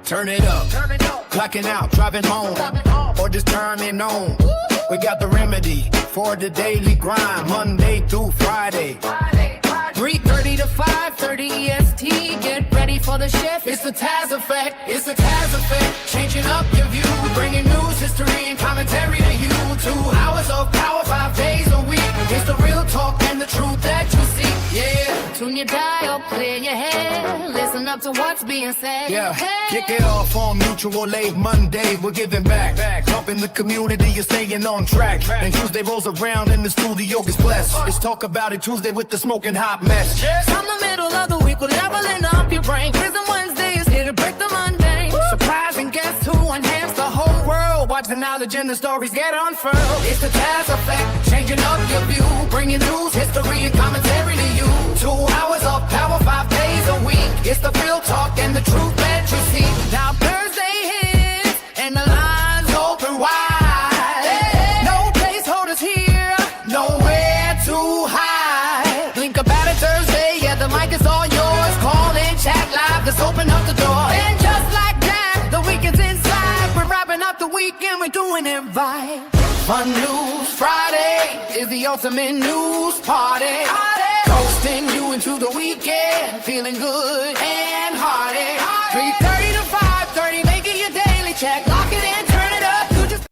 Turn it up, clocking out, driving home, or just turning on. We got the remedy for the daily grind, Monday through Friday. 3:30 to 5:30 EST. Get ready for the shift. It's the Taz effect. It's the Taz effect. Changing up your view, bringing news, history, and commentary to you. 2 hours of power, 5 days a week. It's the real talk and the truth that you see. Yeah. Tune your dial, clear your head. Listen up to what's being said. Yeah. Kick it off on Mutual Aid Monday. We're giving back. Helping the community. You're staying on track. And Tuesday rolls around and the studio gets blessed. It's Talk About It Tuesday with the smoking hot mess. From the middle of the week, we're leveling up your brain. Prison Wednesday is here to break the mundane. Surprising guests who enhance the whole world. Watch the knowledge and the stories get unfurled. It's the Taz effect, changing up your view. Bringing news, history, and commentary to you. 2 hours of power, 5 days a week. It's the real talk and the truth that you see. Now Thursday hits and the lines open wide. No placeholders here, nowhere to hide. Think about it Thursday, yeah, the mic is all yours. Call in, chat live, let's open up the door. And just like that, the weekend's inside. We're wrapping up the weekend, we're doing it right. Fun News Friday is the ultimate news party. Coasting you into the weekend, feeling good and hearty. 3:30 to 5:30, making your daily check. Lock it in, turn it up. You just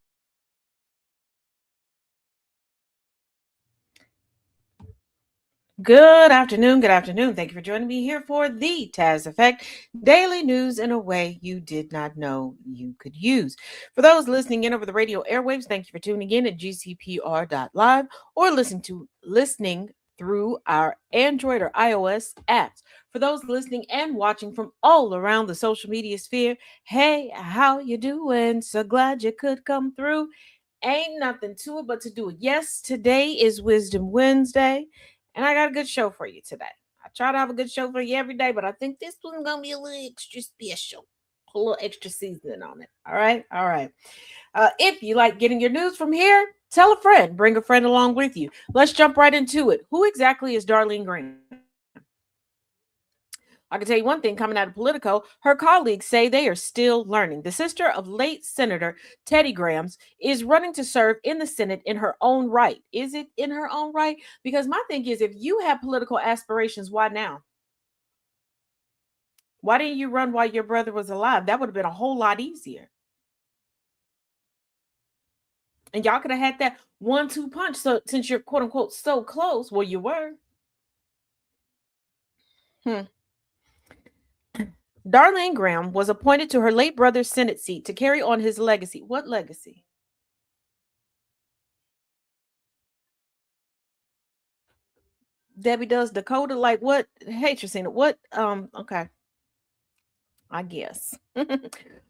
Good afternoon. Thank you for joining me here for the Taz Effect, daily news in a way you did not know you could use. For those listening in over the radio airwaves, thank you for tuning in at GCPR.live or listening through our Android or iOS apps. For those listening and watching from all around the social media sphere, hey, how you doing? So glad you could come through. Ain't nothing to it but to do it. Yes, today is Wisdom Wednesday. And I got a good show for you today. I try to have a good show for you every day, but I think this one's going to be a little extra special. A little extra seasoning on it. All right? If you like getting your news from here, tell a friend. Bring a friend along with you. Let's jump right into it. Who exactly is Darlene Graham? I can tell you one thing coming out of Politico, her colleagues say they are still learning. The sister of late Senator Teddy Grahams is running to serve in the Senate in her own right. Is it in her own right? Because my thing is, if you have political aspirations, why now? Why didn't you run while your brother was alive? That would have been a whole lot easier. And y'all could have had that 1-2 punch. So since you're quote unquote so close, well, you were. Darlene Graham was appointed to her late brother's Senate seat to carry on his legacy. What legacy? Debbie does Dakota like what? Hey, Tracina, what? Okay. I guess.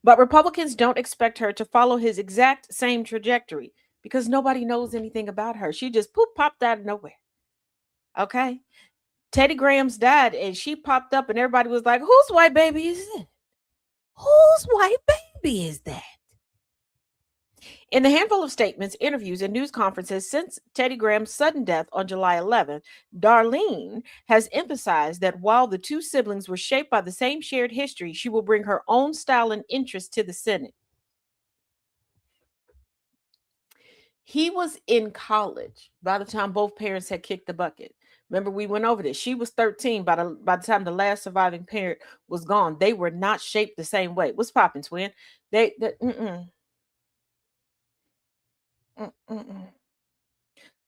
But Republicans don't expect her to follow his exact same trajectory because nobody knows anything about her. She just popped out of nowhere. Okay. Teddy Grahams died and she popped up and everybody was like, whose white baby is it? Whose white baby is that? In the handful of statements, interviews, and news conferences since Teddy Graham's sudden death on July 11th, Darlene has emphasized that while the two siblings were shaped by the same shared history, she will bring her own style and interest to the Senate. He was in college by the time both parents had kicked the bucket. Remember, we went over this. She was 13 by the time the last surviving parent was gone. They were not shaped the same way. What's popping, twin?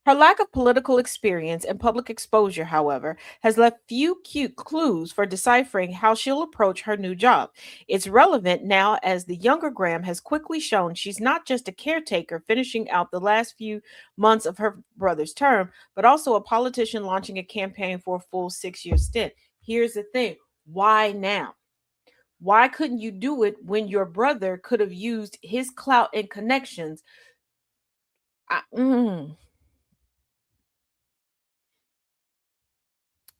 Her lack of political experience and public exposure, however, has left few cute clues for deciphering how she'll approach her new job. It's relevant now as the younger Graham has quickly shown she's not just a caretaker finishing out the last few months of her brother's term, but also a politician launching a campaign for a full 6-year stint. Here's the thing. Why now? Why couldn't you do it when your brother could have used his clout and connections?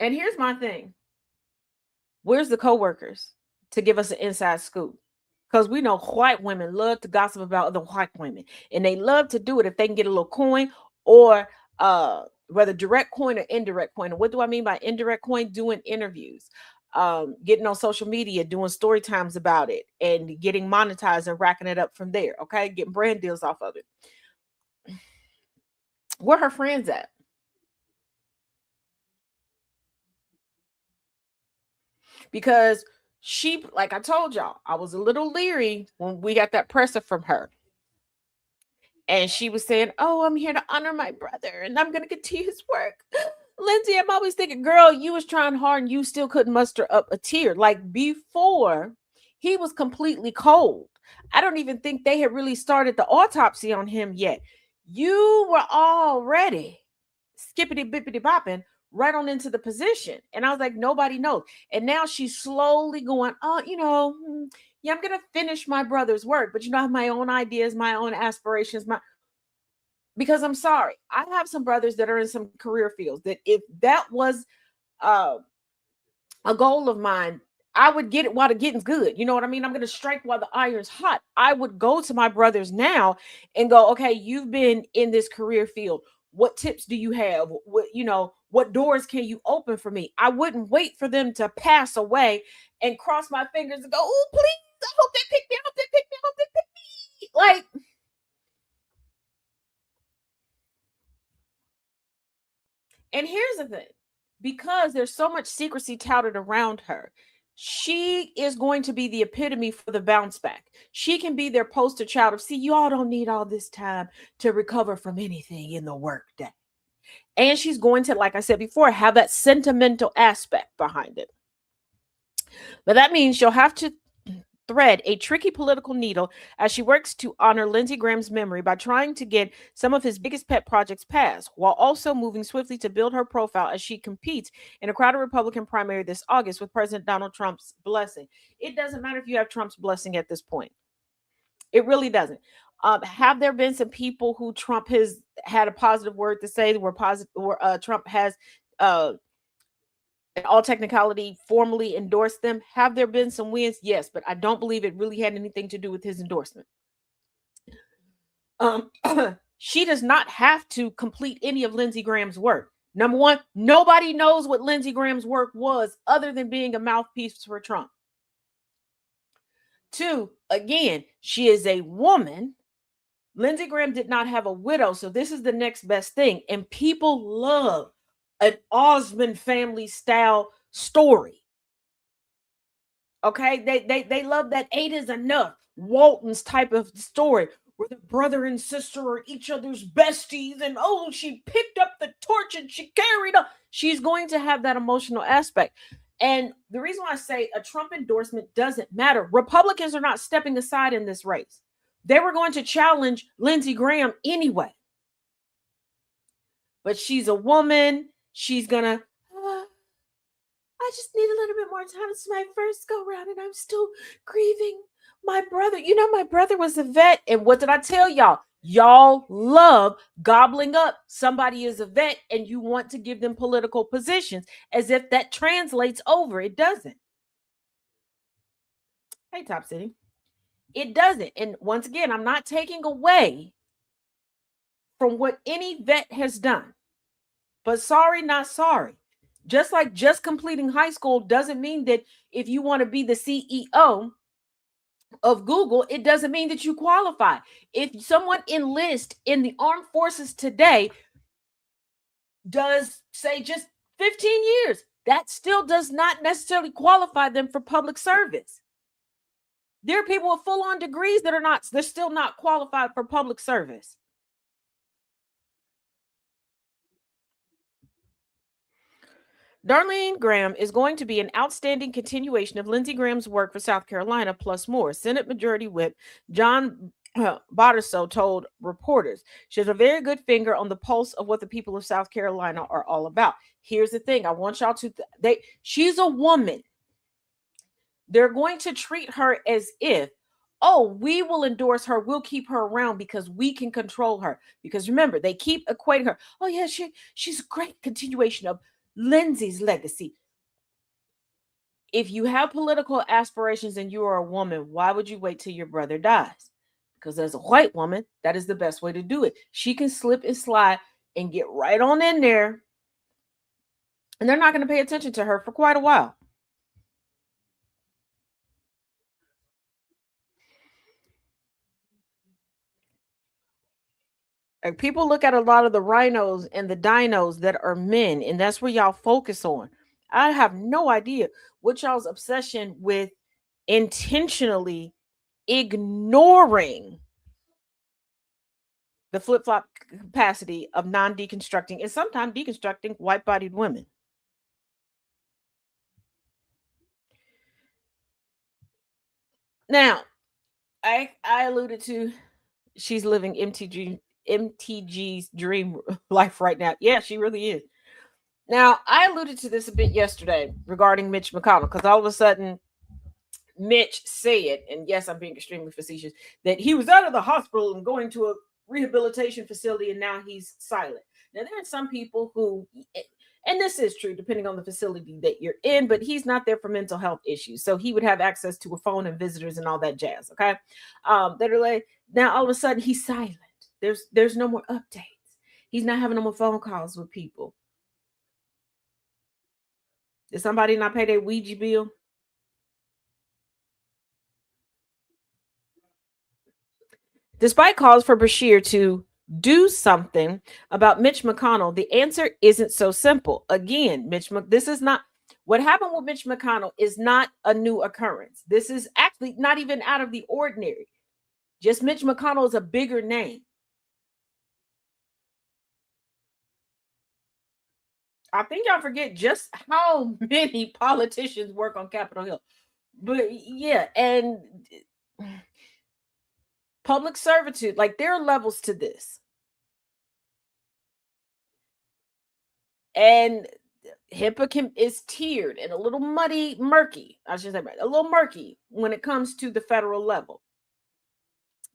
And here's my thing. Where's the coworkers to give us an inside scoop? Because we know white women love to gossip about other white women. And they love to do it if they can get a little coin or whether direct coin or indirect coin. And what do I mean by indirect coin? Doing interviews, getting on social media, doing story times about it, and getting monetized and racking it up from there. Okay, getting brand deals off of it. Where her friends at? Because she, like I told y'all, I was a little leery when we got that presser from her. And she was saying, "Oh, I'm here to honor my brother and I'm going to continue his work." Lindsay, I'm always thinking, girl, you was trying hard and you still couldn't muster up a tear. Like before, he was completely cold. I don't even think they had really started the autopsy on him yet. You were already skippity bippity bopping right on into the position. And I was like, nobody knows. And now she's slowly going, "Oh, yeah, I'm gonna finish my brother's work, but I have my own ideas, my own aspirations, because I'm sorry, I have some brothers that are in some career fields that if that was uh, a goal of mine, I would get it while the getting's good. You know what I mean? I'm going to strike while the iron's hot. I would go to my brothers now and go, "Okay, you've been in this career field. What tips do you have? What doors can you open for me?" I wouldn't wait for them to pass away and cross my fingers and go, "Oh, please, I hope they pick me. I hope they pick me. I hope they pick me." Like, and here's the thing, because there's so much secrecy touted around her, she is going to be the epitome for the bounce back. She can be their poster child of, "See, you all don't need all this time to recover from anything in the workday." And she's going to, like I said before, have that sentimental aspect behind it. But that means she'll have to thread a tricky political needle as she works to honor Lindsey Graham's memory by trying to get some of his biggest pet projects passed, while also moving swiftly to build her profile as she competes in a crowded Republican primary this August with President Donald Trump's blessing. It doesn't matter if you have Trump's blessing at this point. It really doesn't. Have there been some people who Trump has had a positive word to say, where Trump has uh, in all technicality formally endorsed them? Have there been some wins? Yes, but I don't believe it really had anything to do with his endorsement. um she does not have to complete any of Lindsey Graham's work. Number one, nobody knows what Lindsey Graham's work was other than being a mouthpiece for Trump. Two, again, she is a woman. Lindsey Graham did not have a widow, so this is the next best thing. And people love an Osmond family style story. Okay, they love that 8 is enough, Walton's type of story, where the brother and sister are each other's besties, and oh, she picked up the torch and she carried up. She's going to have that emotional aspect. And the reason why I say a Trump endorsement doesn't matter, Republicans are not stepping aside in this race. They were going to challenge Lindsey Graham anyway. But she's a woman. She's gonna, "I just need a little bit more time. It's my first go round and I'm still grieving my brother. My brother was a vet." And what did I tell y'all? Y'all love gobbling up somebody is a vet and you want to give them political positions as if that translates over. It doesn't. Hey, Top City. It doesn't. And once again, I'm not taking away from what any vet has done. But sorry, not sorry. Just like just completing high school doesn't mean that if you want to be the CEO of Google, it doesn't mean that you qualify. If someone enlists in the armed forces today, does say just 15 years, that still does not necessarily qualify them for public service. There are people with full-on degrees they're still not qualified for public service. Darlene Graham is going to be an outstanding continuation of Lindsey Graham's work for South Carolina, plus more, Senate Majority Whip John Bartoso told reporters. She has a very good finger on the pulse of what the people of South Carolina are all about. Here's the thing. I want y'all to, she's a woman. They're going to treat her as if, "Oh, we will endorse her. We'll keep her around because we can control her." Because remember, they keep equating her. "Oh yeah, she's a great continuation of Lindsey's legacy." If you have political aspirations and you are a woman, why would you wait till your brother dies? Because as a white woman, that is the best way to do it. She can slip and slide and get right on in there. And they're not going to pay attention to her for quite a while. Like, people look at a lot of the rhinos and the dinos that are men, and that's where y'all focus on. I have no idea what y'all's obsession with intentionally ignoring the flip flop capacity of non deconstructing and sometimes deconstructing white bodied women. Now, I alluded to she's living MTG's dream life right now. Yeah, she really is. Now, I alluded to this a bit yesterday regarding Mitch McConnell, because all of a sudden Mitch said, and yes, I'm being extremely facetious, that he was out of the hospital and going to a rehabilitation facility, and now he's silent. Now, there are some people who, and this is true depending on the facility that you're in, but he's not there for mental health issues. So he would have access to a phone and visitors and all that jazz. Okay. That are like, now all of a sudden he's silent. There's no more updates. He's not having no more phone calls with people. Did somebody not pay their Ouija bill? Despite calls for Bashir to do something about Mitch McConnell, the answer isn't so simple. Again, this is not what happened with Mitch McConnell is not a new occurrence. This is actually not even out of the ordinary. Just Mitch McConnell is a bigger name. I think y'all forget just how many politicians work on Capitol Hill. But yeah, and public servitude, like, there are levels to this. And HIPAA is tiered and a little murky. I should say a little murky when it comes to the federal level.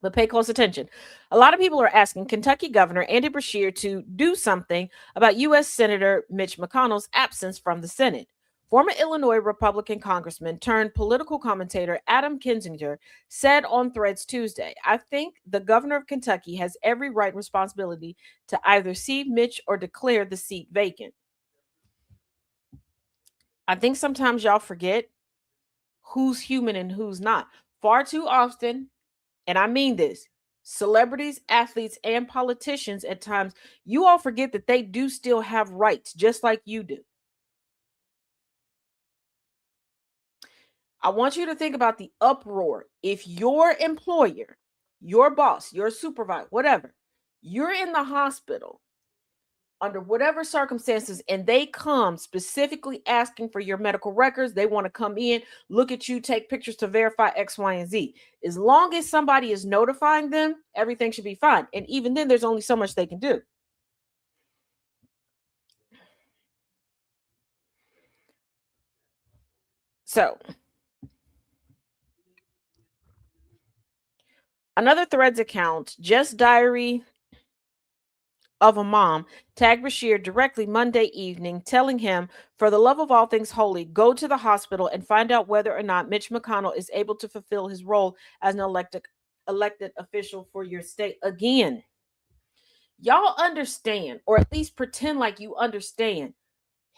But pay close attention. A lot of people are asking Kentucky Governor Andy Bashir to do something about U.S. Senator Mitch McConnell's absence from the Senate. Former Illinois Republican Congressman turned political commentator Adam Kinzinger said on Threads Tuesday, "I think the governor of Kentucky has every right and responsibility to either see Mitch or declare the seat vacant." I think sometimes y'all forget who's human and who's not. Far too often, and I mean this, celebrities, athletes, and politicians at times, you all forget that they do still have rights, just like you do. I want you to think about the uproar. If your employer, your boss, your supervisor, whatever, you're in the hospital under whatever circumstances, and they come specifically asking for your medical records, they want to come in, look at you, take pictures to verify X, Y, and Z. As long as somebody is notifying them, everything should be fine. And even then, there's only so much they can do. So, another Threads account, Just Diary of a Mom, tagged Bashir directly Monday evening, telling him, "For the love of all things holy, go to the hospital and find out whether or not Mitch McConnell is able to fulfill his role as an elected official for your state." Again, y'all understand, or at least pretend like you understand,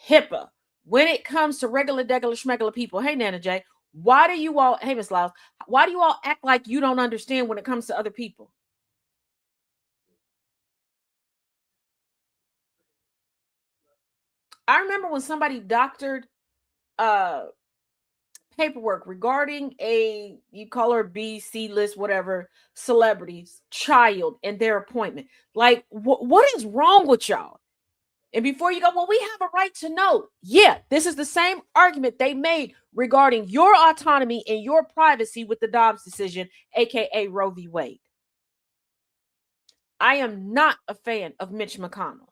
HIPAA when it comes to regular, degular, schmegular people. Hey, Nana J, why do you all, hey, Miss Lyles, why do you all act like you don't understand when it comes to other people? I remember when somebody doctored paperwork regarding a, you call her B, C list, whatever, celebrities, child, and their appointment. Like, what is wrong with y'all? And before you go, well, we have a right to know. Yeah, this is the same argument they made regarding your autonomy and your privacy with the Dobbs decision, aka Roe v. Wade. I am not a fan of Mitch McConnell,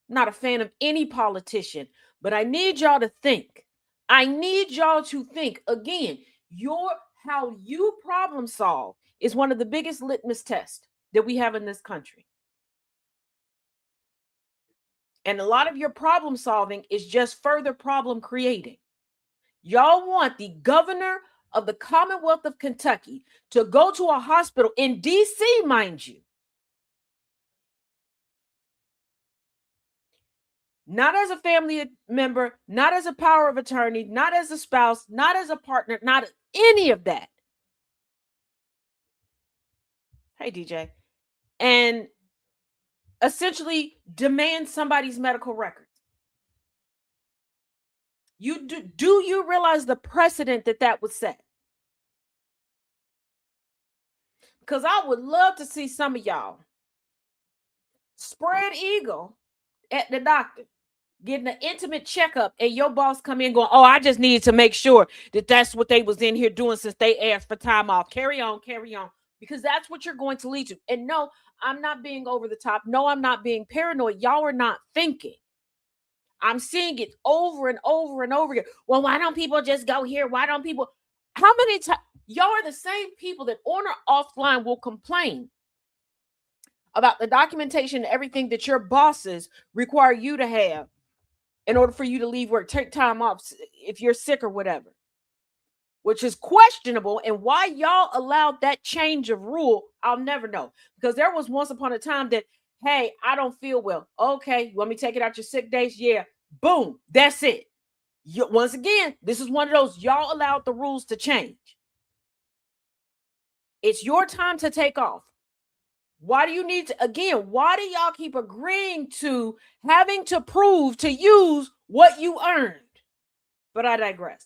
not a fan of any politician, but I need y'all to think. I need y'all to think again. How you problem solve is one of the biggest litmus tests that we have in this country. And a lot of your problem solving is just further problem creating. Y'all want the governor of the Commonwealth of Kentucky to go to a hospital in DC, mind you, not as a family member, not as a power of attorney, not as a spouse, not as a partner, not any of that. Hey, DJ. And essentially demand somebody's medical records. You do you realize the precedent that would set? Because I would love to see some of y'all spread eagle at the doctor, getting an intimate checkup, and your boss come in going, oh, I just needed to make sure that that's what they was in here doing since they asked for time off. Carry on, because that's what you're going to lead to. And no, I'm not being over the top. No, I'm not being paranoid. Y'all are not thinking. I'm seeing it over and over and over again. Well, why don't people just go here? Why don't people? How many times? Y'all are the same people that on or offline will complain about the documentation and everything that your bosses require you to have in order for you to leave work, take time off if you're sick or whatever, which is questionable. And why y'all allowed that change of rule, I'll never know. Because there was once upon a time that, hey, I don't feel well. Okay, you want me to take it out your sick days? Yeah. Boom. That's it. Once again, this is one of those, y'all allowed the rules to change. It's your time to take off. Why do you need to, again, why do y'all keep agreeing to having to prove to use what you earned? But I digress.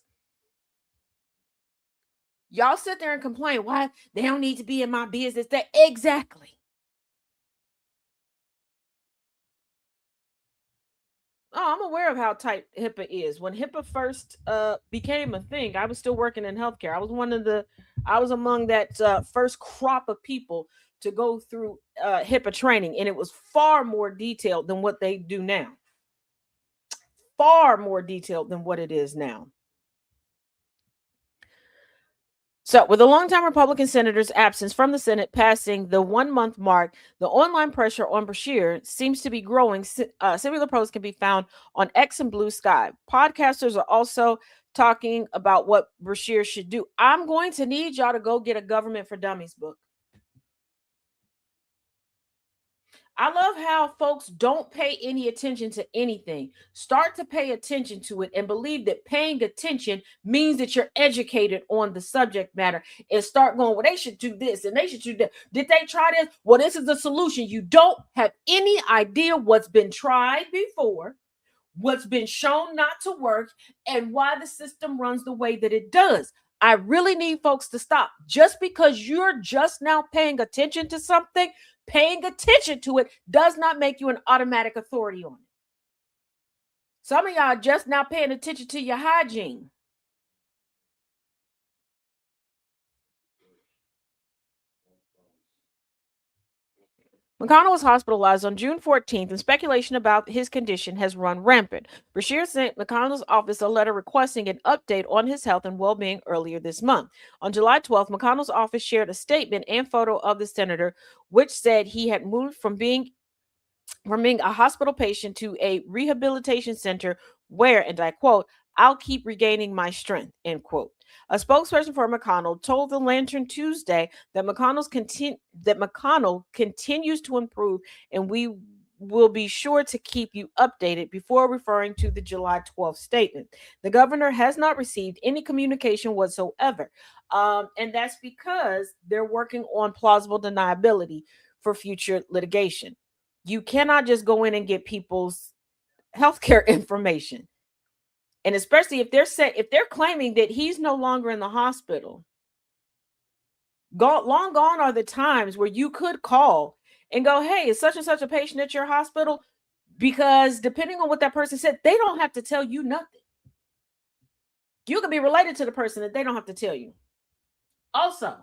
Y'all sit there and complain, why they don't need to be in my business. That exactly. Oh, I'm aware of how tight HIPAA is. When HIPAA first became a thing, I was still working in healthcare. I was among that first crop of people to go through HIPAA training, and it was far more detailed than what they do now. Far more detailed than what it is now. So, with the longtime Republican senator's absence from the Senate passing the 1 month mark, the online pressure on Beshear seems to be growing. Similar posts can be found on X and Blue Sky. Podcasters are also talking about what Beshear should do. I'm going to need y'all to go get a Government for Dummies book. I love how folks don't pay any attention to anything. Start to pay attention to it and believe that paying attention means that you're educated on the subject matter, and start going, well, they should do this and they should do that. Did they try this? Well, this is the solution. You don't have any idea what's been tried before, what's been shown not to work, and why the system runs the way that it does. I really need folks to stop. Just because you're just now paying attention to something, paying attention to it does not make you an automatic authority on it. Some of y'all just now paying attention to your hygiene. McConnell was hospitalized on June 14th, and speculation about his condition has run rampant. Beshear sent McConnell's office a letter requesting an update on his health and well-being earlier this month. On July 12th, McConnell's office shared a statement and photo of the senator, which said he had moved from being a hospital patient to a rehabilitation center where, and I quote, I'll keep regaining my strength, end quote. A spokesperson for McConnell told the Lantern Tuesday that McConnell continues to improve, and we will be sure to keep you updated, before referring to the July 12th statement. The governor has not received any communication whatsoever, and that's because they're working on plausible deniability for future litigation. You cannot just go in and get people's healthcare information. And especially if they're claiming that he's no longer in the hospital. Long gone are the times where you could call and go, hey, is such and such a patient at your hospital? Because depending on what that person said, they don't have to tell you nothing. You can be related to the person that they don't have to tell you. Also,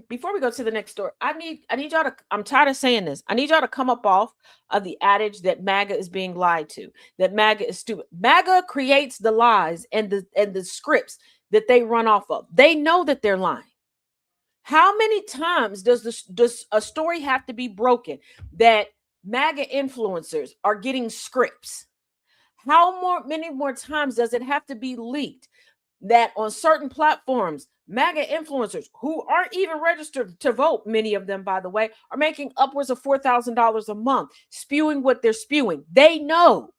before we go to the next story, I need y'all to, I'm tired of saying this, I need y'all to come up off of the adage that MAGA is being lied to, that MAGA is stupid. MAGA creates the lies and the scripts that they run off of. They know that they're lying. How many times does a story have to be broken that MAGA influencers are getting scripts? How many more times does it have to be leaked that on certain platforms MAGA influencers who aren't even registered to vote, many of them, by the way, are making upwards of $4,000 a month, spewing what they're spewing. They know.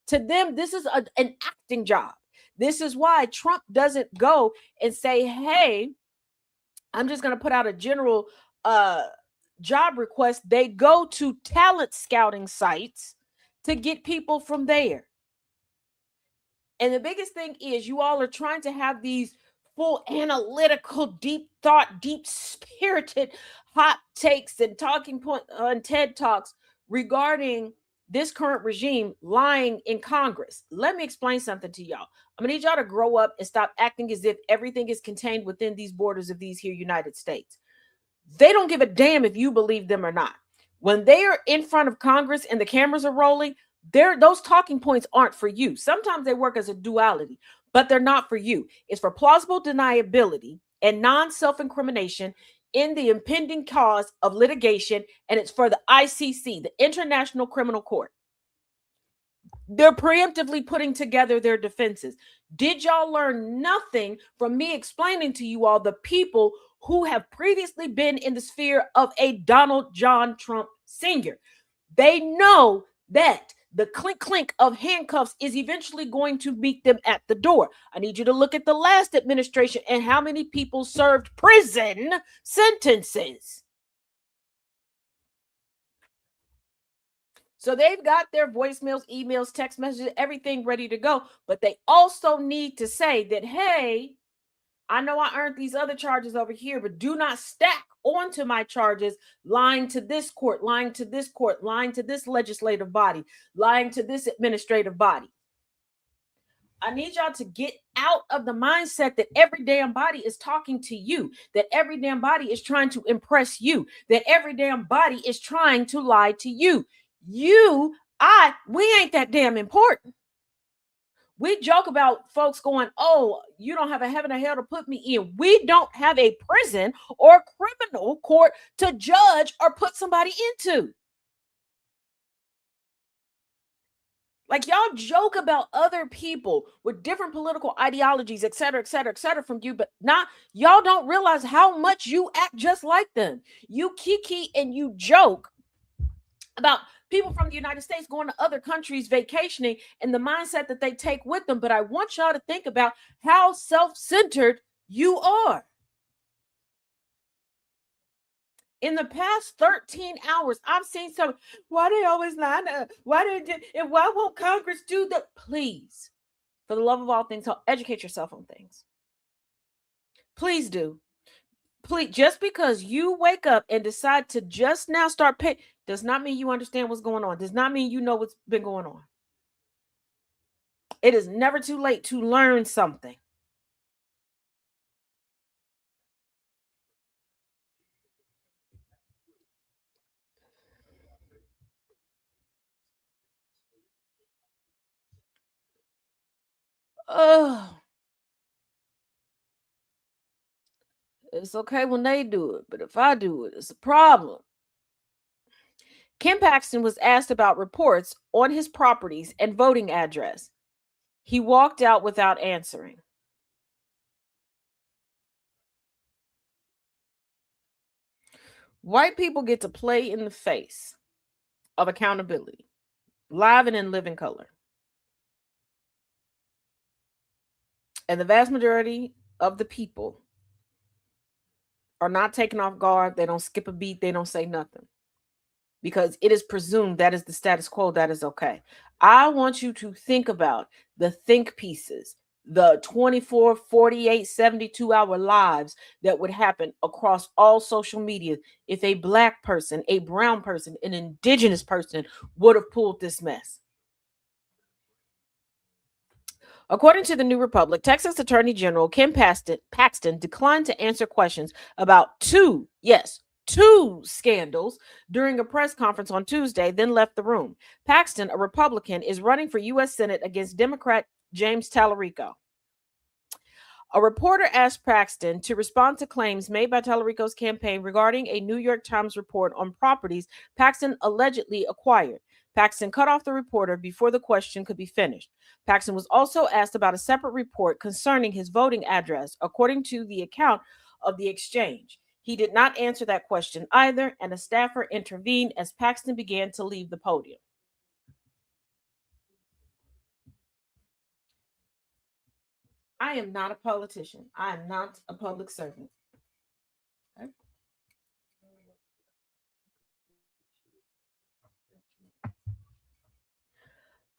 To them, this is an acting job. This is why Trump doesn't go and say, hey, I'm just going to put out a general job request. They go to talent scouting sites to get people from there. And the biggest thing is you all are trying to have these full analytical, deep thought, deep spirited hot takes and talking point on TED Talks regarding this current regime lying in Congress. Let me explain something to y'all. I'm gonna need y'all to grow up and stop acting as if everything is contained within these borders of these here United States. They don't give a damn if you believe them or not. When they are in front of Congress and the cameras are rolling, those talking points aren't for you. Sometimes they work as a duality, but they're not for you. It's for plausible deniability and non-self-incrimination in the impending cause of litigation, and it's for the ICC, the International Criminal Court. They're preemptively putting together their defenses. Did y'all learn nothing from me explaining to you all the people who have previously been in the sphere of a Donald John Trump Sr.? They know that the clink clink of handcuffs is eventually going to meet them at the door. I need you to look at the last administration and how many people served prison sentences. So they've got their voicemails, emails, text messages, everything ready to go. But they also need to say that, hey, I know I earned these other charges over here, but do not stack onto my charges lying to this court, lying to this court, lying to this legislative body, lying to this administrative body. I need y'all to get out of the mindset that every damn body is talking to you, that every damn body is trying to impress you, that every damn body is trying to lie to you. We ain't that damn important. We joke about folks going, oh, you don't have a heaven or hell to put me in. We don't have a prison or criminal court to judge or put somebody into. Like, y'all joke about other people with different political ideologies, et cetera, et cetera, et cetera from you, but y'all don't realize how much you act just like them. You kiki and you joke about people from the United States going to other countries vacationing and the mindset that they take with them. But I want y'all to think about how self-centered you are. In the past 13 hours, I've seen some, why they always line up? Why won't Congress do that? Please, for the love of all things, educate yourself on things. Please do. Please, just because you wake up and decide to just now start paying does not mean you understand what's going on. Does not mean you know what's been going on. It is never too late to learn something. Oh, it's okay when they do it, but if I do it, it's a problem. Ken Paxton was asked about reports on his properties and voting address. He walked out without answering. White people get to play in the face of accountability, live and in living color. And the vast majority of the people are not taken off guard. They don't skip a beat. They don't say nothing. Because it is presumed that is the status quo, that is okay. I want you to think about the think pieces, the 24, 48, 72-hour lives that would happen across all social media if a Black person, a brown person, an indigenous person would have pulled this mess. According to the New Republic, Texas Attorney General Ken Paxton declined to answer questions about two scandals during a press conference on Tuesday, then left the room. Paxton, a Republican, is running for U.S. Senate against Democrat James Tallarico. A reporter asked Paxton to respond to claims made by Tallarico's campaign regarding a New York Times report on properties Paxton allegedly acquired. Paxton cut off the reporter before the question could be finished. Paxton was also asked about a separate report concerning his voting address, according to the account of the exchange. He did not answer that question either, and a staffer intervened as Paxton began to leave the podium. I am not a politician. I am not a public servant. Okay?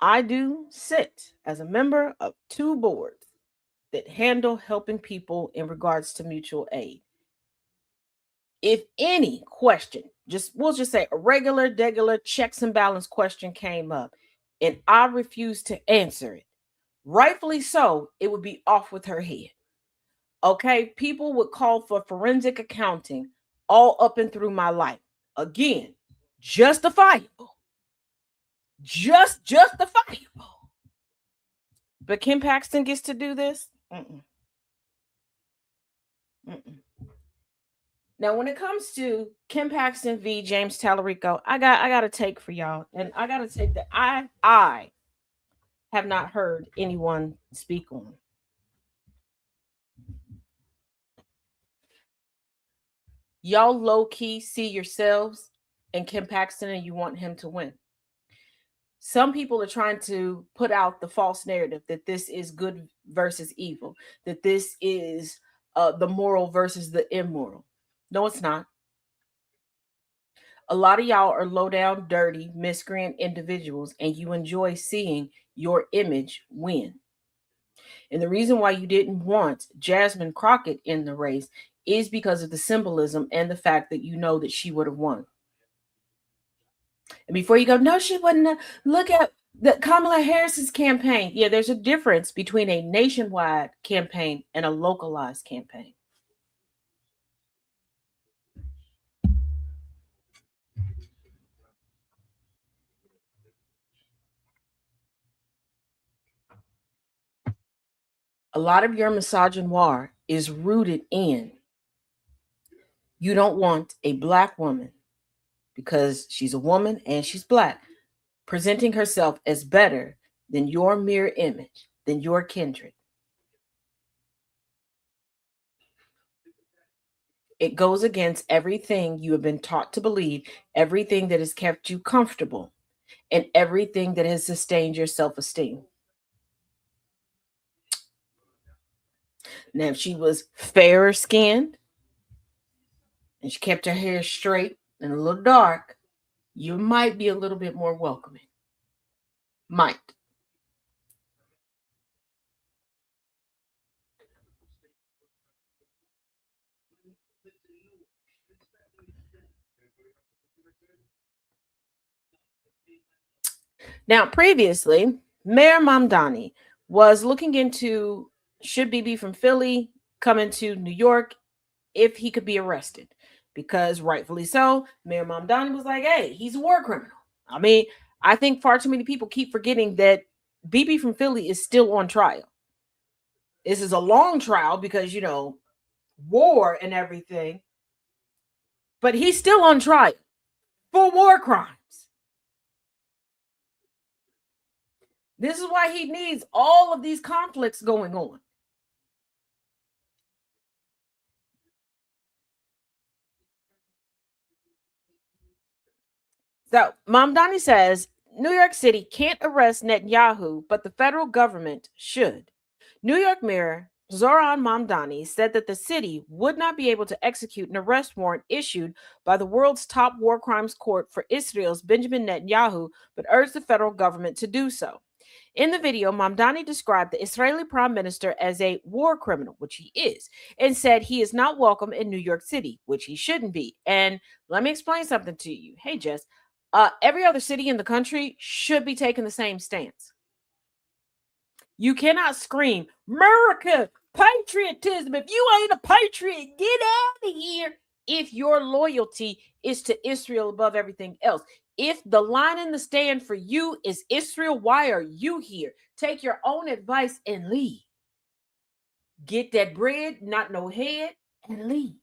I do sit as a member of two boards that handle helping people in regards to mutual aid. If any question, we'll just say a regular checks and balance question came up and I refused to answer it, rightfully so, it would be off with her head. Okay, people would call for forensic accounting all up and through my life. Again, justifiable. Just justifiable. But Kim Paxton gets to do this? Mm-mm. Mm-mm. Now, when it comes to Kim Paxton v. James Tallarico, I got a take for y'all, and I got a take that I have not heard anyone speak on. Y'all low key see yourselves in Kim Paxton, and you want him to win. Some people are trying to put out the false narrative that this is good versus evil, that this is the moral versus the immoral. No, it's not. A lot of y'all are low down, dirty, miscreant individuals, and you enjoy seeing your image win. And the reason why you didn't want Jasmine Crockett in the race is because of the symbolism and the fact that you know that she would have won. And before you go, no, she wouldn't. Look at the Kamala Harris's campaign. Yeah, there's a difference between a nationwide campaign and a localized campaign. A lot of your misogynoir is rooted in you don't want a black woman because she's a woman and she's black presenting herself as better than your mirror image, than your kindred. It goes against everything you have been taught to believe, everything that has kept you comfortable, and everything that has sustained your self-esteem. Now, if she was fairer skinned and she kept her hair straight and a little dark, you might be a little bit more welcoming. Might. Now, previously, Mayor Mamdani was looking into should BB from Philly come into New York if he could be arrested. Because rightfully so, Mayor Mamdani was like, hey, he's a war criminal. I mean, I think far too many people keep forgetting that BB from Philly is still on trial. This is a long trial because, war and everything. But he's still on trial for war crimes. This is why he needs all of these conflicts going on. So, Mamdani says New York City can't arrest Netanyahu, but the federal government should. New York Mayor Zoran Mamdani said that the city would not be able to execute an arrest warrant issued by the world's top war crimes court for Israel's Benjamin Netanyahu, but urged the federal government to do so. In the video, Mamdani described the Israeli prime minister as a war criminal, which he is, and said he is not welcome in New York City, which he shouldn't be. And let me explain something to you. Hey, Jess, every other city in the country should be taking the same stance. You cannot scream, America, patriotism. If you ain't a patriot, get out of here. If your loyalty is to Israel above everything else. If the line in the stand for you is Israel, why are you here? Take your own advice and leave. Get that bread, not no head, and leave.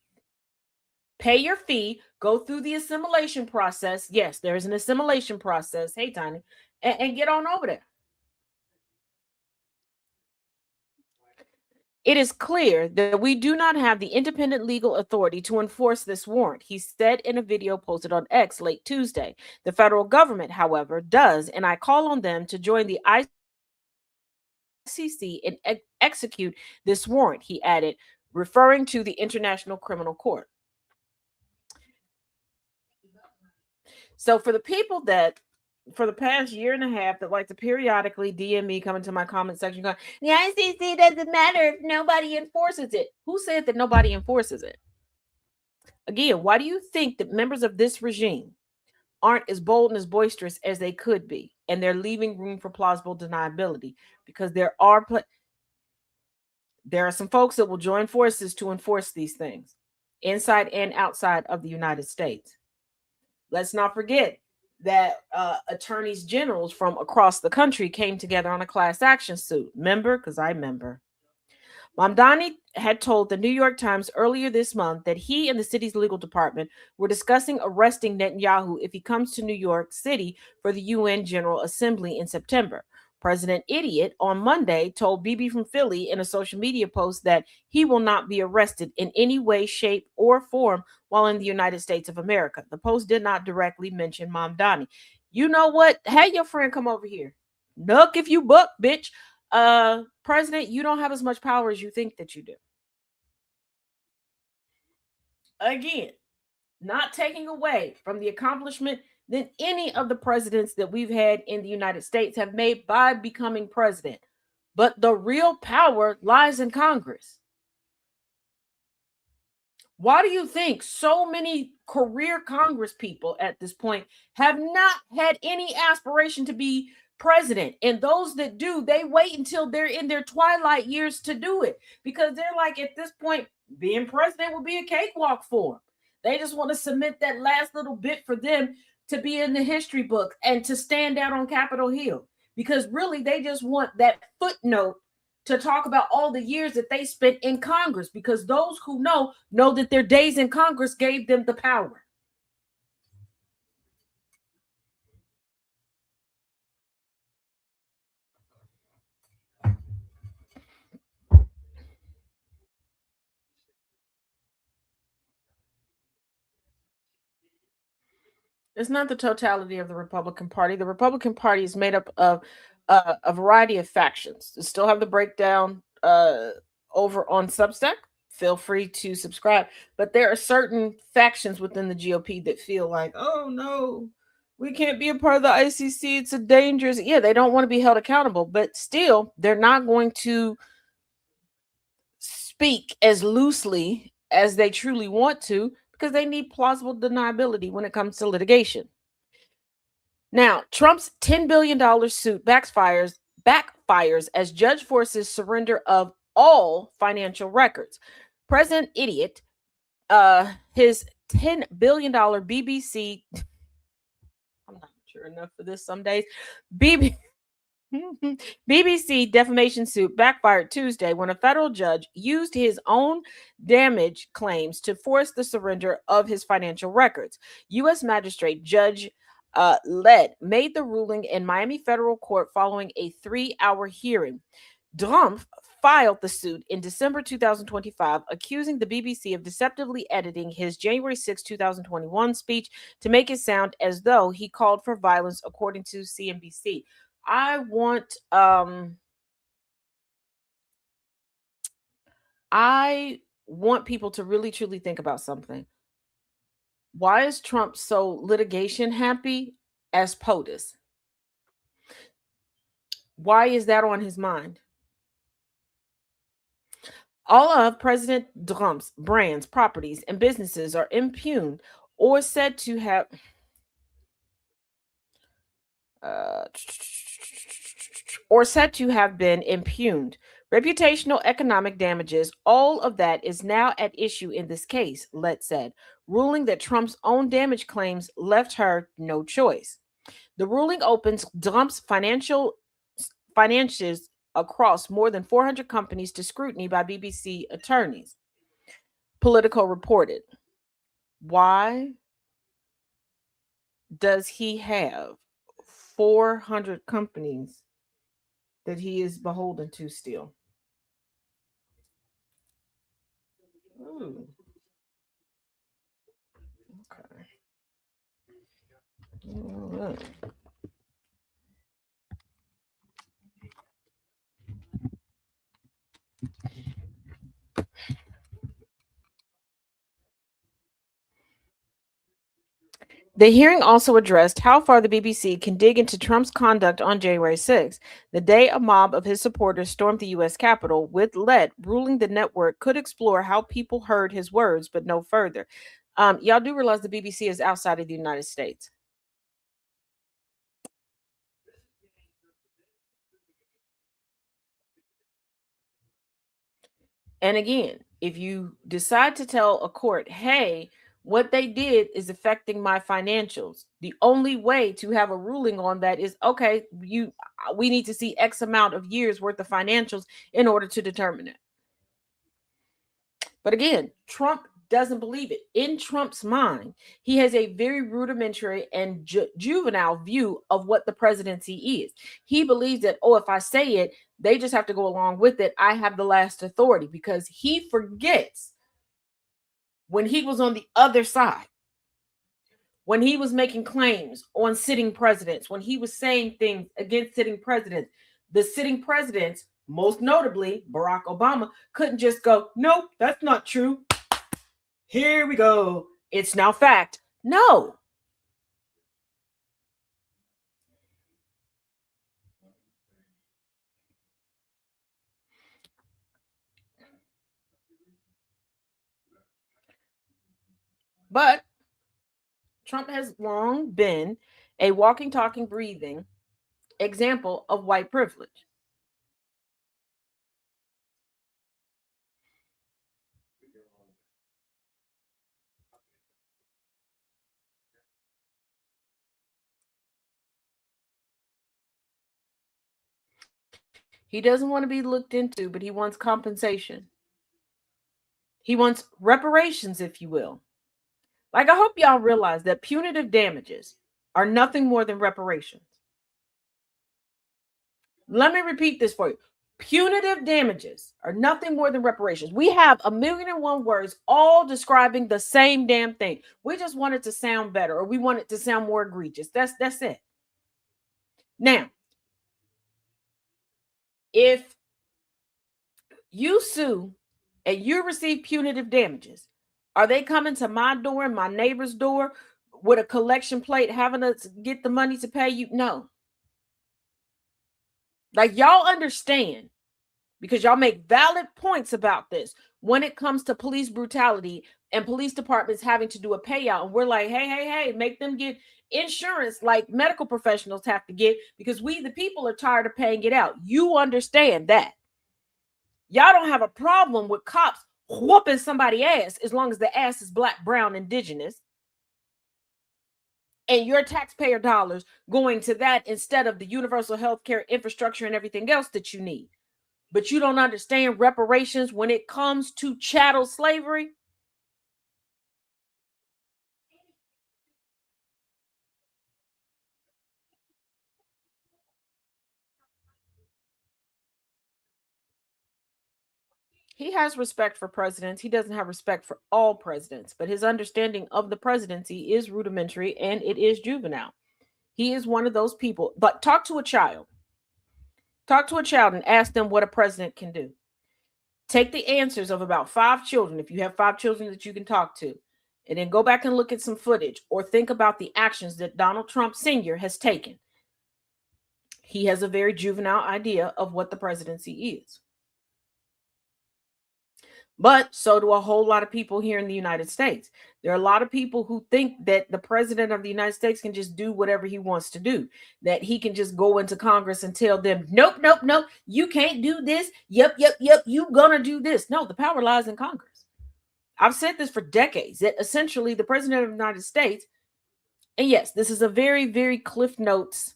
pay your fee, go through the assimilation process. Yes, there's an assimilation process. Hey, Tiny, and get on over there. It is clear that we do not have the independent legal authority to enforce this warrant, he said in a video posted on X late Tuesday. The federal government, however, does, and I call on them to join the ICC and execute this warrant, he added, referring to the International Criminal Court. So for the people that for the past year and a half that like to periodically DM me, come into my comment section going, the ICC doesn't matter if nobody enforces it. Who said that nobody enforces it? Again, why do you think that members of this regime aren't as bold and as boisterous as they could be? And they're leaving room for plausible deniability because there are some folks that will join forces to enforce these things inside and outside of the United States. Let's not forget that attorneys generals from across the country came together on a class action suit. Remember? Because I remember. Mamdani had told the New York Times earlier this month that he and the city's legal department were discussing arresting Netanyahu if he comes to New York City for the UN General Assembly in September. President Idiot on Monday told BB from Philly in a social media post that he will not be arrested in any way, shape, or form while in the United States of America. The post did not directly mention Mamdani. You know what? Have your friend come over here. Nuck if you buck, bitch. President, you don't have as much power as you think that you do. Again, not taking away from the accomplishment that any of the presidents that we've had in the United States have made by becoming president. But the real power lies in Congress. Why do you think so many career Congress people at this point have not had any aspiration to be president? And those that do, they wait until they're in their twilight years to do it because they're like, at this point, being president will be a cakewalk for them. They just want to submit that last little bit for them to be in the history book and to stand out on Capitol Hill because really they just want that footnote to talk about all the years that they spent in Congress because those who know that their days in Congress gave them the power. It's not the totality of the Republican Party. The Republican Party is made up of a variety of factions. You still have the breakdown over on Substack. Feel free to subscribe. But there are certain factions within the GOP that feel like, oh no, we can't be a part of the ICC. It's a dangerous. Yeah, they don't want to be held accountable, but still, they're not going to speak as loosely as they truly want to because they need plausible deniability when it comes to litigation. Now, Trump's $10 billion suit backfires as judge forces surrender of all financial records. President Idiot, his $10 billion BBC, I'm not sure enough for this some days, BBC defamation suit backfired Tuesday when a federal judge used his own damage claims to force the surrender of his financial records. U.S. Magistrate Judge Led made the ruling in Miami federal court following a 3-hour hearing. Trump filed the suit in December 2025, accusing the BBC of deceptively editing his January 6, 2021 speech to make it sound as though he called for violence, according to CNBC. I want people to really truly think about something. Why is Trump so litigation happy as POTUS? Why is that on his mind? All of President Trump's brands, properties, and businesses are impugned or said to have been impugned. Reputational economic damages, all of that is now at issue in this case, Lett said, ruling that Trump's own damage claims left her no choice. The ruling opens Trump's finances across more than 400 companies to scrutiny by BBC attorneys. Politico reported. Why does he have 400 companies that he is beholden to still? Ooh, okay. All right. The hearing also addressed how far the BBC can dig into Trump's conduct on January 6th, the day a mob of his supporters stormed the U.S. Capitol, with Lett ruling the network could explore how people heard his words, but no further. Y'all do realize the BBC is outside of the United States. And again, if you decide to tell a court, hey, what they did is affecting my financials, the only way to have a ruling on that is okay, we need to see X amount of years worth of financials in order to determine it. But again, Trump doesn't believe it. In Trump's mind, he has a very rudimentary and juvenile view of what the presidency is. He believes that, oh, if I say it, they just have to go along with it. I have the last authority, because he forgets when he was on the other side, when he was making claims on sitting presidents, when he was saying things against sitting presidents, the sitting presidents, most notably Barack Obama, couldn't just go, nope, that's not true. Here we go. It's now fact. No. But Trump has long been a walking, talking, breathing example of white privilege. He doesn't want to be looked into, but he wants compensation. He wants reparations, if you will. Like, I hope y'all realize that punitive damages are nothing more than reparations. Let me repeat this for you. Punitive damages are nothing more than reparations. We have 1,000,001 words all describing the same damn thing. We just want it to sound better, or we want it to sound more egregious. That's it. Now, if you sue and you receive punitive damages, are they coming to my door and my neighbor's door with a collection plate having us get the money to pay you? No. Like, y'all understand, because y'all make valid points about this when it comes to police brutality and police departments having to do a payout. And we're like, hey, make them get insurance like medical professionals have to get, because we, the people, are tired of paying it out. You understand that. Y'all don't have a problem with cops whooping somebody's ass as long as the ass is black, brown, indigenous, and your taxpayer dollars going to that instead of the universal health care infrastructure and everything else that you need. But you don't understand reparations when it comes to chattel slavery. He has respect for presidents. He doesn't have respect for all presidents, but his understanding of the presidency is rudimentary and it is juvenile. He is one of those people. But talk to a child. Talk to a child and ask them what a president can do. Take the answers of about 5 children, if you have 5 children that you can talk to, and then go back and look at some footage or think about the actions that Donald Trump Sr. has taken. He has a very juvenile idea of what the presidency is. But so do a whole lot of people here in the United States. There are a lot of people who think that the president of the United States can just do whatever he wants to do, that he can just go into Congress and tell them, nope, you can't do this. Yep, you gonna do this. No, the power lies in Congress. I've said this for decades, that essentially the president of the United States, and yes, this is a very, very Cliff Notes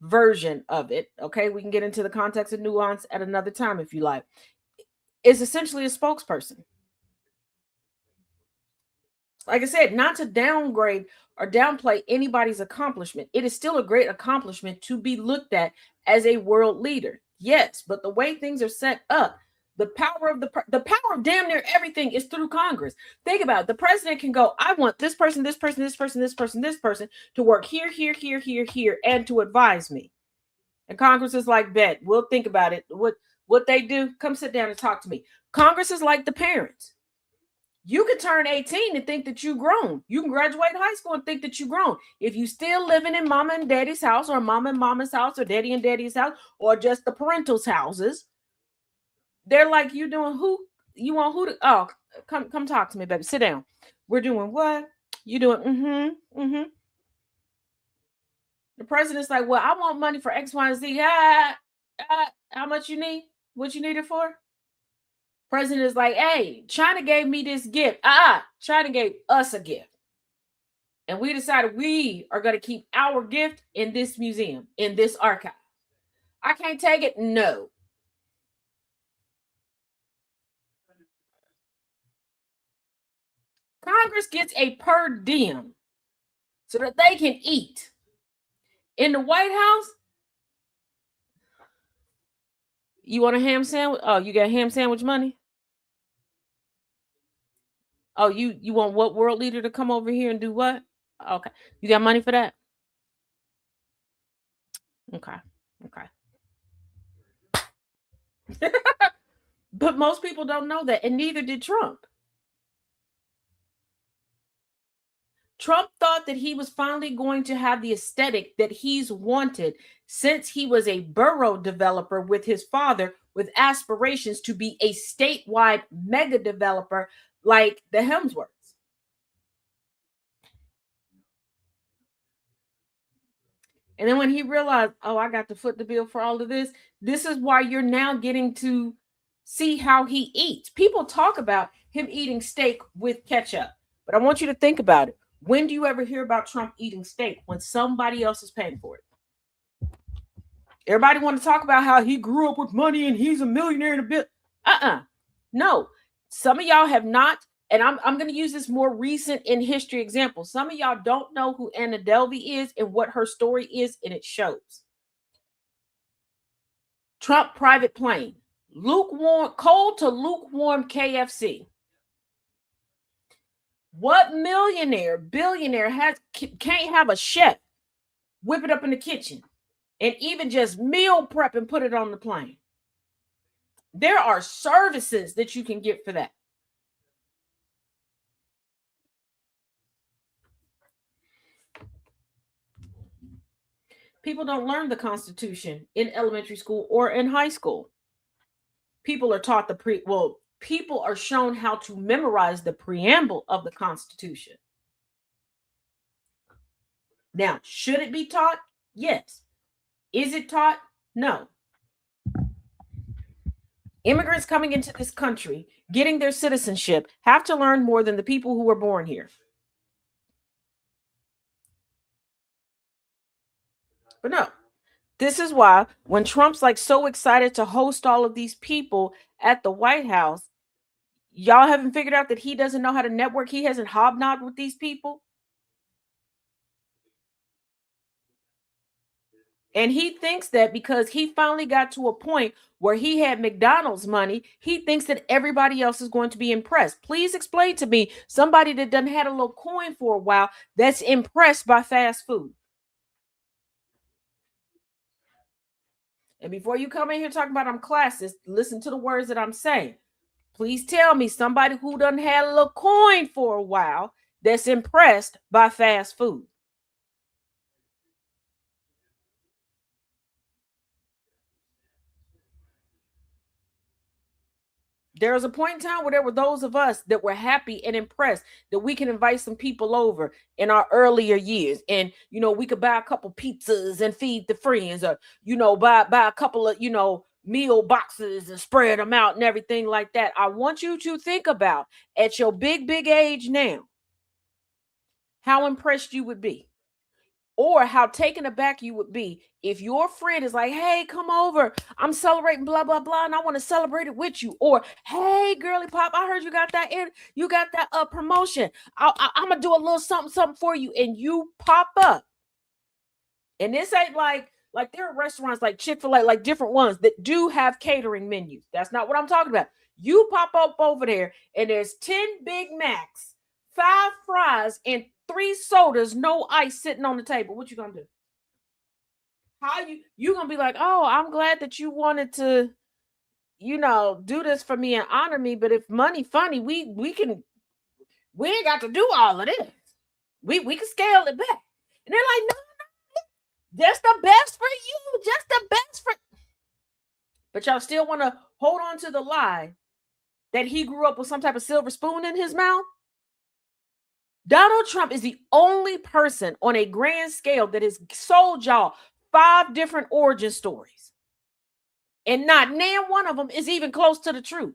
version of it. Okay, we can get into the context and nuance at another time if you like. Is essentially a spokesperson. like I said, not to downgrade or downplay anybody's accomplishment. It is still a great accomplishment to be looked at as a world leader. Yes, but the way things are set up, the power of damn near everything is through Congress. Think about it. The president can go, I want this person, this person, this person, this person, this person to work here, here, here, here, here, and to advise me. And Congress is like, bet, we'll think about it. What they do, come sit down and talk to me. Congress is like the parents. You can turn 18 and think that you've grown. You can graduate high school and think that you've grown. If you still living in mama and daddy's house, or mama and mama's house, or daddy and daddy's house, or just the parental's houses, they're like, you doing who? You want who to? Oh, come talk to me, baby. Sit down. We're doing what? You doing? The president's like, well, I want money for X, Y, and Z. How much you need? What you need it for? President is like, hey, China gave me this gift. China gave us a gift. And we decided we are going to keep our gift in this museum, in this archive. I can't take it. No. Congress gets a per diem so that they can eat. In the White House, you want a ham sandwich? Oh, you got ham sandwich money? Oh, you want what world leader to come over here and do what? Okay. You got money for that? Okay. But most people don't know that, and neither did Trump. Trump thought that he was finally going to have the aesthetic that he's wanted since he was a borough developer with his father, with aspirations to be a statewide mega developer like the Hemsworths. And then when he realized, oh, I got to foot the bill for all of this, this is why you're now getting to see how he eats. People talk about him eating steak with ketchup, but I want you to think about it. When do you ever hear about Trump eating steak? When somebody else is paying for it. Everybody want to talk about how he grew up with money and he's a millionaire in a bit. No, some of y'all have not. And I'm going to use this more recent in history example. Some of y'all don't know who Anna Delvey is and what her story is, and it shows. Trump private plane, lukewarm, cold to lukewarm KFC. What millionaire, billionaire can't have a chef whip it up in the kitchen and even just meal prep and put it on the plane? There are services that you can get for that. People don't learn the Constitution in elementary school or in high school. People are taught people are shown how to memorize the preamble of the Constitution. Now, should it be taught? Yes. Is it taught? No. Immigrants coming into this country, getting their citizenship, have to learn more than the people who were born here. But no, this is why when Trump's like so excited to host all of these people at the White House, y'all haven't figured out that he doesn't know how to network. He hasn't hobnobbed with these people. And he thinks that because he finally got to a point where he had McDonald's money, he thinks that everybody else is going to be impressed. Please explain to me somebody that done had a little coin for a while that's impressed by fast food. And before you come in here talking about I'm classist, listen to the words that I'm saying. Please tell me somebody who done had a little coin for a while that's impressed by fast food. There was a point in time where there were those of us that were happy and impressed that we can invite some people over in our earlier years. And, we could buy a couple pizzas and feed the friends, or, buy a couple of, meal boxes and spread them out and everything like that. I want you to think about at your big age now, how impressed you would be. Or how taken aback you would be if your friend is like, hey, come over. I'm celebrating blah, blah, blah, and I want to celebrate it with you. Or, hey, girly pop, I heard you got that promotion. I'm going to do a little something for you. And you pop up. And this ain't like there are restaurants like Chick-fil-A, like different ones that do have catering menus. That's not what I'm talking about. You pop up over there and there's 10 Big Macs, 5 fries, and 3 sodas, no ice sitting on the table. What you gonna do? How you gonna be like, oh, I'm glad that you wanted to, do this for me and honor me. But if money funny, we ain't got to do all of this. We can scale it back. And they're like, no, that's the best for you. Just the best for. But y'all still want to hold on to the lie that he grew up with some type of silver spoon in his mouth. Donald Trump is the only person on a grand scale that has sold y'all 5 different origin stories. And not one of them is even close to the truth.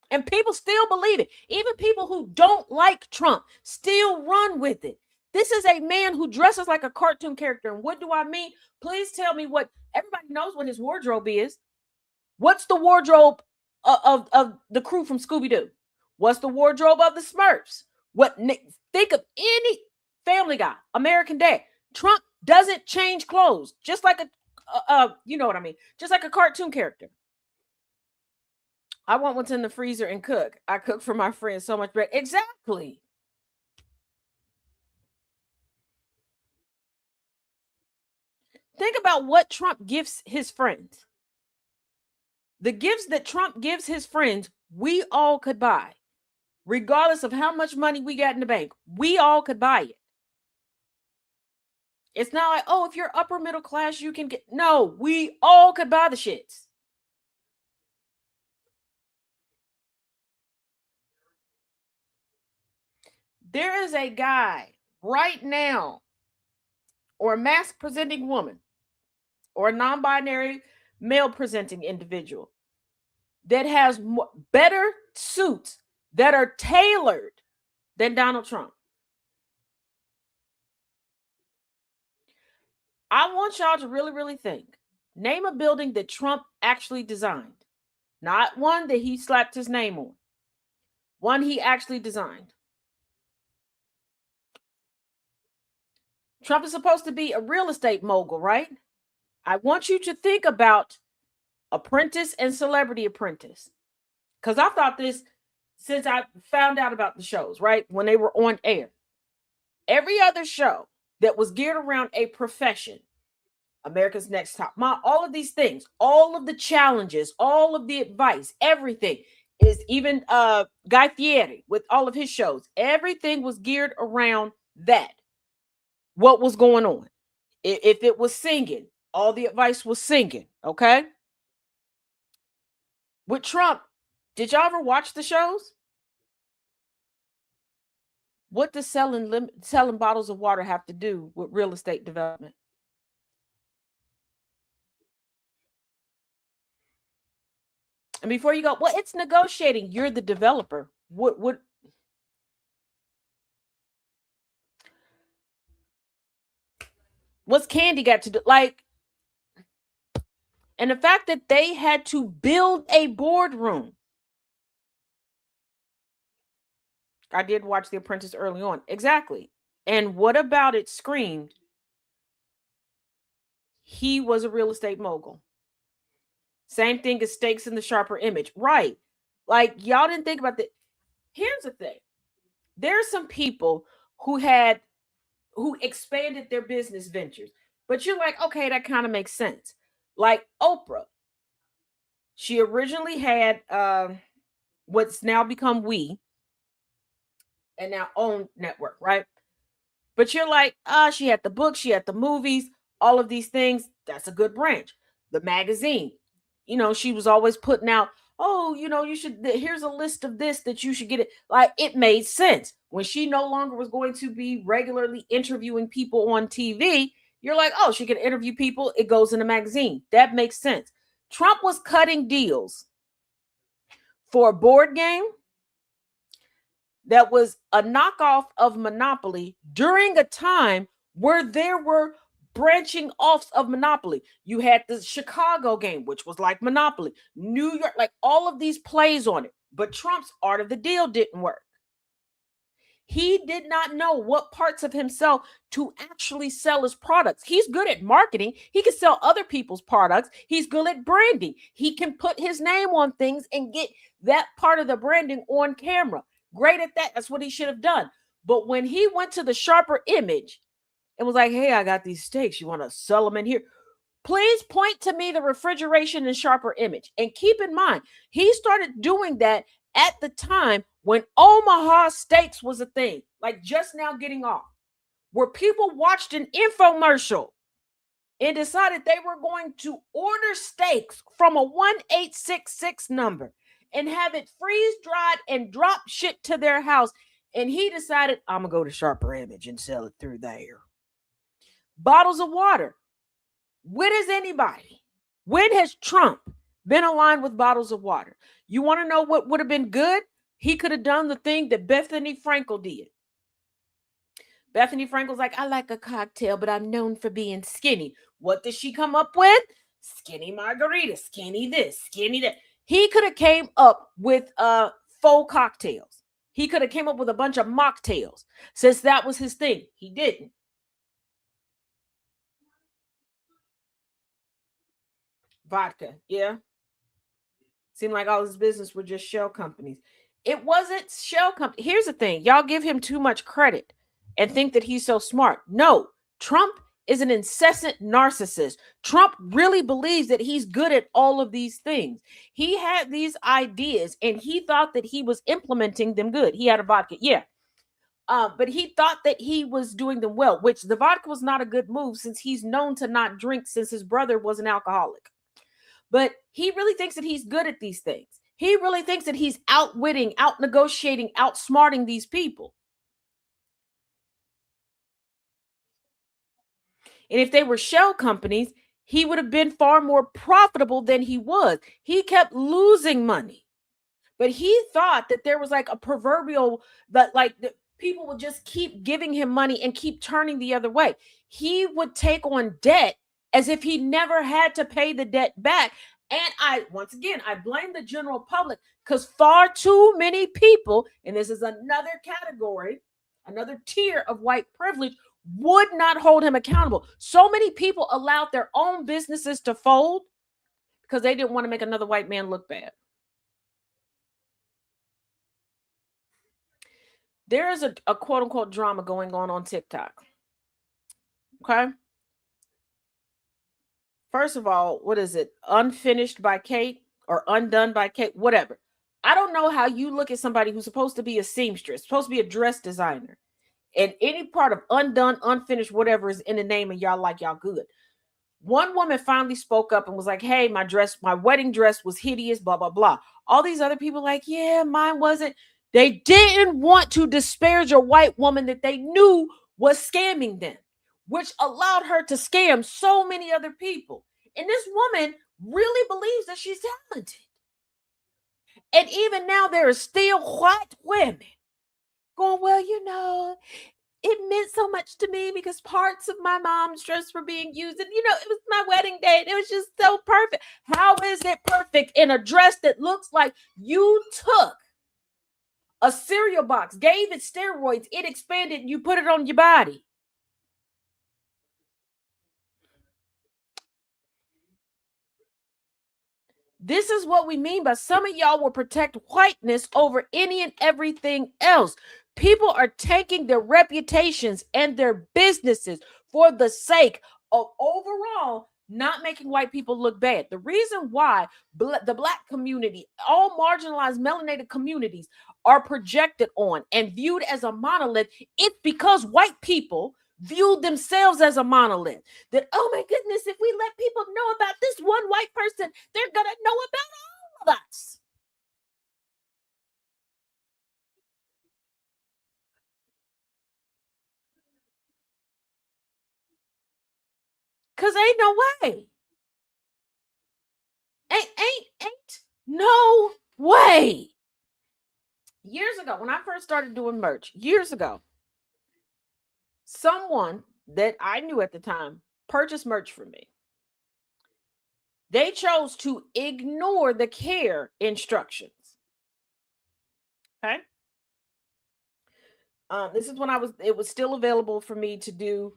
And people still believe it. Even people who don't like Trump still run with it. This is a man who dresses like a cartoon character. And what do I mean? Please tell me what everybody knows what his wardrobe is. What's the wardrobe of the crew from Scooby-Doo? What's the wardrobe of the Smurfs? Think of any Family Guy, American Dad. Trump doesn't change clothes, just like you know what I mean? Just like a cartoon character. I want what's in the freezer and cook. I cook for my friends so much better. Exactly. Think about what Trump gives his friends. The gifts that Trump gives his friends, we all could buy. Regardless of how much money we got in the bank, we all could buy it. It's not like, oh, if you're upper middle class, you can get. No, we all could buy the shits. There is a guy right now, or a mask presenting woman, or a non-binary male presenting individual that has better suits that are tailored than Donald Trump. I want y'all to really, really think. Name a building that Trump actually designed. Not one that he slapped his name on. One he actually designed. Trump is supposed to be a real estate mogul, right? I want you to think about Apprentice and Celebrity Apprentice. Because I thought this since I found out about the shows, right? When they were on air. Every other show that was geared around a profession, America's Next Top Model, all of these things, all of the challenges, all of the advice, everything is even Guy Fieri with all of his shows. Everything was geared around that. What was going on? If it was singing, all the advice was singing, okay? With Trump, did y'all ever watch the shows? What does selling bottles of water have to do with real estate development? And before you go, well, it's negotiating. You're the developer. What's Candy got to do? Like, and the fact that they had to build a boardroom. I did watch The Apprentice early on. Exactly. And what about it screamed? He was a real estate mogul. Same thing as Stakes in the Sharper Image. Right. Like, y'all didn't think about that. Here's the thing. There are some people who expanded their business ventures. But you're like, okay, that kind of makes sense. Like Oprah. She originally had what's now become We, and now own network, right? But you're like, she had the books, she had the movies, all of these things. That's a good branch. The magazine, she was always putting out, oh, you should, here's a list of this that you should get it. Like, it made sense. When she no longer was going to be regularly interviewing people on TV, you're like, oh, she can interview people. It goes in a magazine. That makes sense. Trump was cutting deals for a board game that was a knockoff of Monopoly during a time where there were branching offs of Monopoly. You had the Chicago game, which was like Monopoly, New York, like all of these plays on it. But Trump's art of the deal didn't work. He did not know what parts of himself to actually sell his products. He's good at marketing. He can sell other people's products. He's good at branding. He can put his name on things and get that part of the branding on camera. Great at that. That's what he should have done. But when he went to the sharper image and was like, hey, I got these steaks. You want to sell them in here? Please point to me the refrigeration and sharper image. And keep in mind, he started doing that at the time when Omaha Steaks was a thing, like just now getting off, where people watched an infomercial and decided they were going to order steaks from a 1866 number and have it freeze dried and drop shipped to their house. And he decided, I'm going to go to Sharper Image and sell it through there. Bottles of water. When has anybody, when has Trump been aligned with bottles of water? You want to know what would have been good? He could have done the thing that Bethany Frankel did. Bethany Frankel's like, I like a cocktail, but I'm known for being skinny. What does she come up with? Skinny margarita, skinny this, skinny that. He could have came up with faux cocktails. He could have came up with a bunch of mocktails since that was his thing. He didn't. Vodka, yeah. Seemed like all his business were just shell companies. It wasn't shell company. Here's the thing. Y'all give him too much credit and think that he's so smart. No, Trump is an incessant narcissist. Trump really believes that he's good at all of these things. He had these ideas and he thought that he was implementing them good. He had a vodka, yeah. But he thought that he was doing them well, which the vodka was not a good move since he's known to not drink since his brother was an alcoholic. But he really thinks that he's good at these things. He really thinks that he's outwitting, out negotiating, outsmarting these people. And if they were shell companies, he would have been far more profitable than he was. He kept losing money. But he thought that there was like a proverbial, that like the people would just keep giving him money and keep turning the other way. He would take on debt as if he never had to pay the debt back. And once again, I blame the general public because far too many people, and this is another category, another tier of white privilege, would not hold him accountable. So many people allowed their own businesses to fold because they didn't want to make another white man look bad. There is a quote unquote drama going on TikTok. Okay. First of all, what is it? Unfinished by Kate or undone by Kate? Whatever. I don't know how you look at somebody who's supposed to be a seamstress, supposed to be a dress designer, and any part of undone, unfinished, whatever is in the name, and y'all like y'all good. One woman finally spoke up and was like, hey, my wedding dress was hideous, blah, blah, blah. All these other people like, yeah, mine wasn't. They didn't want to disparage a white woman that they knew was scamming them, which allowed her to scam so many other people. And this woman really believes that she's talented. And even now, there are still white women going, well, it meant so much to me because parts of my mom's dress were being used. And, it was my wedding day. And it was just so perfect. How is it perfect in a dress that looks like you took a cereal box, gave it steroids, it expanded, and you put it on your body? This is what we mean by some of y'all will protect whiteness over any and everything else. People are taking their reputations and their businesses for the sake of overall not making white people look bad. The reason why the Black community, all marginalized melanated communities are projected on and viewed as a monolith, it's because white people viewed themselves as a monolith. That, oh my goodness, if we let people know about this one white person, they're going to know about all of us. Because ain't no way. Ain't no way. Years ago, when I first started doing merch, years ago, someone that I knew at the time purchased merch from me. They chose to ignore the care instructions. Okay. This is when it was still available for me to do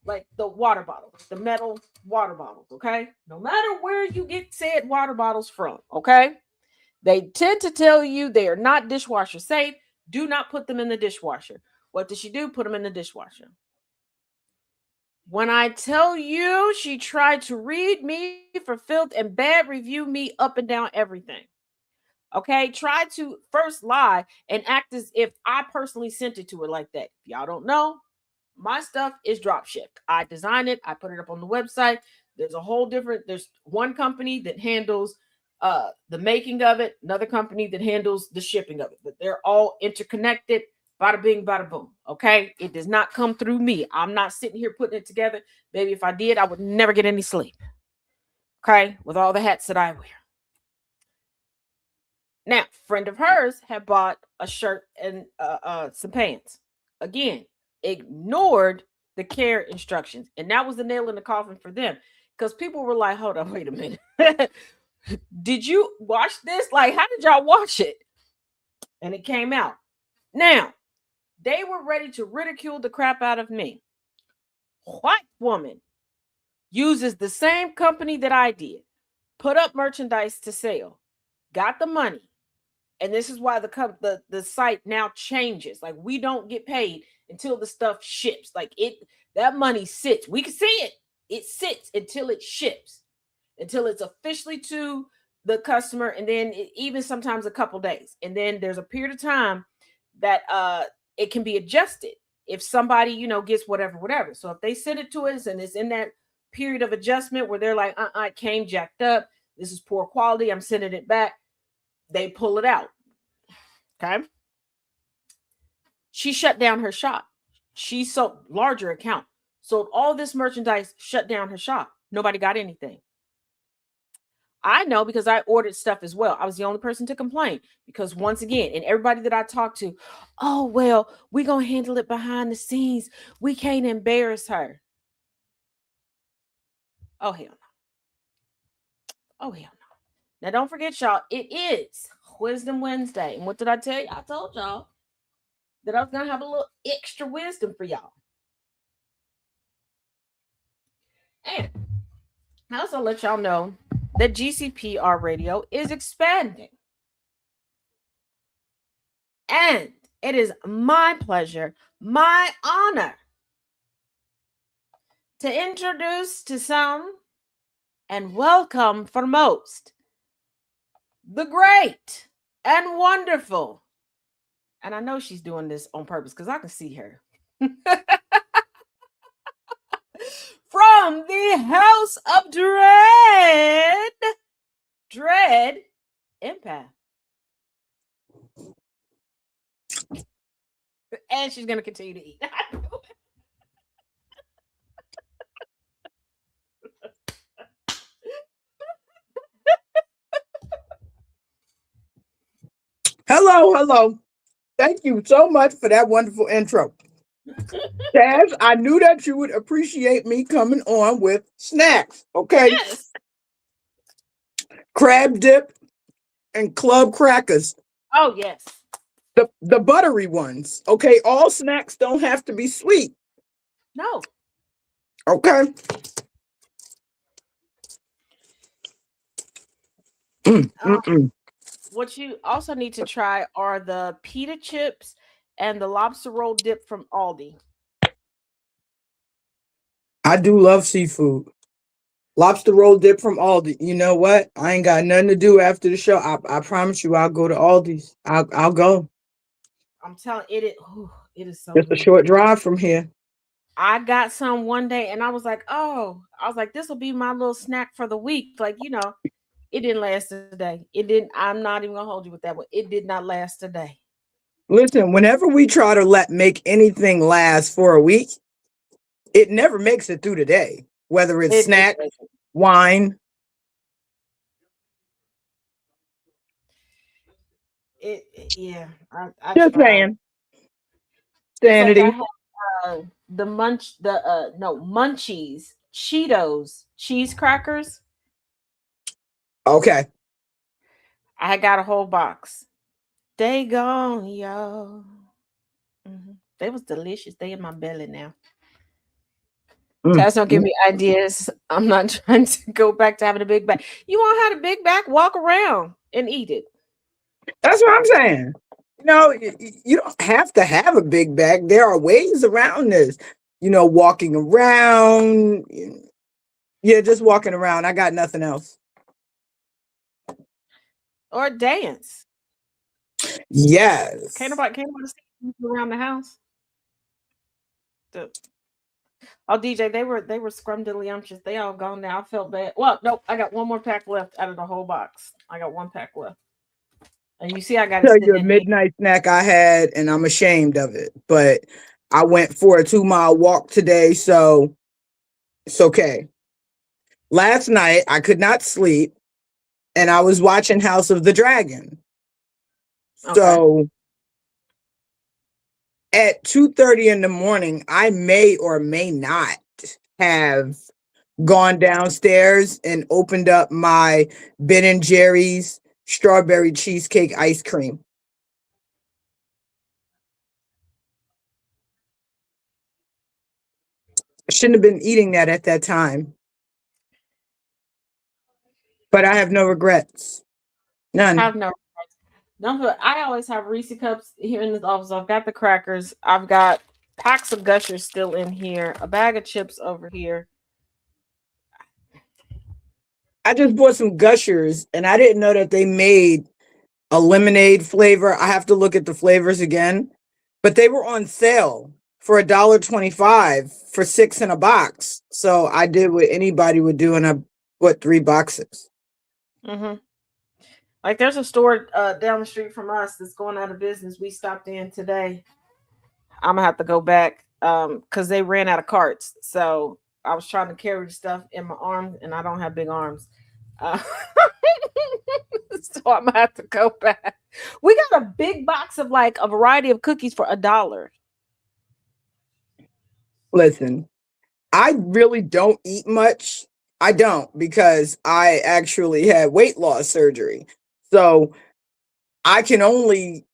like the water bottles, the metal water bottles. Okay. No matter where you get said water bottles from, okay, they tend to tell you they are not dishwasher safe. Do not put them in the dishwasher. What did she do? Put them in the dishwasher. When I tell you, she tried to read me for filth and bad review me up and down everything. Okay, try to first lie and act as if I personally sent it to her like that. If y'all don't know, my stuff is drop shipped. I design it, I put it up on the website. There's one company that handles the making of it, another company that handles the shipping of it, but they're all interconnected. Bada bing, bada boom. Okay, it does not come through me. I'm not sitting here putting it together. Baby, if I did, I would never get any sleep. Okay, with all the hats that I wear. Now, friend of hers had bought a shirt and some pants. Again, ignored the care instructions. And that was the nail in the coffin for them. Because people were like, hold on, wait a minute. Did you watch this? Like, how did y'all watch it? And it came out. Now, they were ready to ridicule the crap out of me. White woman uses the same company that I did, put up merchandise to sell, got the money. And this is why the site now changes. Like, we don't get paid until the stuff ships. Like, that money sits. We can see it. It sits until it ships, until it's officially to the customer, and then even sometimes a couple days. And then there's a period of time that it can be adjusted if somebody, gets whatever. So if they send it to us and it's in that period of adjustment where they're like, it came jacked up, this is poor quality, I'm sending it back, they pull it out. Okay. She shut down her shop. She sold larger account. Sold all this merchandise, shut down her shop. Nobody got anything. I know because I ordered stuff as well. I was the only person to complain because once again, and everybody that I talked to, oh, well, we're going to handle it behind the scenes. We can't embarrass her. Oh, hell no. Oh, hell no. Now, don't forget, y'all, it is Wisdom Wednesday. And what did I tell you? I told y'all that I was going to have a little extra wisdom for y'all. And I also let y'all know that GCPR Radio is expanding. And it is my pleasure, my honor to introduce to some and welcome for most the great and wonderful. And I know she's doing this on purpose because I can see her. From the House of Dread, Empath. And she's going to continue to eat. Hello. Thank you so much for that wonderful intro. Taz, I knew that you would appreciate me coming on with snacks, okay? Yes. Crab dip and club crackers. Oh, yes. The buttery ones, okay? All snacks don't have to be sweet. No. Okay. What you also need to try are the pita chips and the lobster roll dip from Aldi. I do love seafood. Lobster roll dip from Aldi. You know what? I ain't got nothing to do after the show. I promise you, I'll go to Aldi's. I'll go. I'm telling it is so Just good. a short drive from here. I got some one day and I was like, this will be my little snack for the week. Like, it didn't last a day. It didn't. I'm not even gonna hold you with that one. It did not last a day. Listen, whenever we try to make anything last for a week, it never makes it through the day. Whether it's snack, wine. Yeah, I Just tried. saying. It's like I Sanity. had Munchies, Cheetos, cheese crackers. Okay. I got a whole box. They gone, y'all. They was delicious. They in my belly now. Mm, Taz, don't give mm. me ideas. I'm not trying to go back to having a big bag. You want to have a big bag? Walk around and eat it. That's what I'm saying. You don't have to have a big bag. There are ways around this. Walking around. Yeah, just walking around. I got nothing else. Or dance. Yes. Can't nobody see you around the house. The- Oh, DJ, they were scrumdiddlyumptious. They all gone now. I felt bad. Well, nope, I got one more pack left out of the whole box. I got one pack left. And you see I got it Tell you sitting a in here. midnight snack I had, and I'm ashamed of it. But I went for a 2-mile walk today, so it's okay. Last night I could not sleep, and I was watching House of the Dragon. Okay. So at 2:30 in the morning, I may or may not have gone downstairs and opened up my Ben and Jerry's strawberry cheesecake ice cream. I shouldn't have been eating that at that time, but I have no regrets. None. Have no don't put, I always have Reese cups here in this office. I've got the crackers. I've got packs of gushers still in here, a bag of chips over here. I just bought some Gushers and I didn't know that they made a lemonade flavor. I have to look at the flavors again, but they were on sale for $1.25 for 6 in a box. So I did what anybody would do, and I bought 3 boxes. hmm Like there's a store down the street from us that's going out of business. We stopped in today. I'm gonna have to go back because they ran out of carts. So I was trying to carry the stuff in my arms, and I don't have big arms. Uh, so I'm gonna have to go back. We got a big box of like a variety of cookies for $1. Listen, I really don't eat much. I don't, because I actually had weight loss surgery. So I can only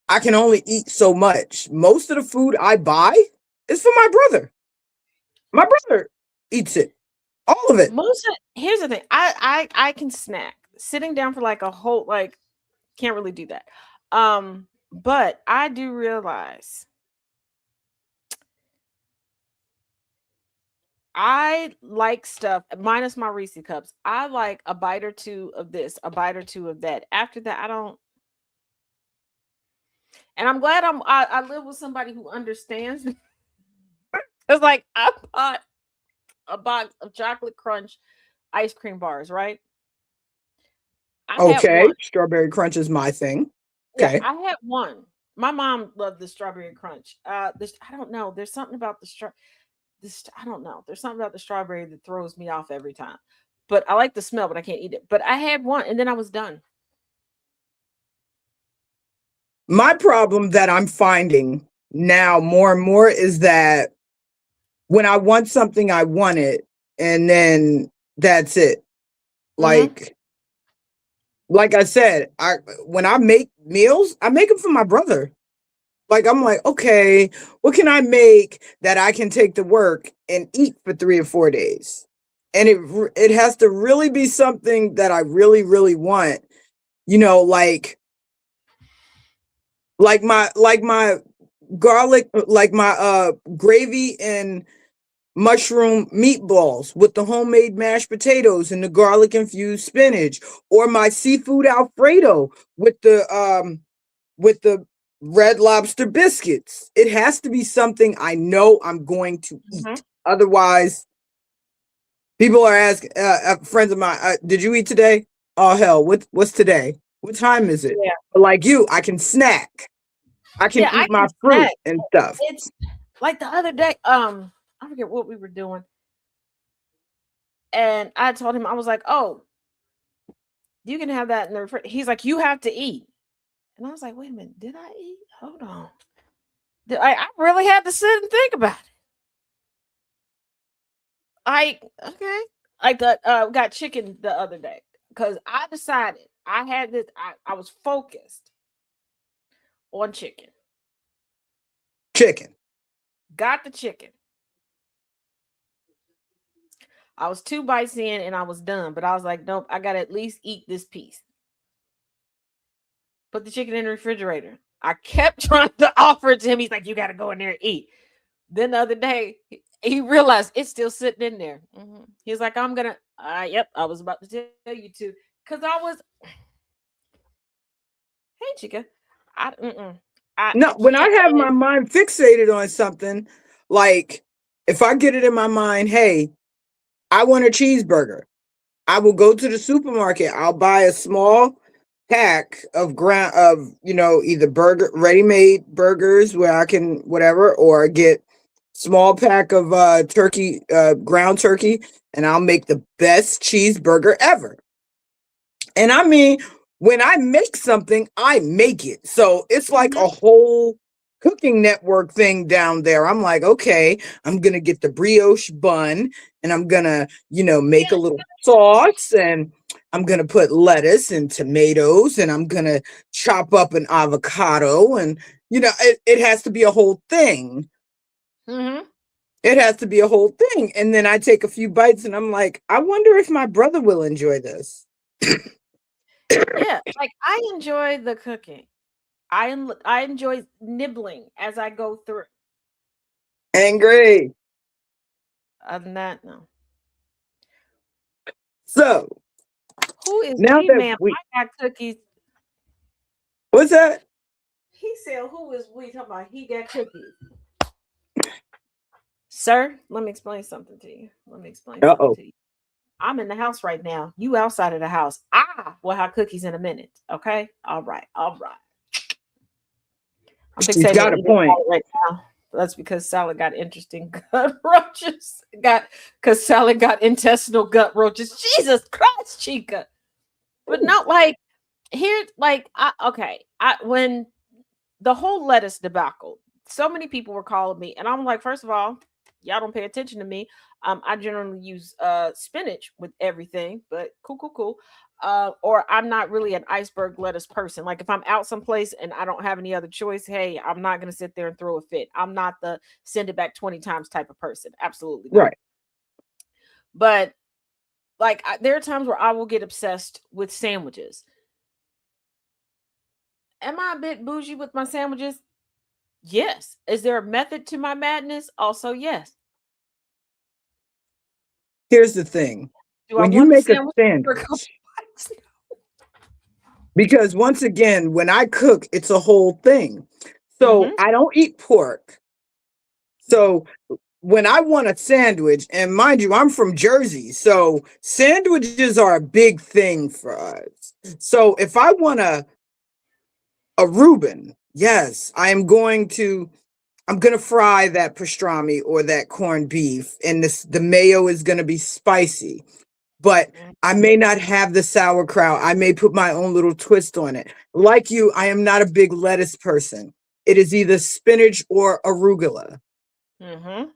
I can only eat so much. Most of the food I buy is for my brother. My brother eats it. All of it. Here's the thing. I can snack. Sitting down for like a whole like can't really do that. But I do realize I like stuff minus my Reese cups. I like a bite or two of this, a bite or two of that. After that, I don't. And I'm glad I live with somebody who understands. It's like I bought a box of chocolate crunch ice cream bars, right? I had Okay. one. Strawberry crunch is my thing. Yeah, Okay. I had one. My mom loved the strawberry crunch. This I don't know. There's something about this I don't know. There's something about the strawberry that throws me off every time. But I like the smell, but I can't eat it. But I had one and then I was done. My problem that I'm finding now more and more is that when I want something, I want it, and then that's it. hmm Like like I said, I when I make meals, I make them for my brother. Like I'm like, okay, what can I make that I can take to work and eat for 3 or 4 days? And it has to really be something that I really really want. You know, like my garlic, like my gravy and mushroom meatballs with the homemade mashed potatoes and the garlic infused spinach, or my seafood alfredo with the red lobster biscuits. It has to be something I know I'm going to hmm eat. Otherwise, people are asking, friends of mine, did you eat today? Oh hell, what's today? What time is it? Yeah. But like you, I can snack. I can Yeah, I eat my can fruit snack. and stuff. It's like the other day, I forget what we were doing. And I told him, I was like, oh, you can have that in the refrigerator. He's like, you have to eat. And I was like, wait a minute, did I eat? Hold on. I really had to sit and think about it. Okay. I got chicken the other day because I decided I had this. I was focused on chicken. Chicken. Got the chicken. I was 2 bites in and I was done, but I was like, nope, I gotta at least eat this piece. Put the chicken in the refrigerator. I kept trying to offer it to him. He's like, you gotta go in there and eat. Then the other day, he realized it's still sitting in there. He's like, I'm gonna. Yep, I was about to tell you to, because I was. Hey, chica, No, I when I can't have my stand. mind fixated on something, like if I get it in my mind, hey, I want a cheeseburger, I will go to the supermarket. I'll buy a small pack of either burger ready-made burgers where I can whatever, or get small pack of turkey, ground turkey, and I'll make the best cheeseburger ever. And I mean, when I make something, I make it. So it's like a whole cooking network thing down there. I'm like, okay, I'm going to get the brioche bun and I'm going to, make a little sauce, and I'm going to put lettuce and tomatoes, and I'm going to chop up an avocado, and, it has to be a whole thing. Mm-hmm. It has to be a whole thing. And then I take a few bites and I'm like, I wonder if my brother will enjoy this. Yeah, like I enjoy the cooking. I enjoy nibbling as I go through. Angry. Other than that, no. So Who is now we, that ma'am? we, I got cookies. what's that? He said, "Who is we?" Talking about he got cookies. Sir, let me explain something to you. Let me explain something Uh-oh. to you. I'm in the house right now. You outside of the house. I will have cookies in a minute. Okay. All right. All right. I'm She's fixated got on a eating point. salad right now. That's because salad got interesting gut roaches. Because salad got intestinal gut roaches. Jesus Christ, Chica. But not like here, like when the whole lettuce debacle, so many people were calling me, and I'm like, first of all, y'all don't pay attention to me. I generally use spinach with everything, but cool. Or I'm not really an iceberg lettuce person. Like if I'm out someplace and I don't have any other choice, hey, I'm not gonna sit there and throw a fit. I'm not the send it back 20 times type of person. Absolutely not. Right. But like there are times where I will get obsessed with sandwiches. Am I a bit bougie with my sandwiches? Yes. Is there a method to my madness? Also, yes. Here's the thing. Do I When you want the make a sandwich for a couple sandwich, bites? because once again, when I cook, it's a whole thing. So Mm-hmm. I don't eat pork. So when I want a sandwich, and mind you, I'm from Jersey, so sandwiches are a big thing for us. So if I want a Reuben, yes, I'm gonna fry that pastrami or that corned beef, and the mayo is gonna be spicy. But I may not have the sauerkraut. I may put my own little twist on it. Like you, I am not a big lettuce person. It is either spinach or arugula. Mm-hmm.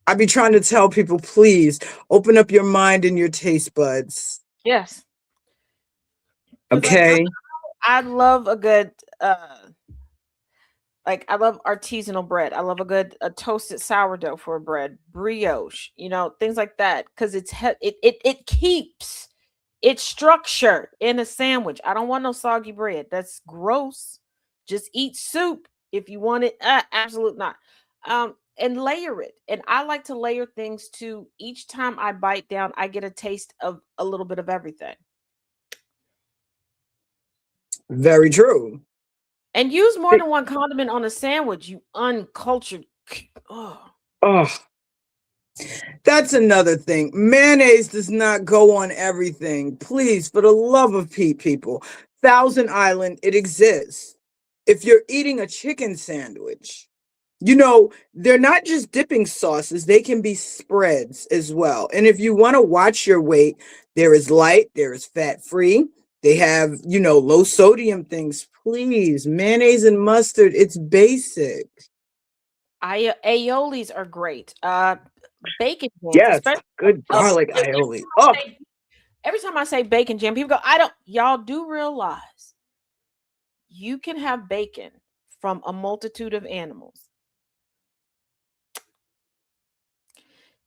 I be trying to tell people, please open up your mind and your taste buds. Yes. Because Okay. I love a good I love artisanal bread. I love a toasted sourdough for a bread, brioche, things like that. Because it keeps its structure in a sandwich. I don't want no soggy bread. That's gross. Just eat soup if you want it. Absolutely not. And layer it. And I like to layer things too. Each time I bite down, I get a taste of a little bit of everything. Very true. And use more than one condiment on a sandwich, you uncultured. Oh. Oh, that's another thing. Mayonnaise does not go on everything. Please, for the love of Pete, people, Thousand Island, it exists. If you're eating a chicken sandwich, they're not just dipping sauces, they can be spreads as well. And if you want to watch your weight, there is light, there is fat free, They have, low sodium things. Please, mayonnaise and mustard. It's basic. Aiolis are great. Bacon jams, Yes, especially good garlic aioli. Oh, every time I say bacon jam, people go, I don't, y'all do realize you can have bacon from a multitude of animals.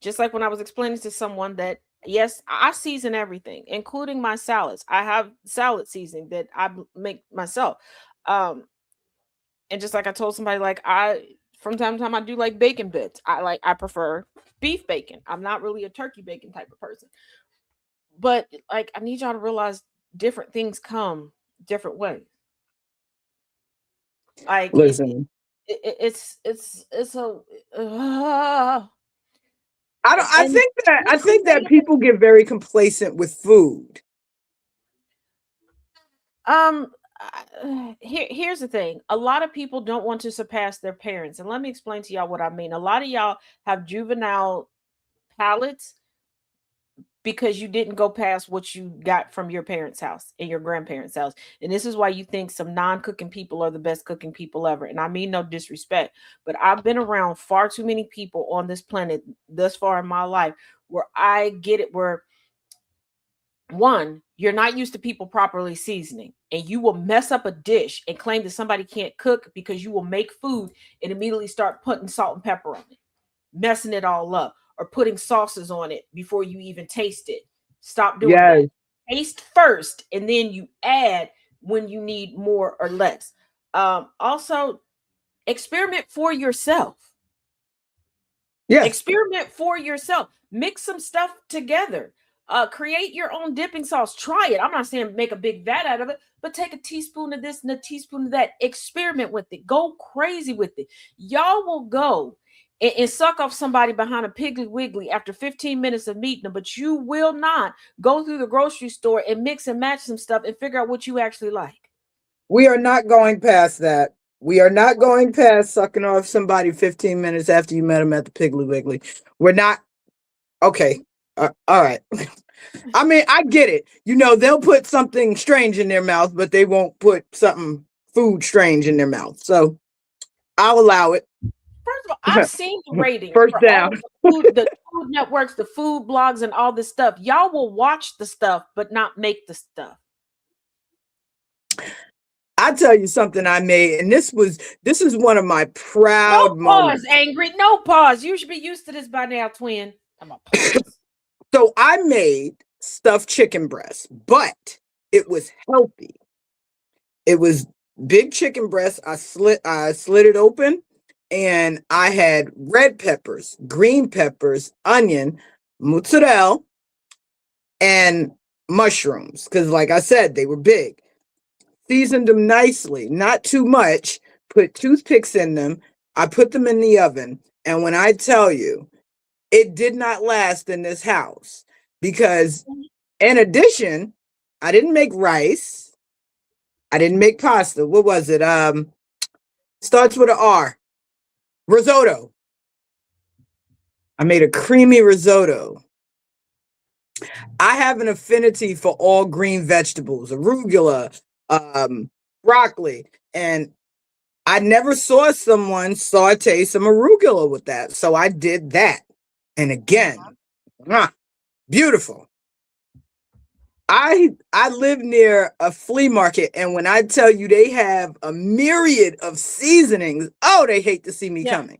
Just like when I was explaining to someone that, yes, I season everything, including my salads. I have salad seasoning that I make myself. Um, and just like I told somebody, like from time to time I do like bacon bits. I prefer beef bacon. I'm not really a turkey bacon type of person. But like I need y'all to realize different things come different ways. Like listen. it's a uh, I don't. I and think that people get very complacent with food. Here's the thing. A lot of people don't want to surpass their parents, and let me explain to y'all what I mean. A lot of y'all have juvenile palates because you didn't go past what you got from your parents' house and your grandparents' house. And this is why you think some non-cooking people are the best cooking people ever. And I mean no disrespect, but I've been around far too many people on this planet thus far in my life where I get it, where one, you're not used to people properly seasoning, and you will mess up a dish and claim that somebody can't cook because you will make food and immediately start putting salt and pepper on it, messing it all up, or putting sauces on it before you even taste it. Stop doing Yes, that. Taste first, and then you add when you need more or less. Also, experiment for yourself. yes. Experiment for yourself. Mix some stuff together. Create your own dipping sauce. Try it. I'm not saying make a big vat out of it, but take a teaspoon of this and a teaspoon of that. Experiment with it. Go crazy with it. Y'all will go and suck off somebody behind a Piggly Wiggly after 15 minutes of meeting them, but you will not go through the grocery store and mix and match some stuff and figure out what you actually like. We are not going past that. We are not going past sucking off somebody 15 minutes after you met them at the Piggly Wiggly. We're not. Okay. All right. I mean, I get it. They'll put something strange in their mouth, but they won't put something food strange in their mouth. So I'll allow it. First of all, I've seen the ratings First for all down. the food networks, the food blogs, and all this stuff. Y'all will watch the stuff, but not make the stuff. I'll tell you something I made, and this is one of my proud moments. Angry. No pause. You should be used to this by now, twin. I'm a pause. So I made stuffed chicken breast, but it was healthy. It was big chicken breast. I slid it open, and I had red peppers, green peppers, onion, mozzarella, and mushrooms. Because, like I said, they were big. Seasoned them nicely, not too much. Put toothpicks in them. I put them in the oven, and when I tell you, it did not last in this house because, in addition, I didn't make rice. I didn't make pasta. What was it? Starts with an R. Risotto. I made a creamy risotto. I have an affinity for all green vegetables, arugula, broccoli, and I never saw someone saute some arugula with that. So I did that. And again, beautiful. I live near a flea market, and when I tell you they have a myriad of seasonings, oh, they hate to see me coming.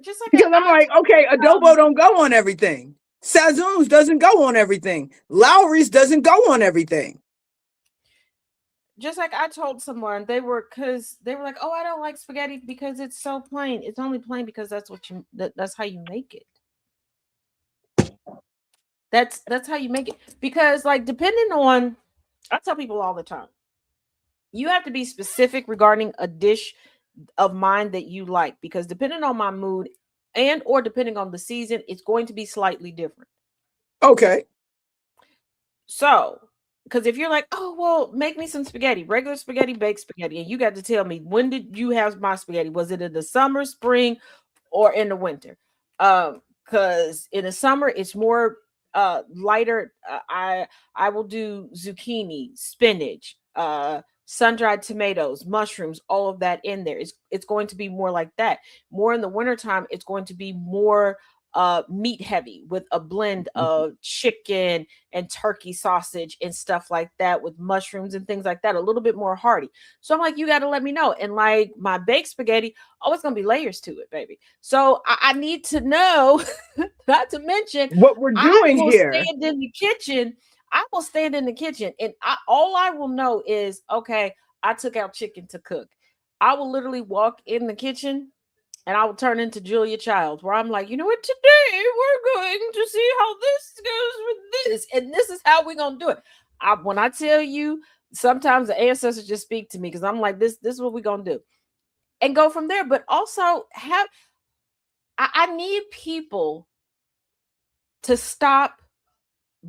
Just like because I'm like, okay, adobo don't go on everything. Sazon's doesn't go on everything. Lowry's doesn't go on everything. Just like I told someone, they were like, oh, I don't like spaghetti because it's so plain. It's only plain because that's how you make it. That's how you make it. Because like depending on, I tell people all the time, you have to be specific regarding a dish of mine that you like, because depending on my mood and or depending on the season, it's going to be slightly different. Okay. So, because if you're like, oh, well, make me some spaghetti, regular spaghetti, baked spaghetti, and you got to tell me, when did you have my spaghetti? Was it in the summer, spring, or in the winter? Because in the summer, it's more lighter. I will do zucchini, spinach, sun-dried tomatoes, mushrooms, all of that in there. It's going to be more like that. More in the wintertime, it's going to be more meat heavy with a blend of chicken and turkey sausage and stuff like that, with mushrooms and things like that, a little bit more hearty. So I'm like, you got to let me know. And like my baked spaghetti, always gonna be layers to it, baby. So I need to know. Not to mention, what we're I doing will here. stand in the kitchen. I will stand in the kitchen, and all I will know is, okay, I took out chicken to cook. I will literally walk in the kitchen and I will turn into Julia Childs, where I'm like, you know what, today we're going to see how this goes with this, and this is how we're gonna do it. When I tell you, sometimes the ancestors just speak to me, because I'm like, this is what we're gonna do, and go from there. But also I need people to stop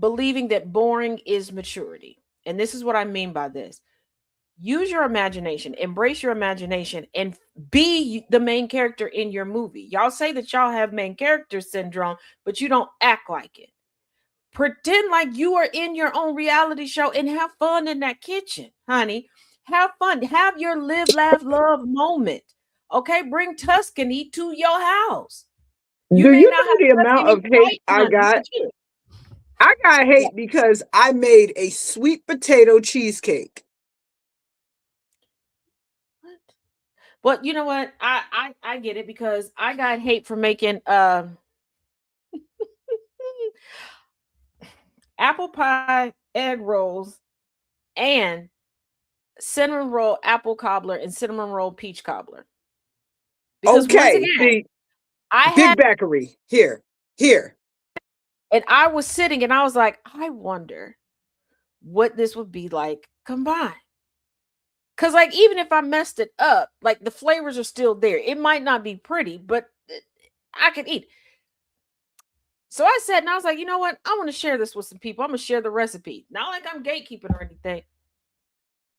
believing that boring is maturity. And this is what I mean by this. Use your imagination, embrace your imagination, and be the main character in your movie. Y'all say that y'all have main character syndrome, but you don't act like it. Pretend like you are in your own reality show and have fun in that kitchen, honey. Have fun. Have your live, laugh, love moment. Okay, bring Tuscany to your house. You Do may you not know the have amount Tuscany of hate right I now. got? I got hate because I made a sweet potato cheesecake. Well, you know what? I get it, because I got hate for making apple pie egg rolls and cinnamon roll apple cobbler and cinnamon roll peach cobbler. Because once Okay, again, see, I Big had, Bakery here. and I was sitting and I was like, I wonder what this would be like combined. Cause like, even if I messed it up, like the flavors are still there. It might not be pretty, but I could eat. So I said, and I was like, you know what? I want to share this with some people. I'm gonna share the recipe. Not like I'm gatekeeping or anything.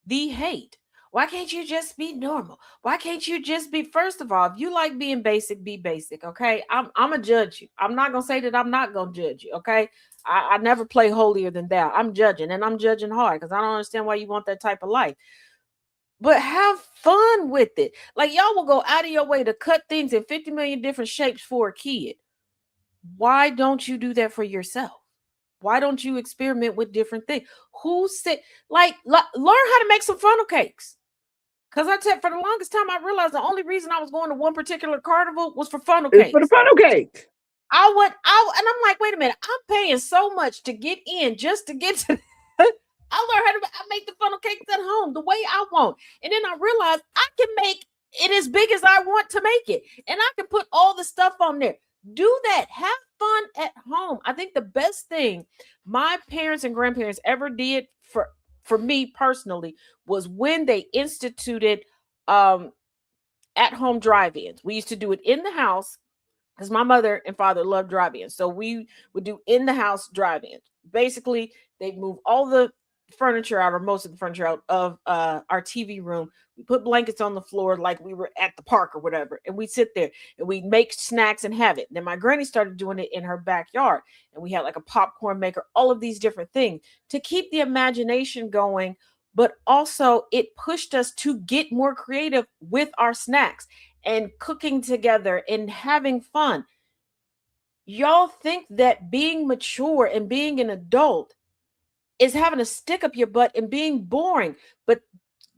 The hate. Why can't you just be normal? Why can't you just be? First of all, if you like being basic, be basic. Okay. I'm gonna judge you. I'm not gonna say that I'm not gonna judge you. Okay. I never play holier than thou. I'm judging, and I'm judging hard, because I don't understand why you want that type of life. But have fun with it. Like, y'all will go out of your way to cut things in 50 million different shapes for a kid. Why don't you do that for yourself? Why don't you experiment with different things? Who said, like, learn how to make some funnel cakes? Because I said, for the longest time, I realized the only reason I was going to one particular carnival was for funnel It's for the cakes. funnel cake. And I'm like, wait a minute, I'm paying so much to get in just to get to. I learned how to make the funnel cakes at home the way I want. And then I realized I can make it as big as I want to make it. And I can put all the stuff on there. Do that. Have fun at home. I think the best thing my parents and grandparents ever did for me personally was when they instituted at home drive-ins. We used to do it in the house, because my mother and father loved drive-ins. So we would do in the house drive-ins. Basically, they'd move all the furniture out, or most of the furniture out of our TV room. We put blankets on the floor like we were at the park or whatever, and we'd sit there and we'd make snacks and have it. Then my granny started doing it in her backyard, and we had like a popcorn maker, all of these different things to keep the imagination going. But also, it pushed us to get more creative with our snacks and cooking together and having fun. Y'all think that being mature and being an adult is having to stick up your butt and being boring, but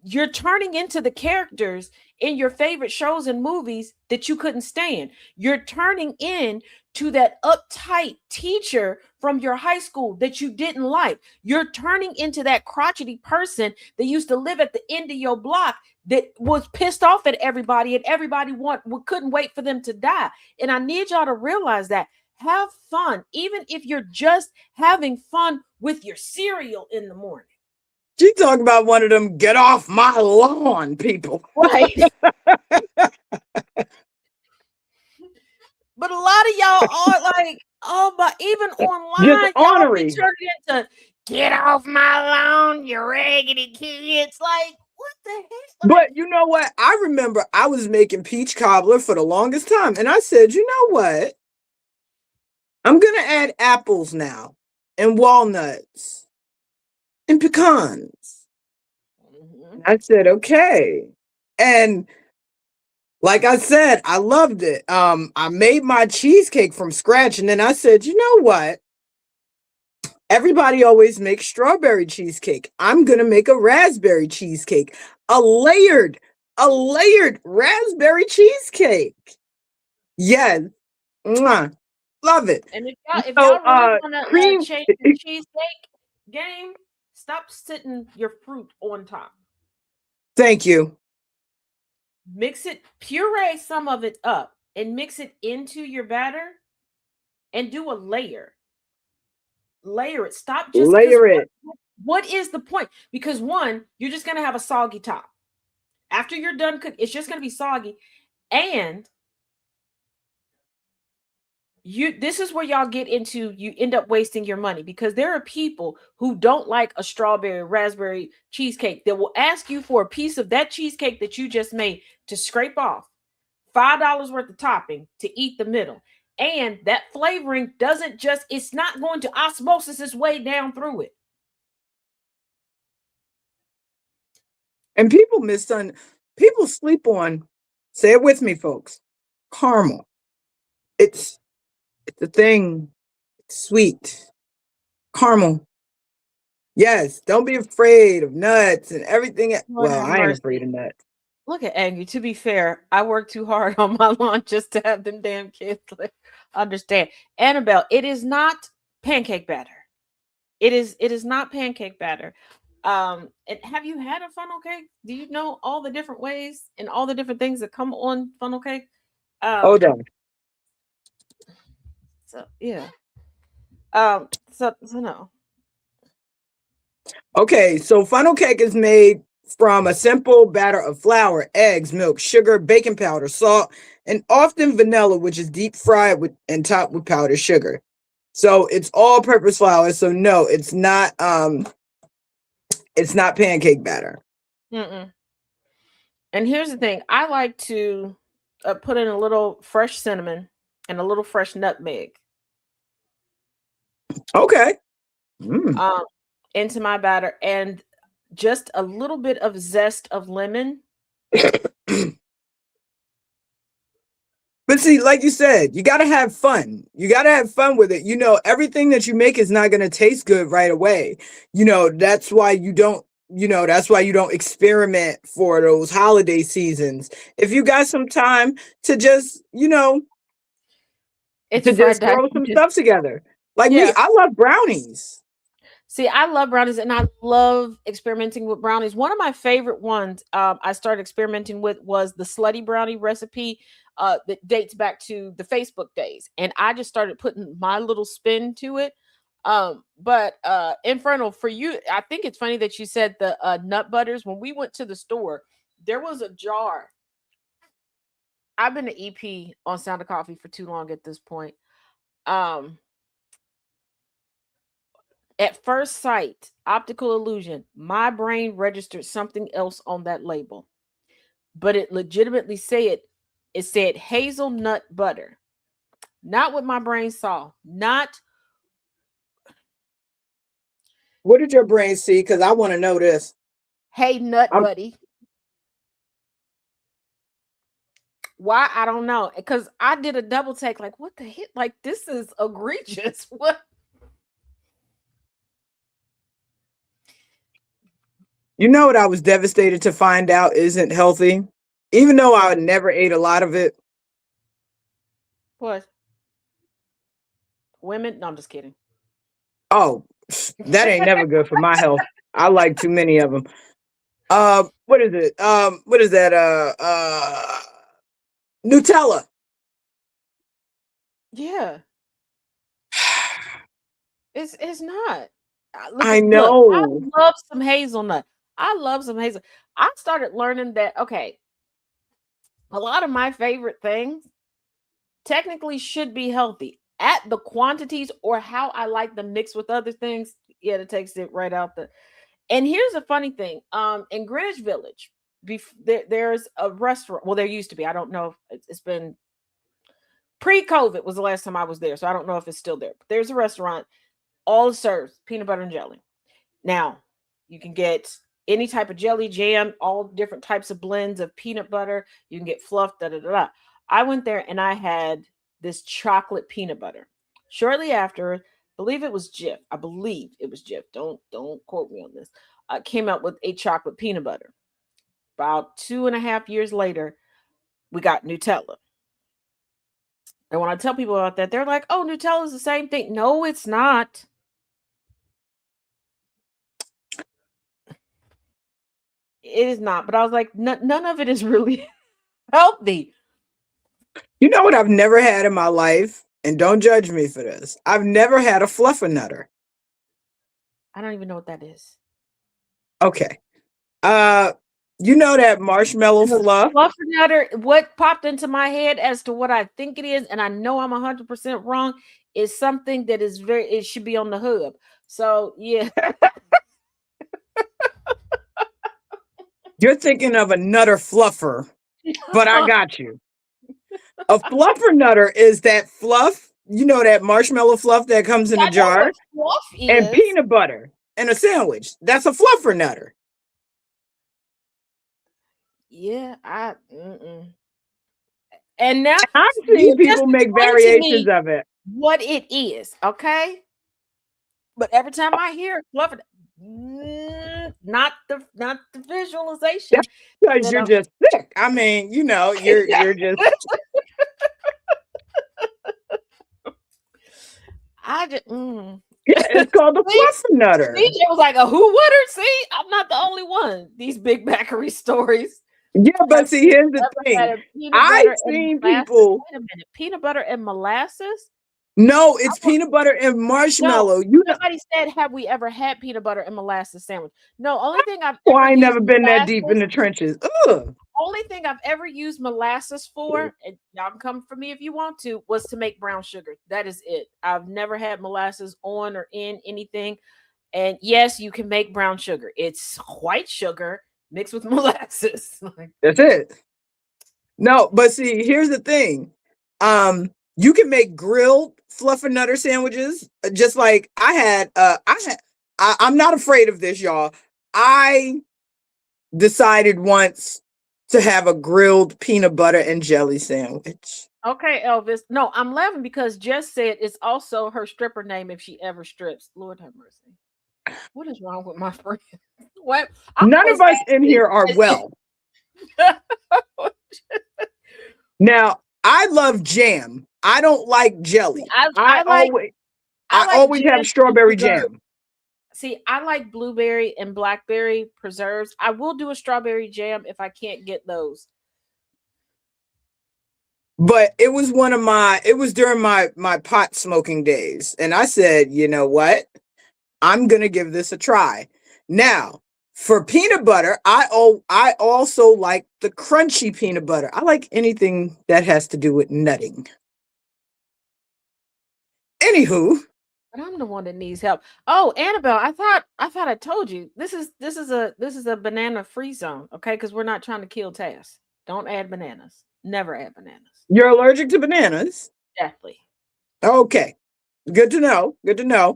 you're turning into the characters in your favorite shows and movies that you couldn't stand. You're turning in to that uptight teacher from your high school that you didn't like. You're turning into that crotchety person that used to live at the end of your block that was pissed off at everybody, and everybody couldn't wait for them to die. And I need y'all to realize that. Have fun, even if you're just having fun with your cereal in the morning. She talking about one of them get off my lawn people. Right. But a lot of y'all are like, oh, but even online, y'all be turning into get off my lawn, you raggedy kids. Like, what the heck? Like, but you know what? I remember I was making peach cobbler for the longest time. And I said, you know what? I'm going to add apples now. and walnuts and pecans. Mhm. I said, okay. And like I said, I loved it. I made my cheesecake from scratch, and then I said, you know what? Everybody always makes strawberry cheesecake. I'm gonna make a raspberry cheesecake, a layered, a layered raspberry cheesecake. Yes, mwah, love it. And if So, y'all really want to cream. change the cheesecake game, stop sitting your fruit on top. Thank you. Mix it, puree some of it up, and mix it into your batter, and do a layer. Layer it. Stop just because Layer it. what is the point? Because one, you're just gonna have a soggy top. After you're done cooking, it's just gonna be soggy, and this is where y'all get into, you end up wasting your money, because there are people who don't like a strawberry raspberry cheesecake that will ask you for a piece of that cheesecake that you just made to scrape off $5 worth of topping to eat the middle. And that flavoring doesn't just, it's not going to osmosis its way down through it. And people sleep on, say it with me, folks, caramel. It's a thing. It's sweet. Caramel. Yes, don't be afraid of nuts and everything. Lord Well, have I ain't afraid of mercy. nuts. Look at Angie. To be fair, I worked too hard on my lawn just to have them damn kids understand. Annabelle, it is not pancake batter. It is not pancake batter. And have you had a funnel cake? Do you know all the different ways and all the different things that come on funnel cake? Hold Um, on. so yeah. So no. Okay, so funnel cake is made from a simple batter of flour, eggs, milk, sugar, baking powder, salt, and often vanilla, which is deep fried with and topped with powdered sugar. So it's all purpose flour. So no, it's not pancake batter. Mm-mm. And here's the thing: I like to put in a little fresh cinnamon and a little fresh nutmeg Okay. Mm. um, into my batter, and just a little bit of zest of lemon. But see, like you said, you got to have fun. You got to have fun with it. Everything that you make is not going to taste good right away. That's why you don't experiment for those holiday seasons. If you got some time to just, It's to fried just dice. throw some stuff together. Like me, Yeah. I love brownies. See, I love brownies and I love experimenting with brownies. One of my favorite ones I started experimenting with was the slutty brownie recipe that dates back to the Facebook days. And I just started putting my little spin to it. But Infernal, for you, I think it's funny that you said the nut butters. When we went to the store, there was a jar. I've been an EP on Sound of Coffee for too long at this point. Um, At first sight, optical illusion, my brain registered something else on that label, but it legitimately said hazelnut butter. Not what my brain saw. Not What did your brain see? Because I want to know this. hey nut I'm, buddy. Why? I don't know. Because I did a double take, like, what the heck? Like, this is egregious. What? what I was devastated to find out isn't healthy, even though I never ate a lot of it. What? Women? No, I'm just kidding. Oh, that ain't never good for my health. I like too many of them. What is it? What is that? Nutella. Yeah. It's not. I Look, I know. love some hazelnut. I love some hazel. I started learning that okay, a lot of my favorite things technically should be healthy at the quantities or how I like them mixed with other things. Yeah, it takes it right out the. And here's a funny thing. In Greenwich Village, there's a restaurant. Well, there used to be. I don't know if it's been pre-COVID was the last time I was there, so I don't know if it's still there. But there's a restaurant. all it serves peanut butter and jelly. Now, you can get any type of jelly, jam, all different types of blends of peanut butter. You can get fluff, da da da da. I went there and I had this chocolate peanut butter. Shortly after, believe it was Jif. I believe it was Jif. Don't quote me on this. Came out with a chocolate peanut butter. About 2.5 years later, we got Nutella. And when I tell people about that, they're like, "Oh, Nutella is the same thing." No, it's not. It is not. But I was like, none of it is really healthy. You know what I've never had in my life? And don't judge me for this. I've never had a fluffernutter. I don't even know what that is. Okay. You know that marshmallow fluff? Fluffernutter, what popped into my head as to what I think it is, and I know I'm 100% wrong, is something that is it should be on the hub. So, yeah. You're thinking of a nutter fluffer, but I got you. A fluffernutter is that fluff, you know, that marshmallow fluff that comes in a jar, Fluff is. and peanut butter and a sandwich. That's a fluffernutter. Yeah, and now I've you seen just people make explained to variations me of it. what it is, okay? But every time I hear fluffer, not the visualization. That's because that you're I'm- just sick. I mean, you know, you're just I just yeah, it's called a fluffernutter. DJ was like a who wouldder. See, I'm not the only one. These big bakery stories. Yeah, but see, here's the Had thing. a peanut I've butter and seen molasses. people. Wait a minute, peanut butter and molasses? No, it's peanut butter and marshmallow. You know, Somebody said, "Have we ever had peanut butter and molasses sandwich?" No, only thing I've oh, ever I ain't used never been that deep in molasses. the trenches. Ugh. Only thing I've ever used molasses for, and y'all can come for me if you want to, was to make brown sugar. That is it. I've never had molasses on or in anything. And yes, you can make brown sugar. It's white sugar mixed with molasses. That's it. No, but see, here's the thing. You can make grilled fluffernutter sandwiches, just like I'm not afraid of this, y'all. I decided once to have a grilled peanut butter and jelly sandwich. Okay, Elvis. No, I'm laughing because Jess said it's also her stripper name if she ever strips. Lord have mercy. What is wrong with my friend? What? None of us in here are well. Now, I love jam. I don't like jelly. I always have strawberry jam. See, I like blueberry and blackberry preserves. I will do a strawberry jam if I can't get those. But it was during my pot smoking days. And I said, you know what? I'm going to give this a try. Now, for peanut butter, I also like the crunchy peanut butter. I like anything that has to do with nutting. Anywho, but I'm the one that needs help. Oh, Annabelle, I thought I told you this is a banana free zone, okay? Because we're not trying to kill Taz. Don't add bananas. Never add bananas. You're allergic to bananas? Definitely. Okay. Good to know. Good to know.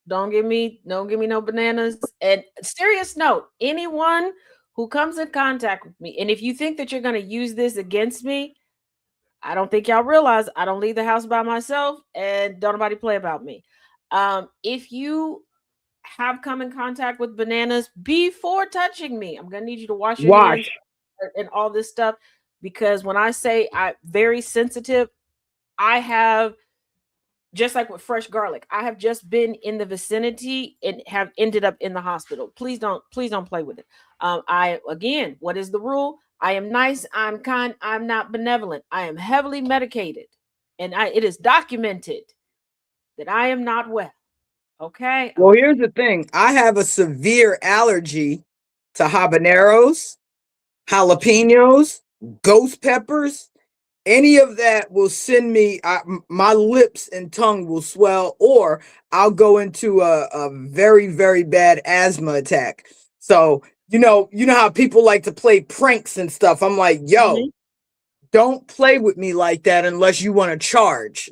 Don't give me no bananas. And serious note, anyone who comes in contact with me, and if you think that you're going to use this against me, I don't think y'all realize I don't leave the house by myself and don't nobody play about me. If you have come in contact with bananas before touching me, I'm going to need you to wash your hands and all this stuff, because when I say I'm very sensitive, I have, just like with fresh garlic, I have just been in the vicinity and have ended up in the hospital. Please don't play with it. Again, what is the rule? I am nice, I'm kind, I'm not benevolent. I am heavily medicated, and it is documented that I am not well. Okay. Well, here's the thing. I have a severe allergy to habaneros, jalapenos, ghost peppers. Any of that will send me, my lips and tongue will swell, or I'll go into a very, very bad asthma attack. So, you know how people like to play pranks and stuff. I'm like, yo, don't play with me like that unless you want to charge.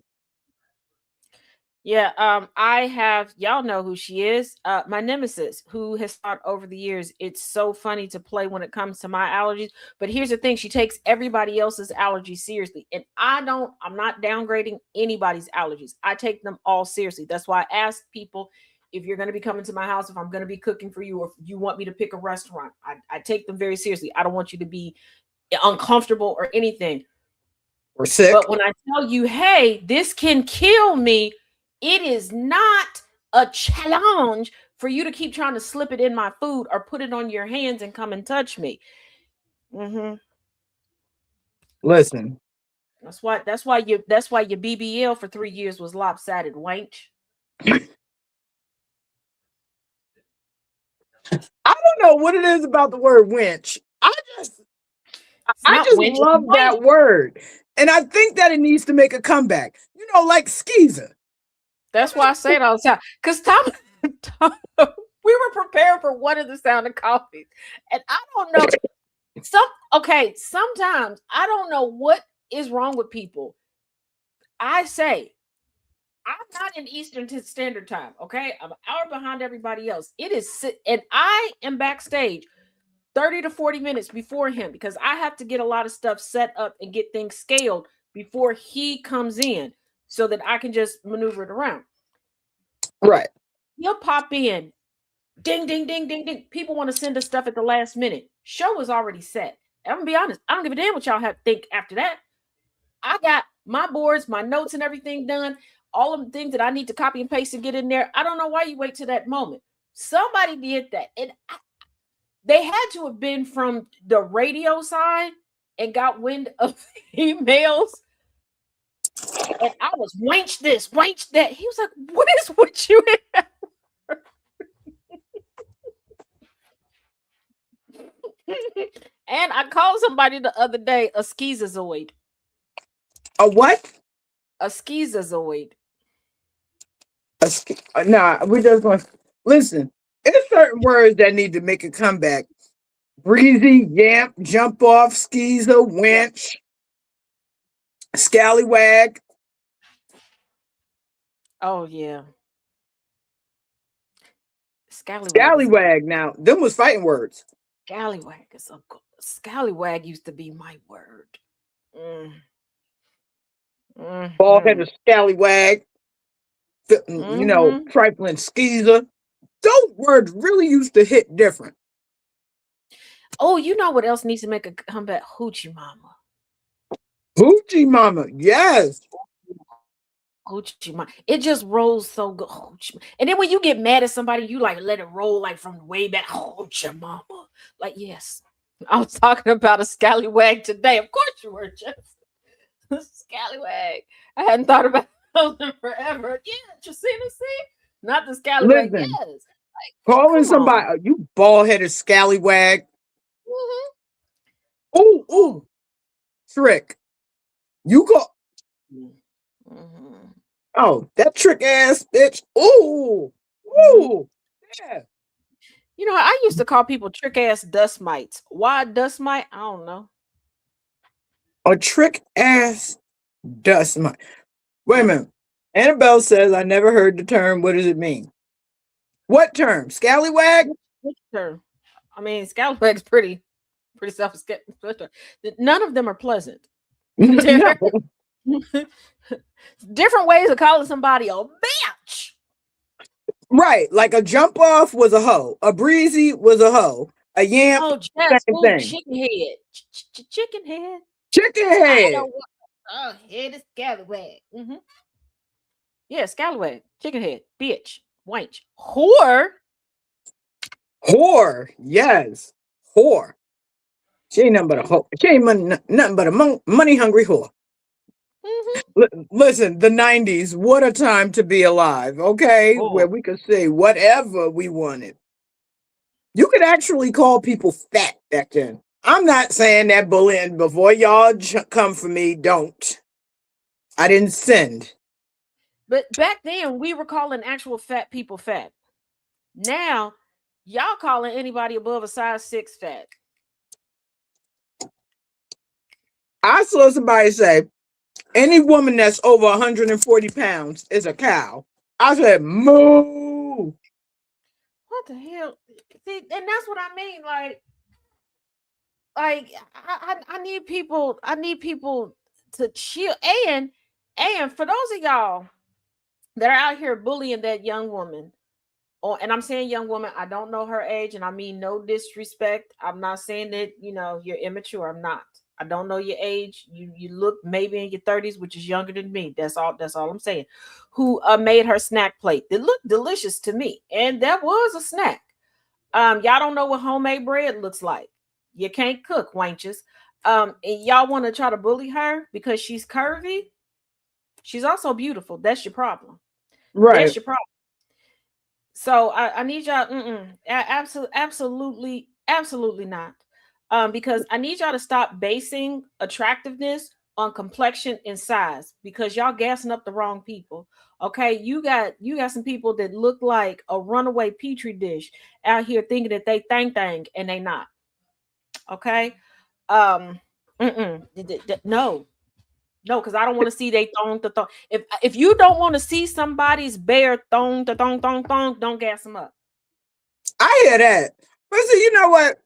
Yeah, I have y'all know who she is. My nemesis, who has thought over the years, it's so funny to play when it comes to my allergies. But here's the thing: she takes everybody else's allergies seriously, and I don't. I'm not downgrading anybody's allergies. I take them all seriously. That's why I ask people if you're going to be coming to my house, if I'm going to be cooking for you, or if you want me to pick a restaurant. I take them very seriously. I don't want you to be uncomfortable or anything. Or sick. But when I tell you, hey, this can kill me, it is not a challenge for you to keep trying to slip it in my food or put it on your hands and come and touch me. Mm-hmm. Listen, That's why your BBL for 3 years was lopsided, wench. I don't know what it is about the word winch. Just It's I not just wench, it's love wench. that word. And I think that it needs to make a comeback. You know, like skeezer. That's why I say it all the time. Because Tom, we were preparing for one of the sound of coffee, and I don't know. Sometimes I don't know what is wrong with people. I say I'm not in Eastern Standard Time. Okay, I'm an hour behind everybody else. And I am backstage 30 to 40 minutes before him because I have to get a lot of stuff set up and get things scaled before he comes in so that I can just maneuver it around. Right. He'll pop in, ding, ding, ding, ding, ding. People want to send us stuff at the last minute. Show is already set. And I'm gonna be honest, I don't give a damn what y'all have to think after that. I got my boards, my notes, and everything done. All of the things that I need to copy and paste and get in there. I don't know why you wait to that moment. Somebody did that. And they had to have been from the radio side and got wind of emails. And I was wench this, wench that. He was like, what is with you? And I called somebody the other day a schizoid. A what? A schizoid. Nah, we just going to listen. There's certain words that need to make a comeback. Breezy, yamp, jump off, skeezer, winch, scallywag. Oh yeah. Scallywag. Now, them was fighting words. Scallywag is a scallywag used to be my word. Bald headed scallywag. You know, trifling skeezer. Those words really used to hit different. Oh, you know what else needs to make a comeback? Hoochie mama. Hoochie mama, yes. Hoochie mama. It just rolls so good. And then when you get mad at somebody, you like let it roll like from way back. Hoochie mama. Like, yes. I was talking about a scallywag today. Of course you were, Jeff. Scallywag. I hadn't thought about those in forever. Yeah, Tracina, see? Not the scallywag. Listen, yes. Like, calling somebody, you bald headed scallywag. Ooh. Trick. You go. Oh, that trick ass bitch. Ooh. Yeah. You know, I used to call people trick ass dust mites. Why dust mite? I don't know. A trick ass dust mite. Wait a minute. Annabelle says, I never heard the term. What does it mean? What term? Scallywag? Which term? I mean, scallywag's pretty self-explanatory. None of them are pleasant. No. Different ways of calling somebody a bitch. Right. Like a jump off was a hoe. A breezy was a hoe. A yamp. Oh, yes. Same Ooh, thing. chicken head. Chicken head. Chicken head. Oh, head is scallywag. Yeah, scallywag. Chicken head. Bitch. Wench. Whore. Whore. Yes. Whore. She ain't nothing but a hoe. She ain't nothing but a money hungry whore. Listen, the 90s, what a time to be alive, okay? Where we could say whatever we wanted. You could actually call people fat back then. I'm not saying that bullying before y'all come for me. Don't. I didn't send. But back then, we were calling actual fat people fat. Now, y'all calling anybody above a size 6 fat. I saw somebody say, any woman that's over 140 pounds is a cow. I said, moo. What the hell? See, and that's what I mean. I need people. I need people to chill. And for those of y'all that are out here bullying that young woman, and I'm saying young woman, I don't know her age, and I mean no disrespect. I'm not saying that you're immature. I'm not. I don't know your age. You look maybe in your 30s, which is younger than me. That's all. That's all I'm saying. Who made her snack plate? It looked delicious to me, and that was a snack. Y'all don't know what homemade bread looks like. You can't cook, wenches. And y'all want to try to bully her because she's curvy. She's also beautiful. That's your problem. Right. That's your problem. So I need y'all. Absolutely not. Because I need y'all to stop basing attractiveness on complexion and size because y'all gassing up the wrong people. Okay, you got some people that look like a runaway petri dish out here thinking that they thang and they not. Okay, um, no, no, because I don't want to see they thong to thong. If you don't want to see somebody's bare thong to thong, don't gas them up. I hear that. But see, you know what?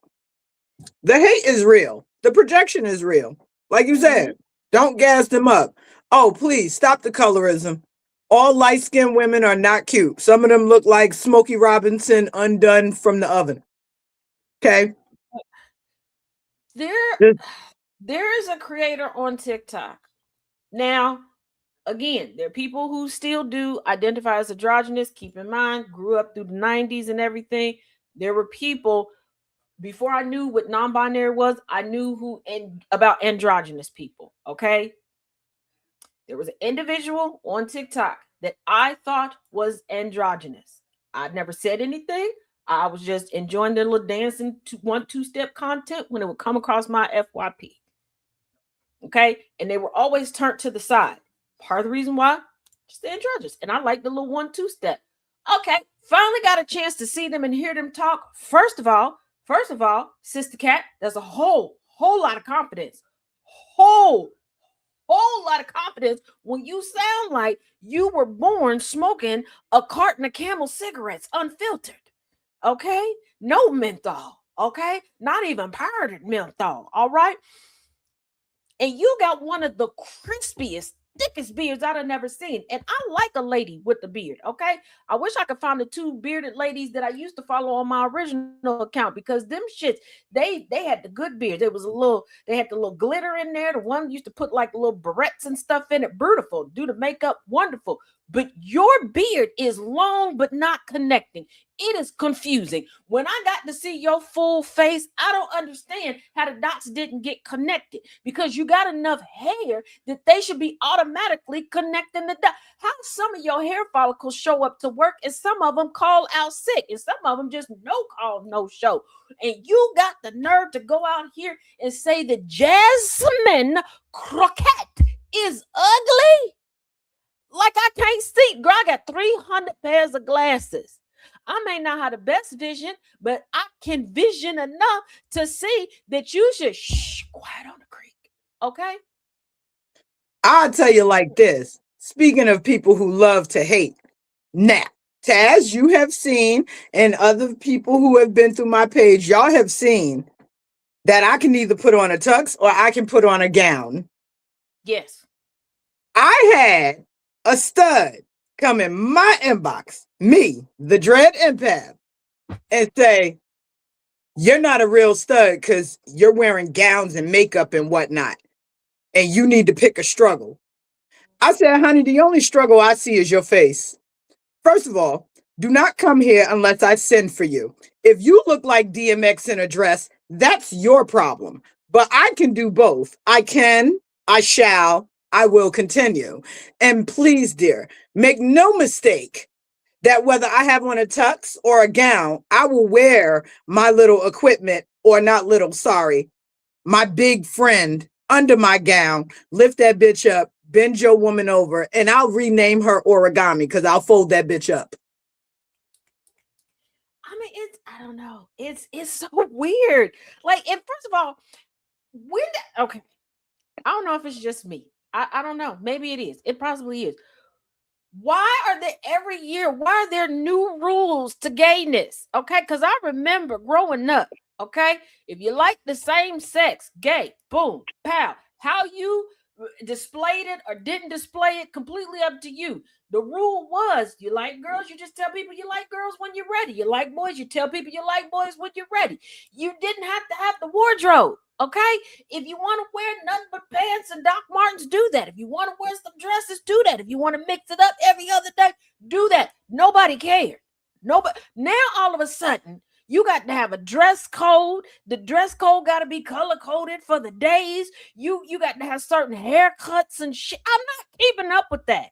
The hate is real. The projection is real. Like you Mm-hmm. said, don't gas them up. Oh, please stop the colorism. All light skinned women are not cute. Some of them look like Smokey Robinson undone from the oven. Okay. There, Just- there is a creator on TikTok. Now, again, there are people who still do identify as androgynous. Keep in mind, grew up through the 90s and everything. There were people before I knew what non-binary was, I knew about androgynous people. Okay. There was an individual on TikTok that I thought was androgynous. I'd never said anything. I was just enjoying their little dancing two-step content when it would come across my FYP. Okay. And they were always turned to the side. Part of the reason why, just the androgynous. And I like the little 1-2 step. Okay. Finally got a chance to see them and hear them talk. First of all, Sister Cat, there's a whole lot of confidence. Whole lot of confidence when you sound like you were born smoking a carton of Camel cigarettes unfiltered. Okay? No menthol. Okay? Not even powdered menthol. All right? And you got one of the crispiest, thickest beards I've never seen. And I like a lady with a beard. Okay. I wish I could find the two bearded ladies that I used to follow on my original account because them shits, they had the good beards. They had the little glitter in there. The one used to put like little barrettes and stuff in it. Beautiful. Do the makeup, wonderful. But your beard is long but not connecting. It is confusing. When I got to see your full face, I don't understand how the dots didn't get connected because you got enough hair that they should be automatically connecting the dots. How some of your hair follicles show up to work and some of them call out sick and some of them just no call, no show. And you got the nerve to go out here and say that Jasmine Croquette is ugly? Like I can't see. Girl, I got 300 pairs of glasses. I may not have the best vision, but I can vision enough to see that you should quiet on the creek. Okay? I'll tell you like this. Speaking of people who love to hate, now, Taz, you have seen, and other people who have been through my page, y'all have seen that I can either put on a tux or I can put on a gown. Yes. I had a stud come in my inbox, me, the dread empath, and say, you're not a real stud because you're wearing gowns and makeup and whatnot, and you need to pick a struggle. I said, honey, the only struggle I see is your face. First of all, do not come here unless I send for you. If you look like DMX in a dress, that's your problem. But I can do both. I can, I shall, I will continue. And please, dear, make no mistake that whether I have on a tux or a gown, I will wear my little equipment, or not little, sorry, my big friend under my gown, lift that bitch up, bend your woman over, and I'll rename her Origami because I'll fold that bitch up. I mean, I don't know. It's so weird. Like, and first of all, okay. I don't know if it's just me. I don't know. Maybe it is. It possibly is. Why are there every year? Why are there new rules to gayness? Okay, because I remember growing up. Okay, if you like the same sex, gay, boom, pow. How you displayed it or didn't display it, completely up to you. The rule was you like girls, you just tell people you like girls when you're ready. You like boys, you tell people you like boys when you're ready. You didn't have to have the wardrobe. Okay, if you want to wear nothing but pants and Doc Martens, do that. If you want to wear some dresses, do that. If you want to mix it up every other day, do that. Nobody cared. Nobody. Now all of a sudden, you got to have a dress code. The dress code got to be color coded for the days. You got to have certain haircuts and shit. I'm not keeping up with that.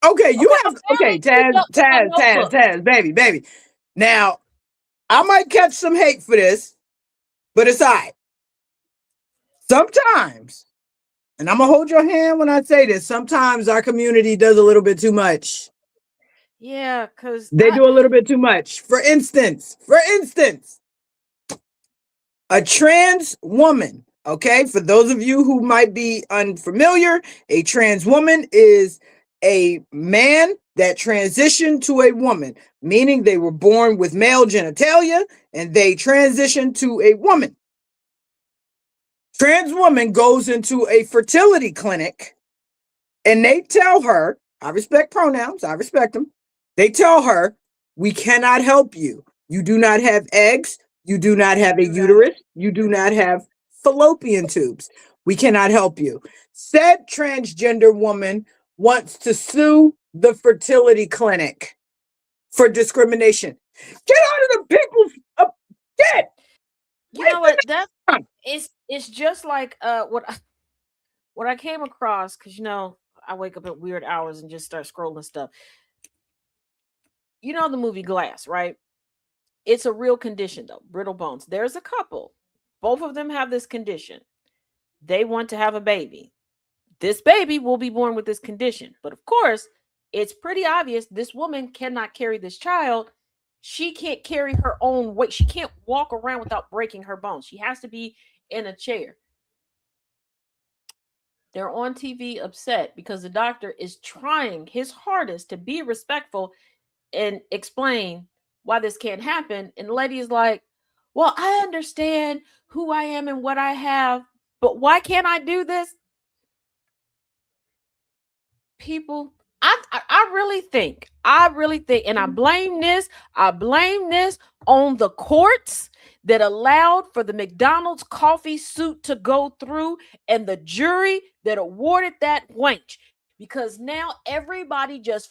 Okay, you Okay, have I barely keep up with my notebook. Taz, baby. Now, I might catch some hate for this, but it's all right. Sometimes, and I'm gonna hold your hand when I say this, sometimes our community does a little bit too much. Yeah, because They do a little bit too much. For instance, a trans woman, okay? For those of you who might be unfamiliar, a trans woman is a man that transitioned to a woman, meaning they were born with male genitalia and they transitioned to a woman. Trans woman goes into a fertility clinic and they tell her, I respect pronouns, I respect them. They tell her, we cannot help you. You do not have eggs. You do not have a uterus. You do not have fallopian tubes. We cannot help you. Said transgender woman wants to sue the fertility clinic for discrimination. Get out of the people's get. you know what? That it's just like what I came across, because I wake up at weird hours and just start scrolling stuff. You know the movie Glass, right? It's a real condition though, brittle bones. There's a couple. Both of them have this condition. They want to have a baby. This baby will be born with this condition. But of course, it's pretty obvious this woman cannot carry this child. She can't carry her own weight. She can't walk around without breaking her bones. She has to be in a chair. They're on TV upset because the doctor is trying his hardest to be respectful and explain why this can't happen. And the lady is like, well, I understand who I am and what I have, but why can't I do this? People, I really think, and I blame this on the courts that allowed for the McDonald's coffee suit to go through and the jury that awarded that wench, because now everybody just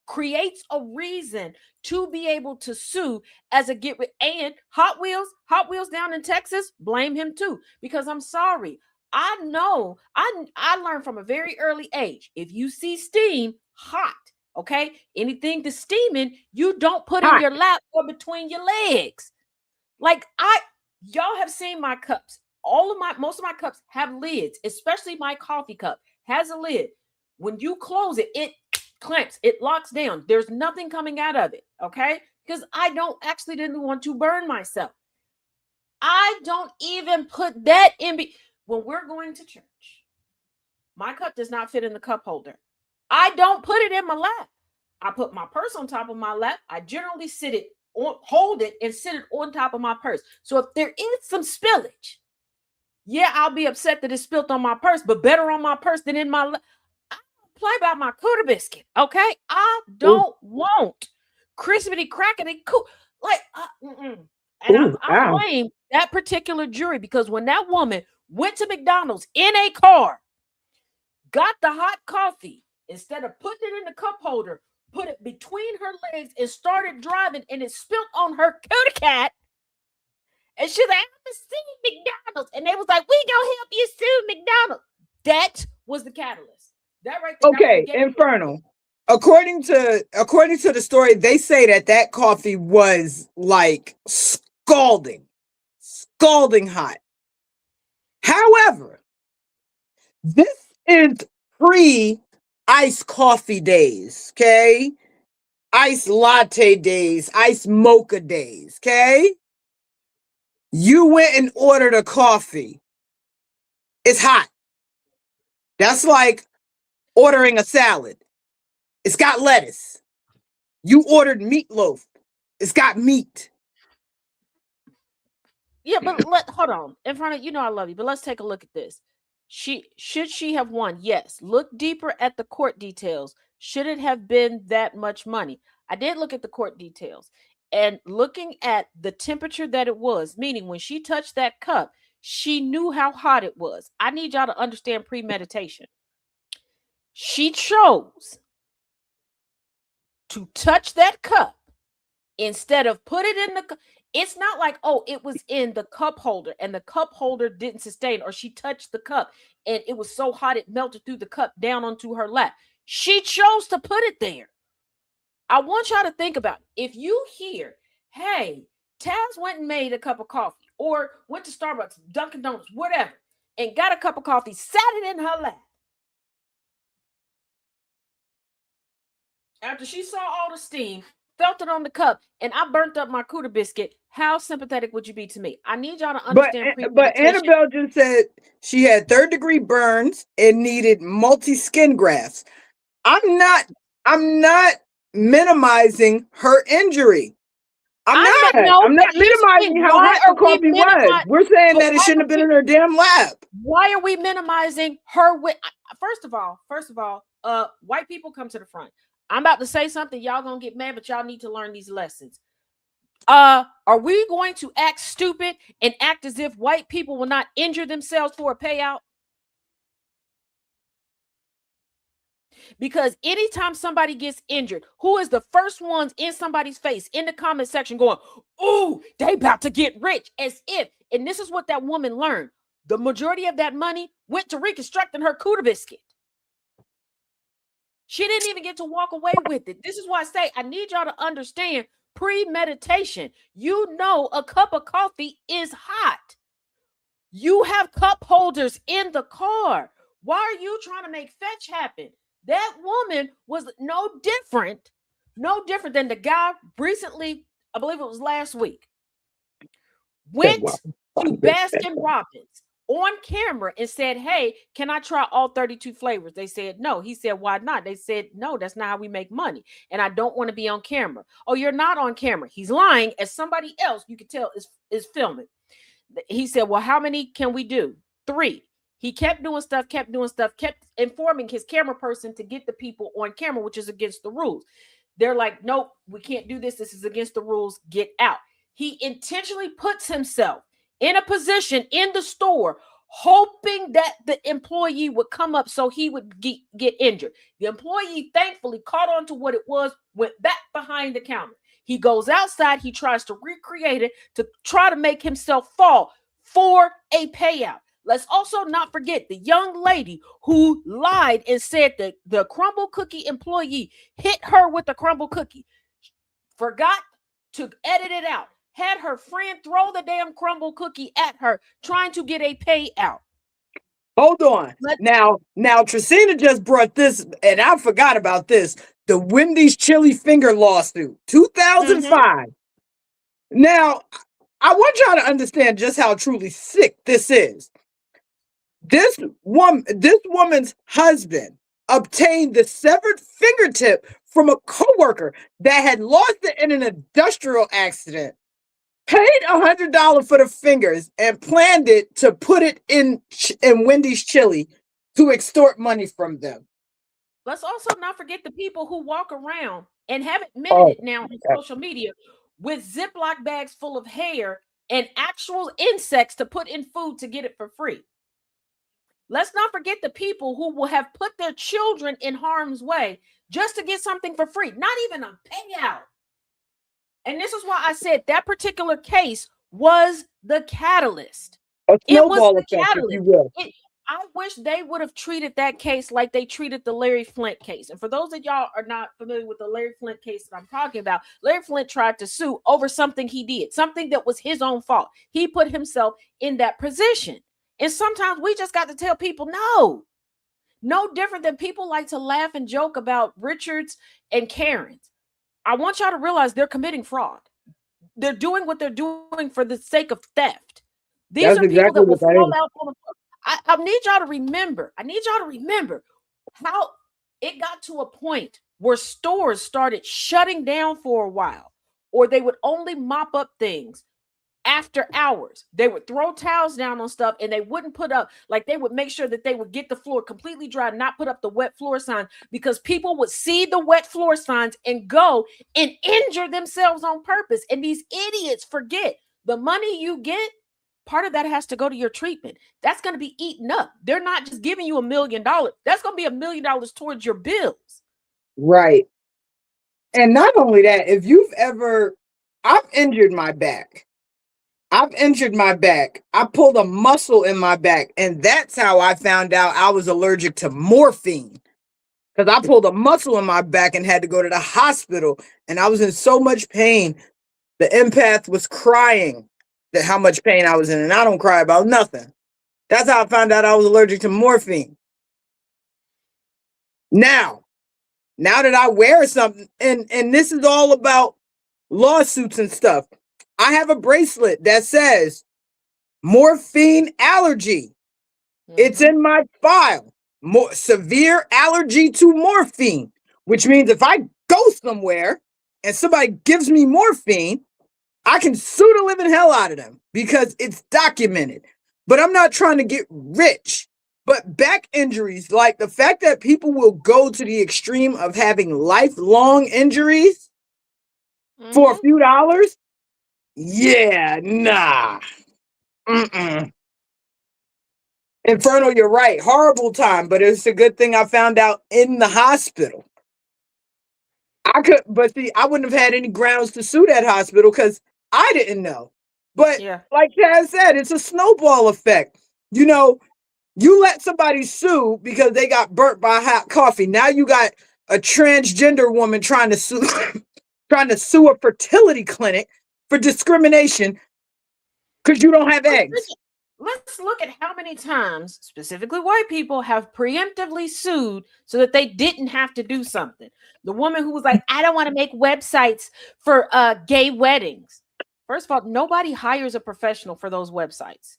creates a reason to be able to sue as a get rid. And Hot Wheels down in Texas, blame him too, because I'm sorry, I know I learned from a very early age, if you see steam, hot, okay, anything that's steaming, you don't put in your lap or between your legs. Like y'all have seen my cups. Most of my cups have lids, especially my coffee cup has a lid. When you close it, it clamps, it locks down. There's nothing coming out of it, okay? Because I didn't want to burn myself. I don't even put that in. When we're going to church, my cup does not fit in the cup holder. I don't put it in my lap. I put my purse on top of my lap. I generally hold it and sit it on top of my purse. So if there is some spillage, yeah, I'll be upset that it's spilled on my purse, but better on my purse than in my lap. I don't play about my cooter biscuit, okay? I don't want crispity crackety cool. Like, and I blame that particular jury, because when that woman went to McDonald's in a car, got the hot coffee, instead of putting it in the cup holder, put it between her legs and started driving, and it spilled on her cootie cat. And she's like, I'm suing McDonald's. And they was like, we gonna help you sue McDonald's. That was the catalyst. That right there. Okay, Infernal. According to the story, they say that coffee was like scalding hot. However, this is pre-iced coffee days, okay? Iced latte days, iced mocha days, okay? You went and ordered a coffee. It's hot. That's like ordering a salad. It's got lettuce. You ordered meatloaf. It's got meat. Yeah, but hold on. In front of I love you, but let's take a look at this. Should she have won? Yes. Look deeper at the court details. Should it have been that much money? I did look at the court details, and looking at the temperature that it was, meaning when she touched that cup, she knew how hot it was. I need y'all to understand premeditation. She chose to touch that cup instead of put it in the. It's not like, oh, it was in the cup holder and the cup holder didn't sustain, or she touched the cup and it was so hot it melted through the cup down onto her lap. She chose to put it there. I want y'all to think about it. If you hear, hey, Taz went and made a cup of coffee or went to Starbucks, Dunkin' Donuts, whatever, and got a cup of coffee, sat it in her lap. After she saw all the steam, felt it on the cup, and I burnt up my cooter biscuit, how sympathetic would you be to me? I need y'all to understand But Annabelle just said she had third-degree burns and needed multi-skin grafts. I'm not minimizing her injury. I'm not minimizing how hot the coffee was. We're saying that it shouldn't have been in her damn lap. Why are we minimizing her? First of all, white people, come to the front. I'm about to say something. Y'all gonna get mad, but y'all need to learn these lessons. Are we going to act stupid and act as if white people will not injure themselves for a payout? Because anytime somebody gets injured, who is the first ones in somebody's face in the comment section going, ooh, they about to get rich, as if, and this is what that woman learned. The majority of that money went to reconstructing her cooter biscuit. She didn't even get to walk away with it. This is why I say I need y'all to understand premeditation. You know a cup of coffee is hot. You have cup holders in the car. Why are you trying to make fetch happen? That woman was no different than the guy recently, I believe it was last week, went to Baskin Robbins on camera and said, hey, can I try all 32 flavors? They said no. He said, why not? They said, no, that's not how we make money. And I don't want to be on camera. Oh, you're not on camera. He's lying, as somebody else you could tell is filming. He said, well, how many can we do? 3. He kept doing stuff, kept informing his camera person to get the people on camera, which is against the rules. They're like, nope, we can't do this. This is against the rules. Get out. He intentionally puts himself in a position in the store, hoping that the employee would come up so he would get injured. The employee thankfully caught on to what it was, went back behind the counter. He goes outside. He tries to recreate it to try to make himself fall for a payout. Let's also not forget the young lady who lied and said that the crumble cookie employee hit her with the crumble cookie. Forgot to edit it out. Had her friend throw the damn crumble cookie at her, trying to get a payout. Hold on. Now, Tracina just brought this, and I forgot about this. The Wendy's chili finger lawsuit, 2005. Now, I want y'all to understand just how truly sick this is. This woman's husband obtained the severed fingertip from a coworker that had lost it in an industrial accident, paid $100 for the fingers, and planned it to put it in Wendy's chili to extort money from them. Let's also not forget the people who walk around and have admitted it now on social media with Ziploc bags full of hair and actual insects to put in food to get it for free. Let's not forget the people who will have put their children in harm's way just to get something for free, not even a payout. And this is why I said that particular case was the catalyst. It was the catalyst. I wish they would have treated that case like they treated the Larry Flynt case. And for those of y'all are not familiar with the Larry Flynt case that I'm talking about, Larry Flynt tried to sue over something he did, something that was his own fault. He put himself in that position. And sometimes we just got to tell people, no different than people like to laugh and joke about Richards and Karens. I want y'all to realize they're committing fraud. They're doing what they're doing for the sake of theft. These are people that will fall out on the floor. I need y'all to remember how it got to a point where stores started shutting down for a while, or they would only mop up things after hours. They would throw towels down on stuff and they wouldn't put up, like they would make sure that they would get the floor completely dry, not put up the wet floor sign, because people would see the wet floor signs and go and injure themselves on purpose. And these idiots forget the money you get, part of that has to go to your treatment. That's going to be eaten up. They're not just giving you $1 million. That's going to be $1 million towards your bills. Right. And not only that, if you've ever, I've injured my back. I pulled a muscle in my back, and that's how I found out I was allergic to morphine. Because I pulled a muscle in my back and had to go to the hospital, and I was in so much pain. The empath was crying that how much pain I was in, and I don't cry about nothing. That's how I found out I was allergic to morphine. Now that I wear something, and this is all about lawsuits and stuff, I have a bracelet that says morphine allergy. It's in my file. Severe allergy to morphine, which means if I go somewhere and somebody gives me morphine, I can sue the living hell out of them because it's documented. But I'm not trying to get rich. But back injuries, like the fact that people will go to the extreme of having lifelong injuries for a few dollars, yeah, nah. Inferno, you're right. Horrible time, but it's a good thing I found out in the hospital. I wouldn't have had any grounds to sue that hospital because I didn't know. But like Chad said, it's a snowball effect. You know, you let somebody sue because they got burnt by hot coffee. Now you got a transgender woman trying to sue a fertility clinic for discrimination because you don't have eggs. Let's look at how many times, specifically white people, have preemptively sued so that they didn't have to do something. The woman who was like, I don't want to make websites for gay weddings. First of all, nobody hires a professional for those websites.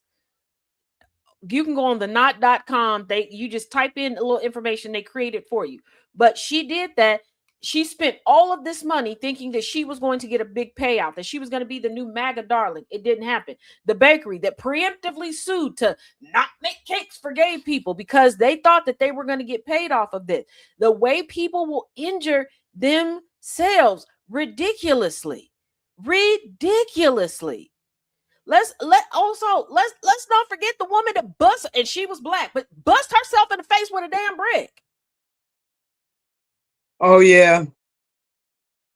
You can go on the not.com. You just type in a little information, they create it for you. But she did that. She spent all of this money thinking that she was going to get a big payout, that she was going to be the new MAGA darling. It didn't happen. The bakery that preemptively sued to not make cakes for gay people because they thought that they were going to get paid off of this. The way people will injure themselves ridiculously. Let's not forget the woman that bust, and she was black, but bust herself in the face with a damn brick. Oh, yeah.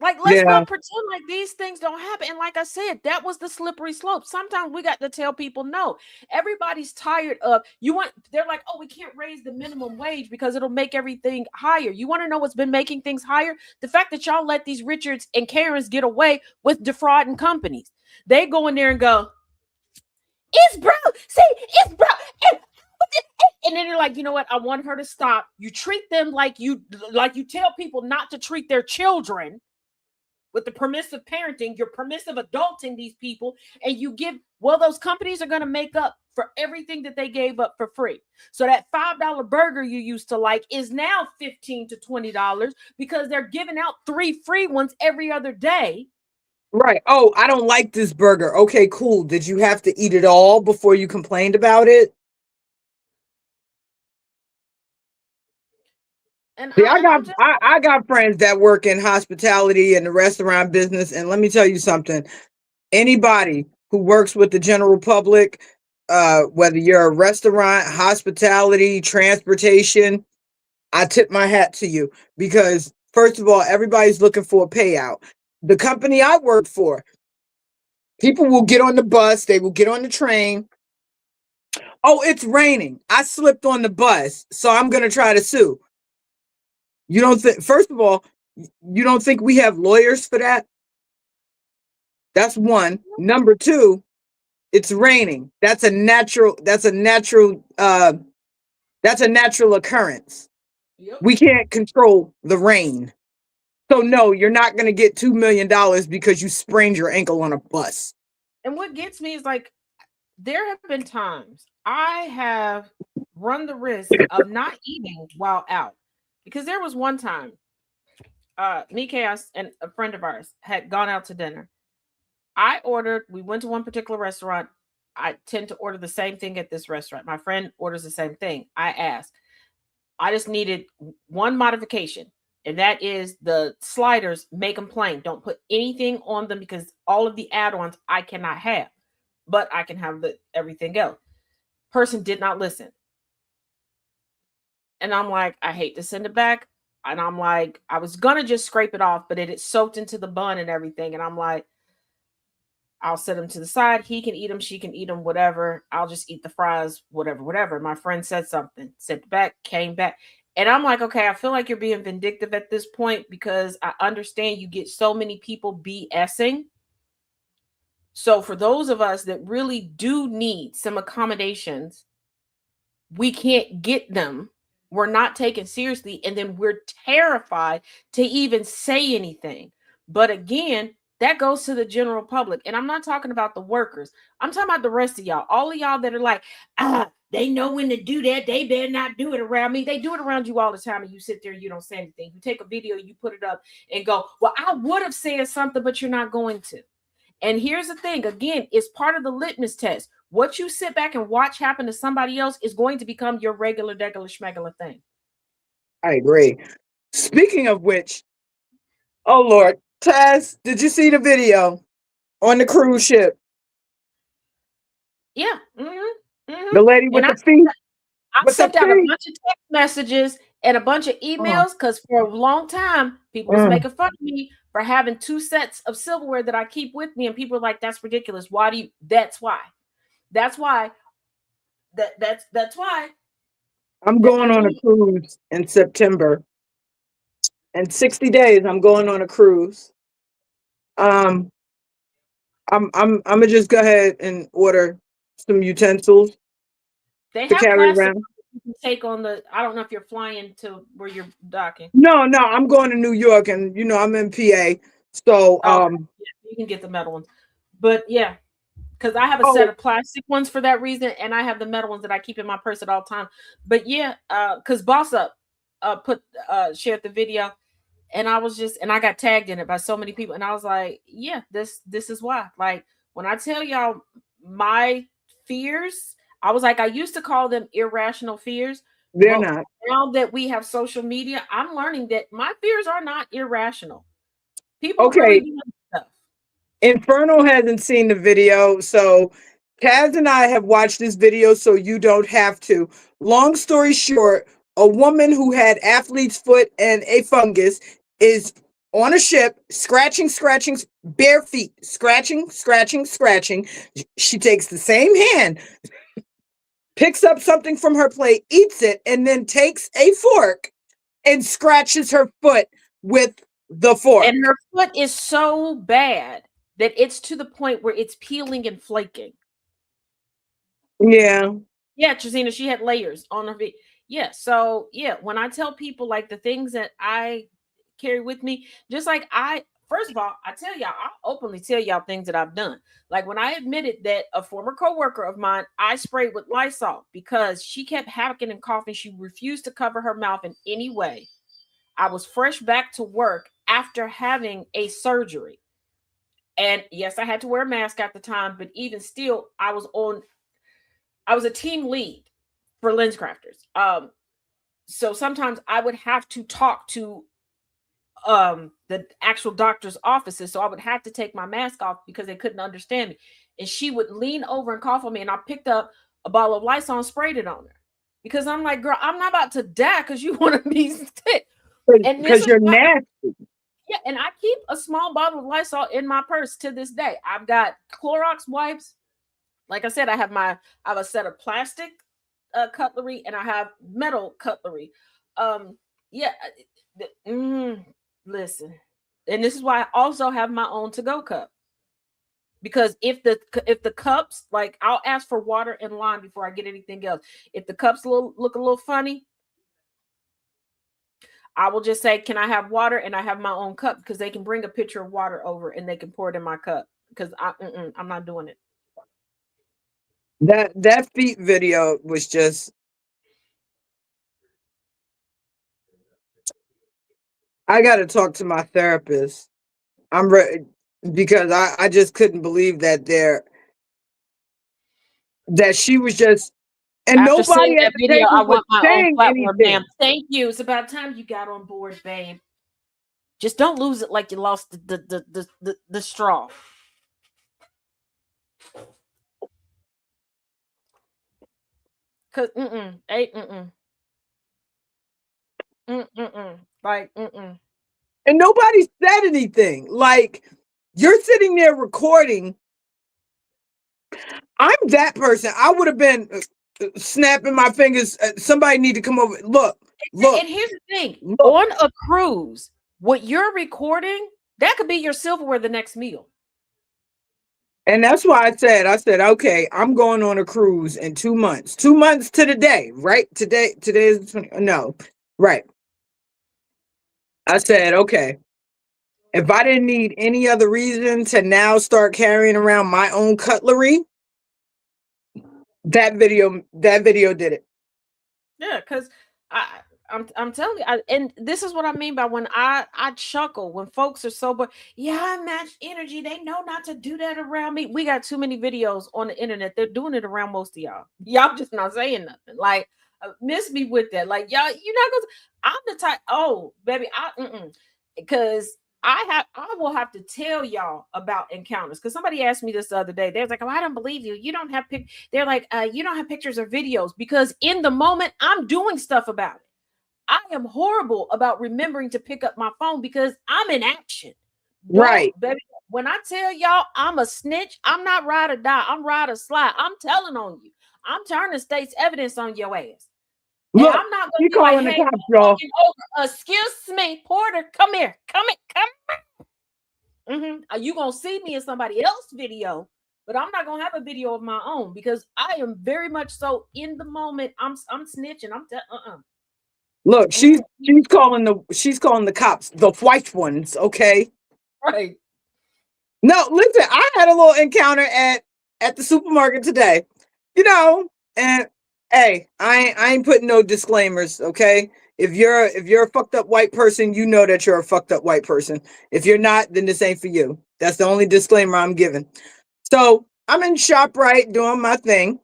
Like, let's not pretend like these things don't happen. And like I said, that was the slippery slope. Sometimes we got to tell people, no, everybody's tired of, they're like, oh, we can't raise the minimum wage because it'll make everything higher. You want to know what's been making things higher? The fact that y'all let these Richards and Karens get away with defrauding companies. They go in there and go, it's broke. See, it's broke. And then you're like, you know what? I want her to stop. You treat them like you tell people not to treat their children with the permissive parenting. You're permissive adulting these people, and you give, those companies are going to make up for everything that they gave up for free. So that $5 burger you used to like is now $15 to $20 because they're giving out 3 free ones every other day. Right. Oh, I don't like this burger. Okay, cool. Did you have to eat it all before you complained about it? And see, I got friends that work in hospitality and the restaurant business, and let me tell you something. Anybody who works with the general public, whether you're a restaurant, hospitality, transportation, I tip my hat to you because, first of all, everybody's looking for a payout. The company I work for, people will get on the bus, they will get on the train. Oh, it's raining. I slipped on the bus, so I'm going to try to sue. You don't think, first of all, you don't think we have lawyers for that? That's one. Number two, it's raining. That's a natural occurrence. Yep. We can't control the rain. So no, you're not going to get $2 million because you sprained your ankle on a bus. And what gets me is, like, there have been times I have run the risk of not eating while out. Because there was one time Me, Chaos, and a friend of ours had gone out to dinner. We went to one particular restaurant. I tend to order the same thing at this restaurant. My friend orders the same thing. I asked, I just needed one modification, and that is the sliders, make them plain. Don't put anything on them because all of the add ons I cannot have, but I can have the everything else. Person did not listen. And I'm like, I hate to send it back. And I'm like, I was gonna just scrape it off, but it had soaked into the bun and everything. And I'm like, I'll set them to the side. He can eat them, she can eat them, whatever. I'll just eat the fries, whatever, whatever. My friend said something, sent it back, came back. And I'm like, okay, I feel like you're being vindictive at this point because I understand you get so many people BSing. So for those of us that really do need some accommodations, we can't get them. We're not taken seriously. And then we're terrified to even say anything. But again, that goes to the general public. And I'm not talking about the workers. I'm talking about the rest of y'all. All of y'all that are like, they know when to do that. They better not do it around me. They do it around you all the time. And you sit there and you don't say anything. You take a video, you put it up and go, well, I would have said something, but you're not going to. And here's the thing, again, it's part of the litmus test. What you sit back and watch happen to somebody else is going to become your regular, degular, schmegular thing. I agree. Speaking of which, oh Lord, Taz, did you see the video on the cruise ship? Yeah. The lady with And the feet. I With the sent out a feet. bunch of text messages and a bunch of emails because for a long time, people was making fun of me for having 2 sets of silverware that I keep with me. And people are like, that's ridiculous. Why do you? That's why. That's why. That's why. I'm going on a cruise in September. In 60 days, I'm going on a cruise. I'm gonna just go ahead and order some utensils They to have carry plastic around. you can take on the. I don't know if you're flying to where you're docking. No, I'm going to New York, and I'm in PA. So Oh, yeah, you can get the metal ones, but yeah, because I have a set oh, of plastic ones for that reason, and I have the metal ones that I keep in my purse at all time. But yeah, because Boss Up shared the video, and I got tagged in it by so many people, and I was like, yeah, this is why. Like when I tell y'all my fears, I was like, I used to call them irrational fears, they're but not. now that we have social media, I'm learning that my fears are not irrational. People are really Okay, doing stuff. Inferno hasn't seen the video, so Taz and I have watched this video, so you don't have to. Long story short, a woman who had athlete's foot and a fungus is on a ship, scratching, bare feet, scratching. She takes the same hand, picks up something from her plate, eats it, and then takes a fork and scratches her foot with the fork. And her foot is so bad that it's to the point where it's peeling and flaking. Yeah. Yeah, Trazina, she had layers on her feet. Yeah, so yeah, when I tell people like the things that I carry with me, just like first of all, I tell y'all, I openly tell y'all things that I've done. Like when I admitted that a former coworker of mine, I sprayed with Lysol because she kept hacking and coughing. She refused to cover her mouth in any way. I was fresh back to work after having a surgery. And yes, I had to wear a mask at the time, but even still, I was a team lead for lens crafters. So sometimes I would have to talk to the actual doctor's offices. So I would have to take my mask off because they couldn't understand me. And she would lean over and cough on me, and I picked up a bottle of Lysol and sprayed it on her. Because I'm like, girl, I'm not about to die because you want to be sick. And this Because is you're why, nasty. yeah, and I keep a small bottle of Lysol in my purse to this day. I've got Clorox wipes. Like I said, I have a set of plastic cutlery and I have metal cutlery. Yeah, listen, and this is why I also have my own to-go cup because if the cups, like I'll ask for water and lime before I get anything else. If the cups look a little funny, I will just say, can I have water? And I have my own cup because they can bring a pitcher of water over and they can pour it in my cup because I'm not doing it. That feet video was just I got to talk to my therapist. I'm ready because I just couldn't believe that she was just, and After seeing nobody at that the video, I table was want my own saying platform, ma'am. anything. Thank you. It's about time you got on board, babe. Just don't lose it like you lost the straw. Cause like And nobody said anything. Like, you're sitting there recording. I'm that person. I would have been snapping my fingers. Somebody need to come over. Look, And here's the thing: look. on a cruise, what you're recording that could be your silverware the next meal. And that's why I said, okay, I'm going on a cruise in 2 months. 2 months to the day, right? Today is 20. No, right. I said, okay, if I didn't need any other reason to now start carrying around my own cutlery, that video did it. Yeah, because I I'm telling you, and this is what I mean by when I chuckle when folks are sober. Yeah, I match energy. They know not to do that around me. We got too many videos on the internet. They're doing it around most of y'all. Y'all just not saying nothing. Like miss me with that. Like y'all, you're not gonna. I'm the type. Oh, baby, because I will have to tell y'all about encounters because somebody asked me this the other day. They was like, "Oh, I don't believe you. You don't have they're like, you don't have pictures or videos because in the moment I'm doing stuff about it. I am horrible about remembering to pick up my phone because I'm in action. Dog, Right. baby, when I tell y'all I'm a snitch, I'm not ride or die. I'm ride or slide. I'm telling on you. I'm turning state's evidence on your ass. And Look, I'm not going he to be like, calling the hey, cops, I'm y'all. walking over. Excuse me, Porter, come here. Come here. Come You gonna see me in somebody else's video, but I'm not gonna have a video of my own because I am very much so in the moment. I'm snitching. Look, she's Mhm. she's calling the cops, the white ones, okay? Right. No, listen, I had a little encounter at the supermarket today. You know, and hey, I ain't putting no disclaimers, okay? If you're a fucked up white person, you know that you're a fucked up white person. If you're not, then this ain't for you. That's the only disclaimer I'm giving. So I'm in ShopRite doing my thing,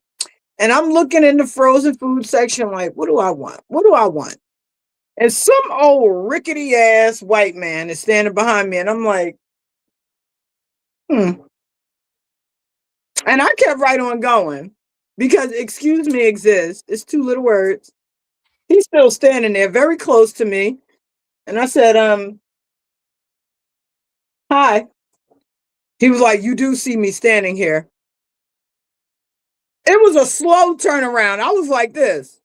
and I'm looking in the frozen food section like, what do I want? What do I want? And some old rickety ass white man is standing behind me, and I'm like, hmm. And I kept right on going because excuse me exists. It's two little words. He's still standing there very close to me. And I said, hi. He was like, you do see me standing here. It was a slow turnaround. I was like this.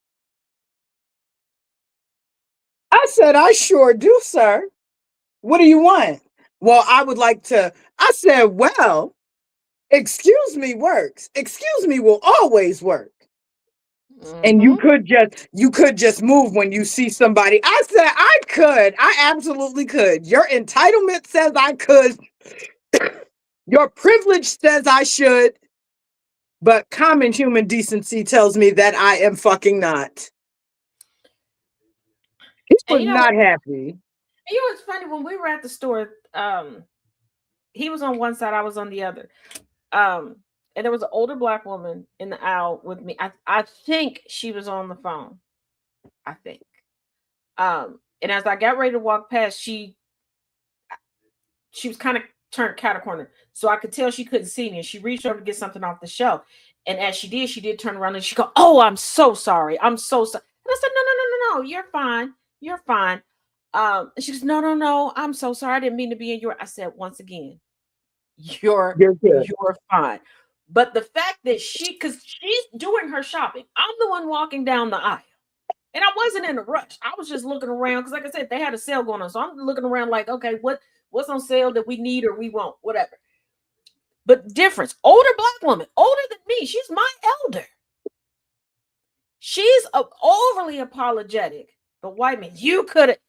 I said, I sure do, sir. What do you want? Well, I would like to. I said, well, excuse me works. Excuse me will always work. And Mm-hmm. you could just move when you see somebody. I said I could. I absolutely could. Your entitlement says I could. Your privilege says I should. But common human decency tells me that I am fucking not. He And was not happy. it's funny when we were at the store. He was on one side, I was on the other. And there was an older black woman in the aisle with me. I think she was on the phone. I think. And as I got ready to walk past, she was kind of turned cat a corner. So I could tell she couldn't see me. And she reached over to get something off the shelf. And as she did turn around and she go, "Oh, I'm so sorry. I'm so sorry." And I said, "No, no, no, no, no. You're fine. You're fine." And she goes, "No, no, no. I'm so sorry. I didn't mean to be in your." I said, "Once again, you're You're good. you're fine." But the fact that because she's doing her shopping, I'm the one walking down the aisle. And I wasn't in a rush. I was just looking around because, like I said, they had a sale going on. So I'm looking around like, okay, what's on sale that we need or we want, whatever. But difference, older black woman, older than me. She's my elder. She's overly apologetic. The white man, you could have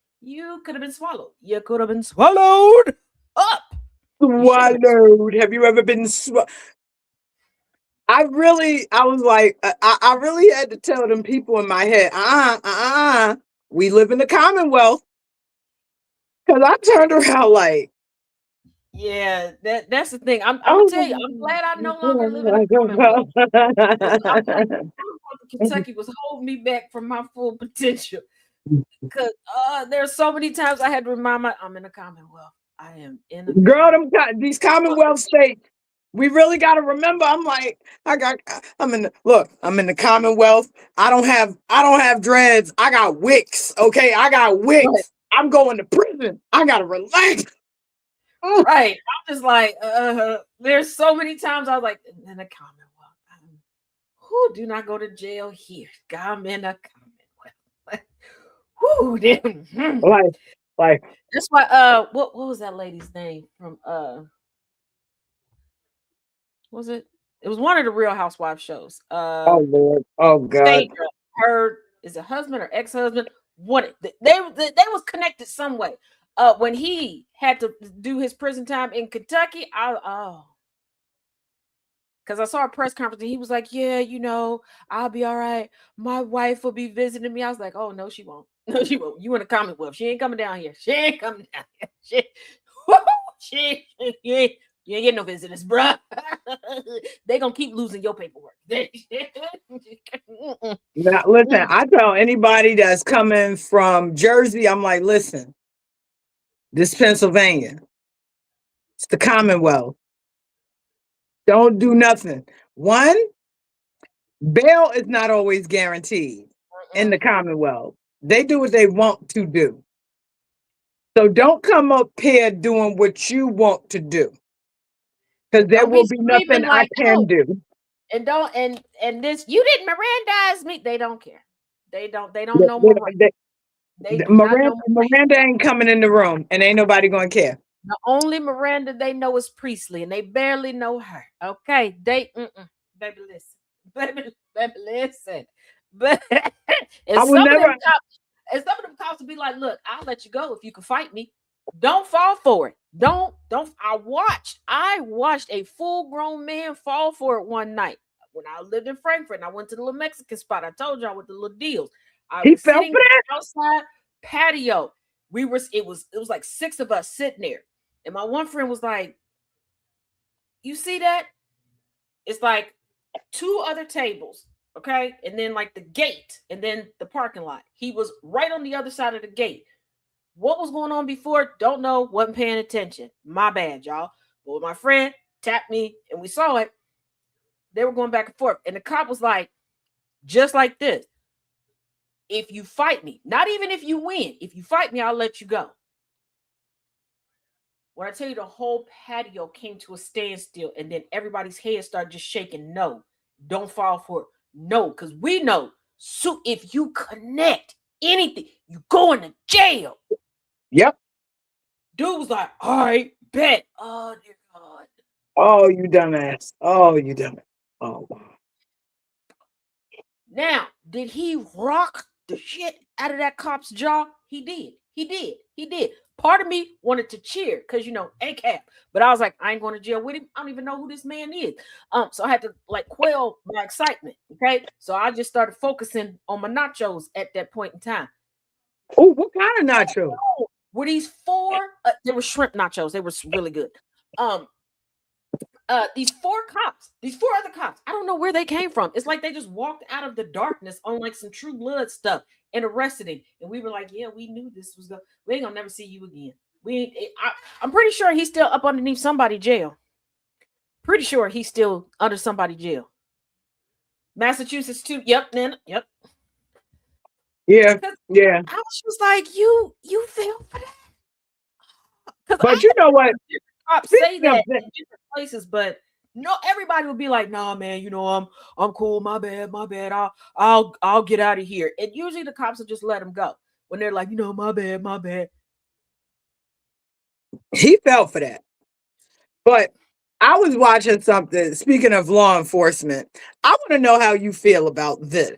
been swallowed. You could have been swallowed up. You should have been. Swallowed. Have you ever been I was like, I really had to tell them people in my head, we live in the Commonwealth. Because I turned around like, Yeah, that's the thing. I'm gonna oh tell you, I'm glad I no longer live in a my Commonwealth. Because I'm like, God. Commonwealth of Kentucky was holding me back from my full potential. Because there's so many times I had to remind I'm in a Commonwealth. I am in a Girl, Commonwealth. these Commonwealth states, we really got to remember. I'm in the Commonwealth. I don't have dreads. I got wicks. Okay, I got Right. wicks. I'm going to prison. I gotta relax. Right. I'm just like, there's so many times I was like, in a Commonwealth. Who do not go to jail here? I'm in a Commonwealth. Who then? Like, like, That's why what was that lady's name from was it? It was one of the Real Housewives shows. oh Lord, oh God. Phaedra, her is a husband or ex-husband. They was connected some way. When he had to do his prison time in Kentucky, because I saw a press conference and he was like, yeah, I'll be all right. My wife will be visiting me. I was like, oh, no, she won't. No, she won't. You in the Commonwealth. She ain't coming down here. She ain't coming down here. You ain't getting no visitors, bruh. They gonna keep losing your paperwork. Now, listen, I tell anybody that's coming from Jersey, I'm like, listen, this Pennsylvania, it's the Commonwealth. Don't do nothing. One, bail is not always guaranteed in the Commonwealth. They do what they want to do. So don't come up here doing what you want to do, because there Don't will be be screaming nothing I like, can do. and don't and this you didn't Mirandize me. They don't care. They don't They- know they- Miranda. they- They do not Miranda, know Miranda. Miranda ain't coming in the room, and ain't nobody gonna care. The only Miranda they know is Priestley, and they barely know her. Okay, baby, listen, baby, listen. But and I will some of never. them cops will be like, "Look, I'll let you go if you can fight me. Don't fall for it. Don't. I watched a full-grown man fall for it one night when I lived in Frankfurt, and I went to the little Mexican spot. I told y'all with the little deals. I He was fell sitting for that. outside patio. It was like six of us sitting there. And my one friend was like, you see that? It's like two other tables, okay? And then like the gate and then the parking lot. He was right on the other side of the gate. What was going on before? Don't know. Wasn't paying attention. My bad, y'all. But when my friend tapped me and we saw it, they were going back and forth. And the cop was like, just like this. If you fight me, not even if you win, if you fight me, I'll let you go. When I tell you the whole patio came to a standstill and then everybody's head started just shaking. No, don't fall for it. No, because we know. So if you connect anything, you going to jail. Yep. Dude was like, all right, bet. Oh, dear God. Oh, you dumbass. Oh, you dumbass. Oh. Now, did he rock the shit out of that cop's jaw? He did. He did. Part of me wanted to cheer because ACAP, but I was like, I ain't going to jail with him. I don't even know who this man is. So I had to like quell my excitement. Okay, so I just started focusing on my nachos at that point in time. Oh, what kind of nacho? Were these four? They were shrimp nachos. They were really good. These four other cops, I don't know where they came from. It's like they just walked out of the darkness on like some True Blood stuff and arrested him. And we were like, yeah, we knew this was we ain't gonna never see you again. I'm pretty sure he's still up underneath somebody jail. Pretty sure he's still under somebody jail. Massachusetts too. Yep, then yep. Yeah, yeah. I was just like, you fell for that. But you know what? Cops say that in different places, but no, everybody would be like, "Nah, man, I'm cool. My bad. I'll get out of here." And usually the cops will just let him go when they're like, my bad. He fell for that. But I was watching something. Speaking of law enforcement, I want to know how you feel about this.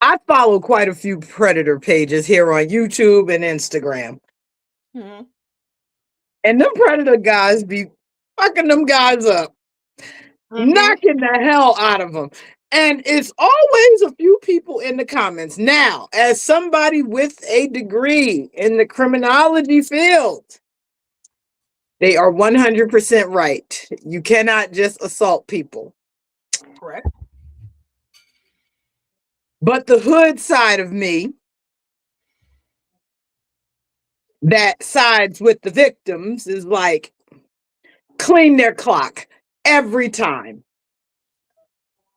I follow quite a few predator pages here on YouTube and Instagram. Mm-hmm. And them predator guys be fucking them guys up, knocking the hell out of them. And it's always a few people in the comments. Now, as somebody with a degree in the criminology field, they are 100% right. You cannot just assault people. Correct. But the hood side of me that sides with the victims is like, clean their clock every time.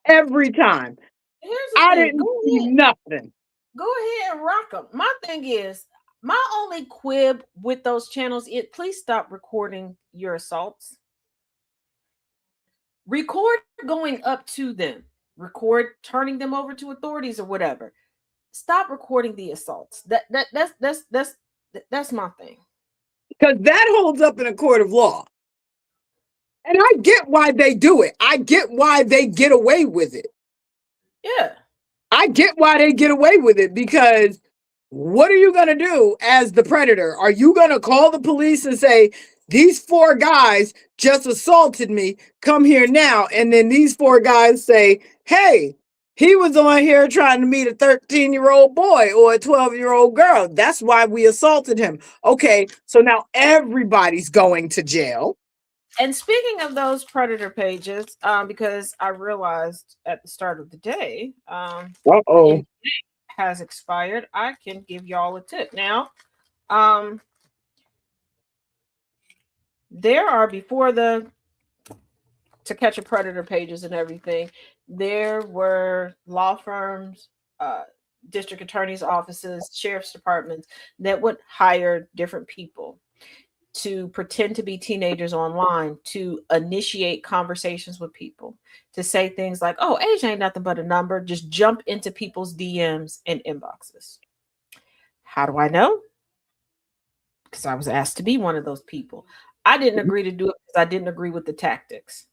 Every time. Here's the I thing. didn't see nothing. Go ahead and rock them. My thing is, my only quib with those channels is please stop recording your assaults. Record going up to them. Record turning them over to authorities or whatever. Stop recording the assaults. That's my thing. Because that holds up in a court of law. And I get why they do it. I get why they get away with it. Yeah. I get why they get away with it, because what are you going to do as the predator? Are you going to call the police and say, these 4 guys just assaulted me, come here now? And then these 4 guys say, hey, he was on here trying to meet a 13-year-old boy or a 12-year-old girl. That's why we assaulted him. Okay, so now everybody's going to jail. And speaking of those predator pages, because I realized at the start of the day, Uh-oh. has expired, I can give y'all a tip. Now, there are, before the To Catch a Predator pages and everything, there were law firms, district attorneys' offices, sheriff's departments that would hire different people to pretend to be teenagers online, to initiate conversations with people, to say things like, oh, age ain't nothing but a number, just jump into people's DMs and inboxes. How do I know? Because I was asked to be one of those people. I didn't agree to do it because I didn't agree with the tactics.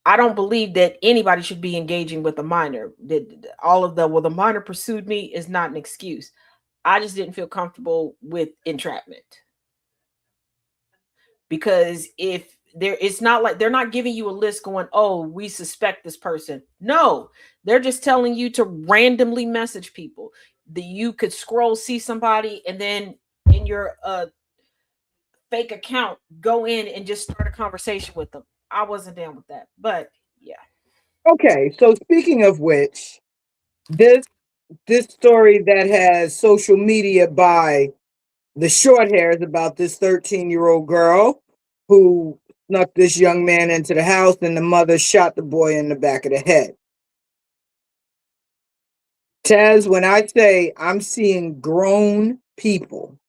I don't believe that anybody should be engaging with a minor. All of the, well, the minor pursued me is not an excuse. I just didn't feel comfortable with entrapment. Because if there, it's not like they're not giving you a list going, oh, we suspect this person. No, they're just telling you to randomly message people. That you could scroll, see somebody, and then in your fake account, go in and just start a conversation with them. I wasn't down with that, but yeah. Okay, so speaking of which, this story that has social media by the short hairs about this 13-year-old girl who snuck this young man into the house, and the mother shot the boy in the back of the head. Taz, when I say I'm seeing grown people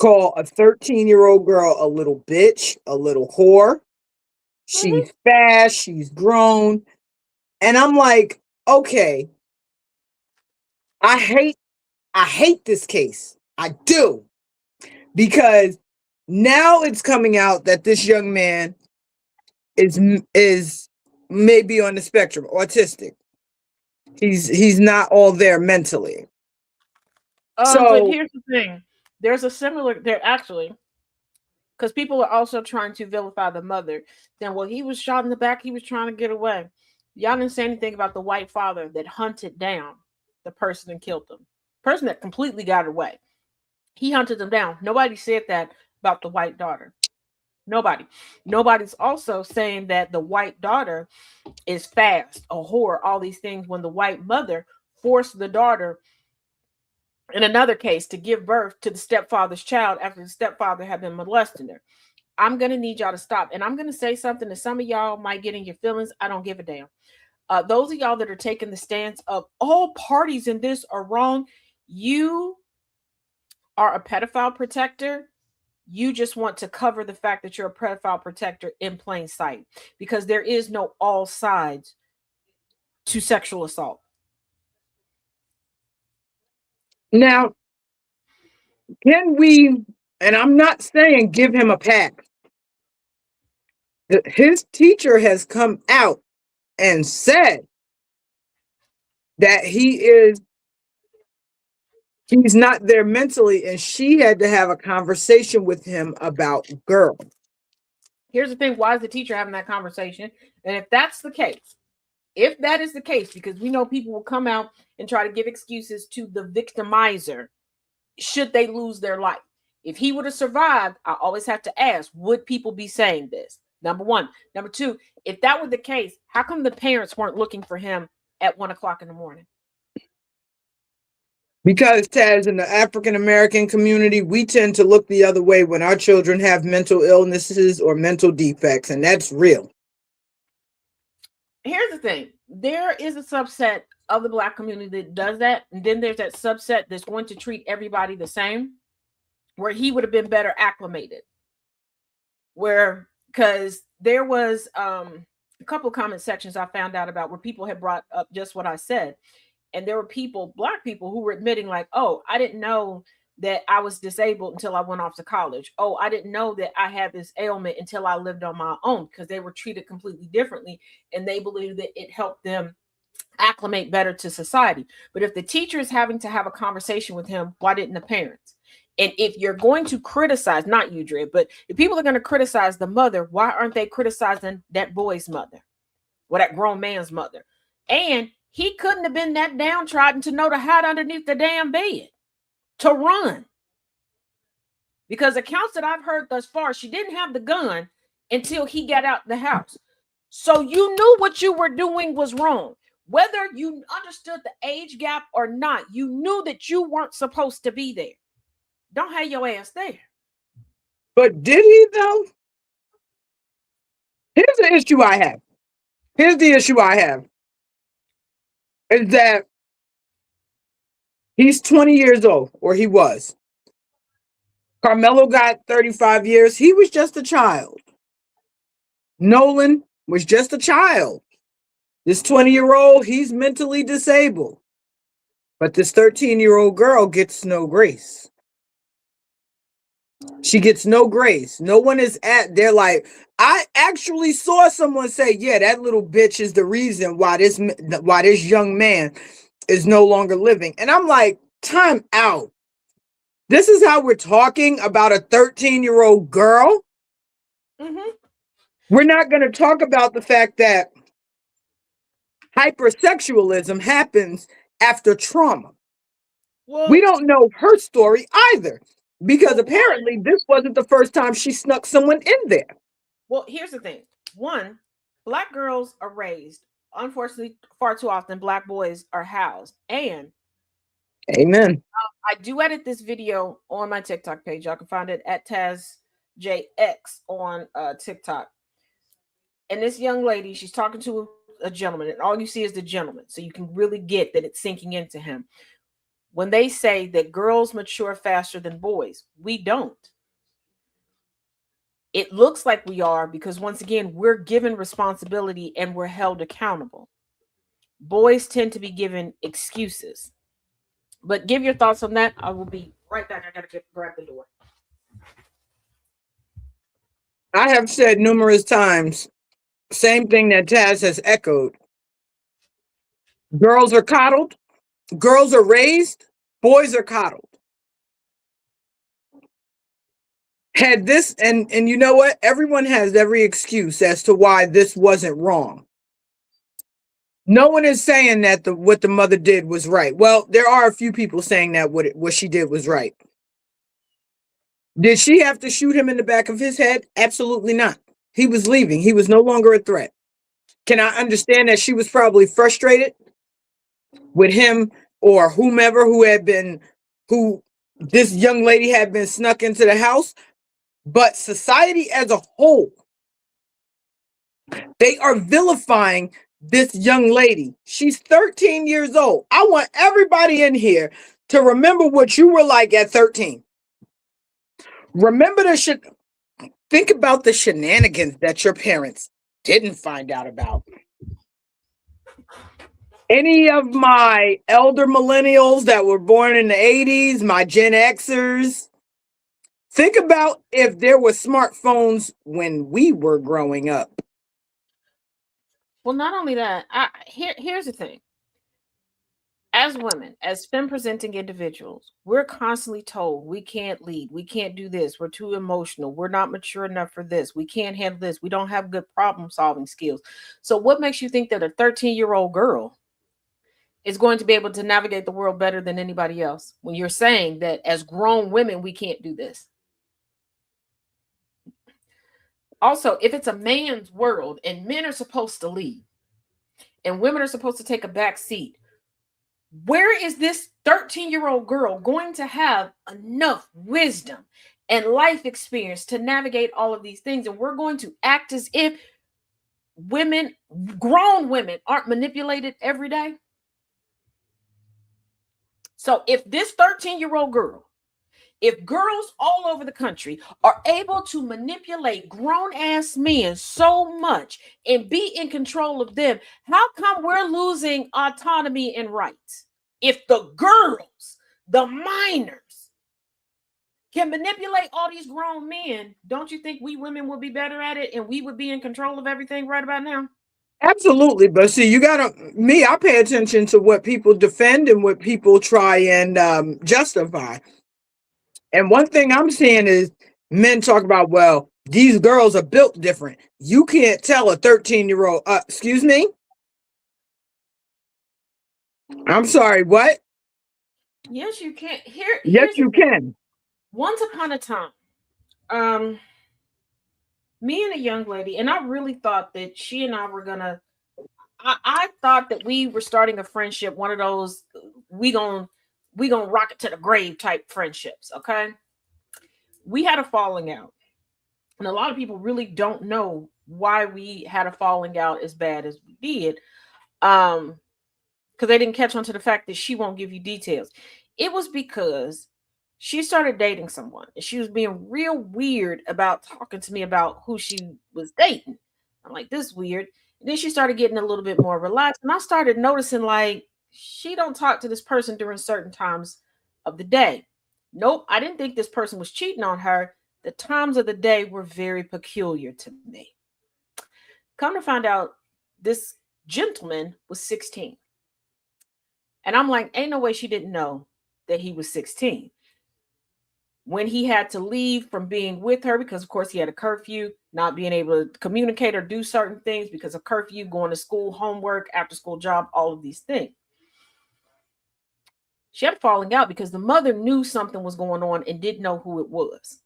call a 13-year-old girl a little bitch, a little whore, she's fast, she's grown, and I'm like, okay, I hate this case. I do. Because now it's coming out that this young man is maybe on the spectrum, autistic. He's not all there mentally. But here's the thing. There's a similar there actually, because people are also trying to vilify the mother. Then, well, he was shot in the back, he was trying to get away. Y'all didn't say anything about the white father that hunted down the person and killed them. Person that completely got away. He hunted them down. Nobody said that about the white daughter. Nobody. Nobody's also saying that the white daughter is fast, a whore, all these things, when the white mother forced the daughter in another case to give birth to the stepfather's child after the stepfather had been molesting her. I'm going to need y'all to stop. And I'm going to say something that some of y'all might get in your feelings. I don't give a damn. Those of y'all that are taking the stance of all parties in this are wrong, you are a pedophile protector. You just want to cover the fact that you're a pedophile protector in plain sight, because there is no all sides to sexual assault. Now, can we, and I'm not saying give him a pass. His teacher has come out and said that he's not there mentally, and she had to have a conversation with him about girls. Here's the thing. Why is the teacher having that conversation? And if that's the case, if that is the case, because we know people will come out and try to give excuses to the victimizer should they lose their life. If he would have survived, I always have to ask, would people be saying this? Number one. Number two, if that were the case, how come the parents weren't looking for him at 1:00 in the morning? Because, Taz, in the African American community, we tend to look the other way when our children have mental illnesses or mental defects, and that's real. Here's the thing. There is a subset of the Black community that does that, and then there's that subset that's going to treat everybody the same, where he would have been better acclimated. Because there was a couple of comment sections I found out about where people had brought up just what I said. And there were people, Black people, who were admitting like, oh, I didn't know that I was disabled until I went off to college. Oh, I didn't know that I had this ailment until I lived on my own, because they were treated completely differently. And they believed that it helped them acclimate better to society. But if the teacher is having to have a conversation with him, why didn't the parents? And if you're going to criticize, not you, Dre, but if people are going to criticize the mother, why aren't they criticizing that boy's mother or that grown man's mother? And he couldn't have been that downtrodden to know to hide underneath the damn bed, to run. Because accounts that I've heard thus far, she didn't have the gun until he got out the house. So you knew what you were doing was wrong. Whether you understood the age gap or not, you knew that you weren't supposed to be there. Don't have your ass there. But did he, though? Here's the issue I have. Is that he's 20 years old, or he was. Carmelo got 35 years. He was just a child. Nolan was just a child. This 20-year-old, he's mentally disabled. But this 13-year-old girl gets no grace. She gets no grace. No one is they're like, I actually saw someone say, yeah, that little bitch is the reason why this young man is no longer living. And I'm like, time out. This is how we're talking about a 13-year-old girl? Mm-hmm. We're not going to talk about the fact that hypersexualism happens after trauma. Well, we don't know her story either, because apparently this wasn't the first time she snuck someone in there. Well, here's the thing. One, Black girls are raised. Unfortunately, far too often, Black boys are housed. And amen. I do edit this video on my TikTok page. Y'all can find it at TazJX on TikTok. And this young lady, she's talking to a gentleman, and all you see is the gentleman. So you can really get that it's sinking into him. When they say that girls mature faster than boys, we don't. It looks like we are, because once again, we're given responsibility and we're held accountable. Boys tend to be given excuses. But give your thoughts on that. I will be right back. I got to grab the door. I have said numerous times, same thing that Taz has echoed. Girls are coddled. Girls are raised. Boys are coddled. Had this, and you know what? Everyone has every excuse as to why this wasn't wrong. No one is saying that what the mother did was right. Well, there are a few people saying that what she did was right. Did she have to shoot him in the back of his head? Absolutely not. He was leaving. He was no longer a threat. Can I understand that she was probably frustrated with him or whomever who this young lady had been snuck into the house? But society as a whole, they are vilifying this young lady. She's 13 years old. I want everybody in here to remember what you were like at 13. Remember think about the shenanigans that your parents didn't find out about. Any of my elder millennials that were born in the 80s, my Gen Xers, think about if there were smartphones when we were growing up. Well, not only that, here's the thing. As women, as femme presenting individuals, we're constantly told we can't lead, we can't do this, we're too emotional, we're not mature enough for this, we can't handle this, we don't have good problem solving skills. So, what makes you think that a 13-year-old girl is going to be able to navigate the world better than anybody else when you're saying that as grown women, we can't do this? Also, if it's a man's world and men are supposed to lead and women are supposed to take a back seat, where is this 13-year-old girl going to have enough wisdom and life experience to navigate all of these things? And we're going to act as if women, grown women, aren't manipulated every day. So if this 13-year-old girl, if girls all over the country are able to manipulate grown ass men so much and be in control of them, how come we're losing autonomy and rights? If the girls, the minors, can manipulate all these grown men, don't you think we women would be better at it and we would be in control of everything right about now? Absolutely. But see, I pay attention to what people defend and what people try and justify. And one thing I'm seeing is men talk about, well, these girls are built different. You can't tell a 13-year-old, excuse me? I'm sorry, what? Yes, you can. Yes, you can. Once upon a time, me and a young lady, and I really thought that she and I were gonna. I thought that we were starting a friendship, one of those we gonna rock it to the grave type friendships. Okay, we had a falling out, and a lot of people really don't know why we had a falling out as bad as we did, because they didn't catch on to the fact that she won't give you details. It was because she started dating someone and she was being real weird about talking to me about who she was dating. I'm like, this is weird. And then she started getting a little bit more relaxed. And I started noticing like she don't talk to this person during certain times of the day. Nope, I didn't think this person was cheating on her. The times of the day were very peculiar to me. Come to find out, this gentleman was 16. And I'm like, ain't no way she didn't know that he was 16. When he had to leave from being with her, because of course he had a curfew, not being able to communicate or do certain things because of curfew, going to school, homework, after school job, all of these things. She had falling out because the mother knew something was going on and didn't know who it was.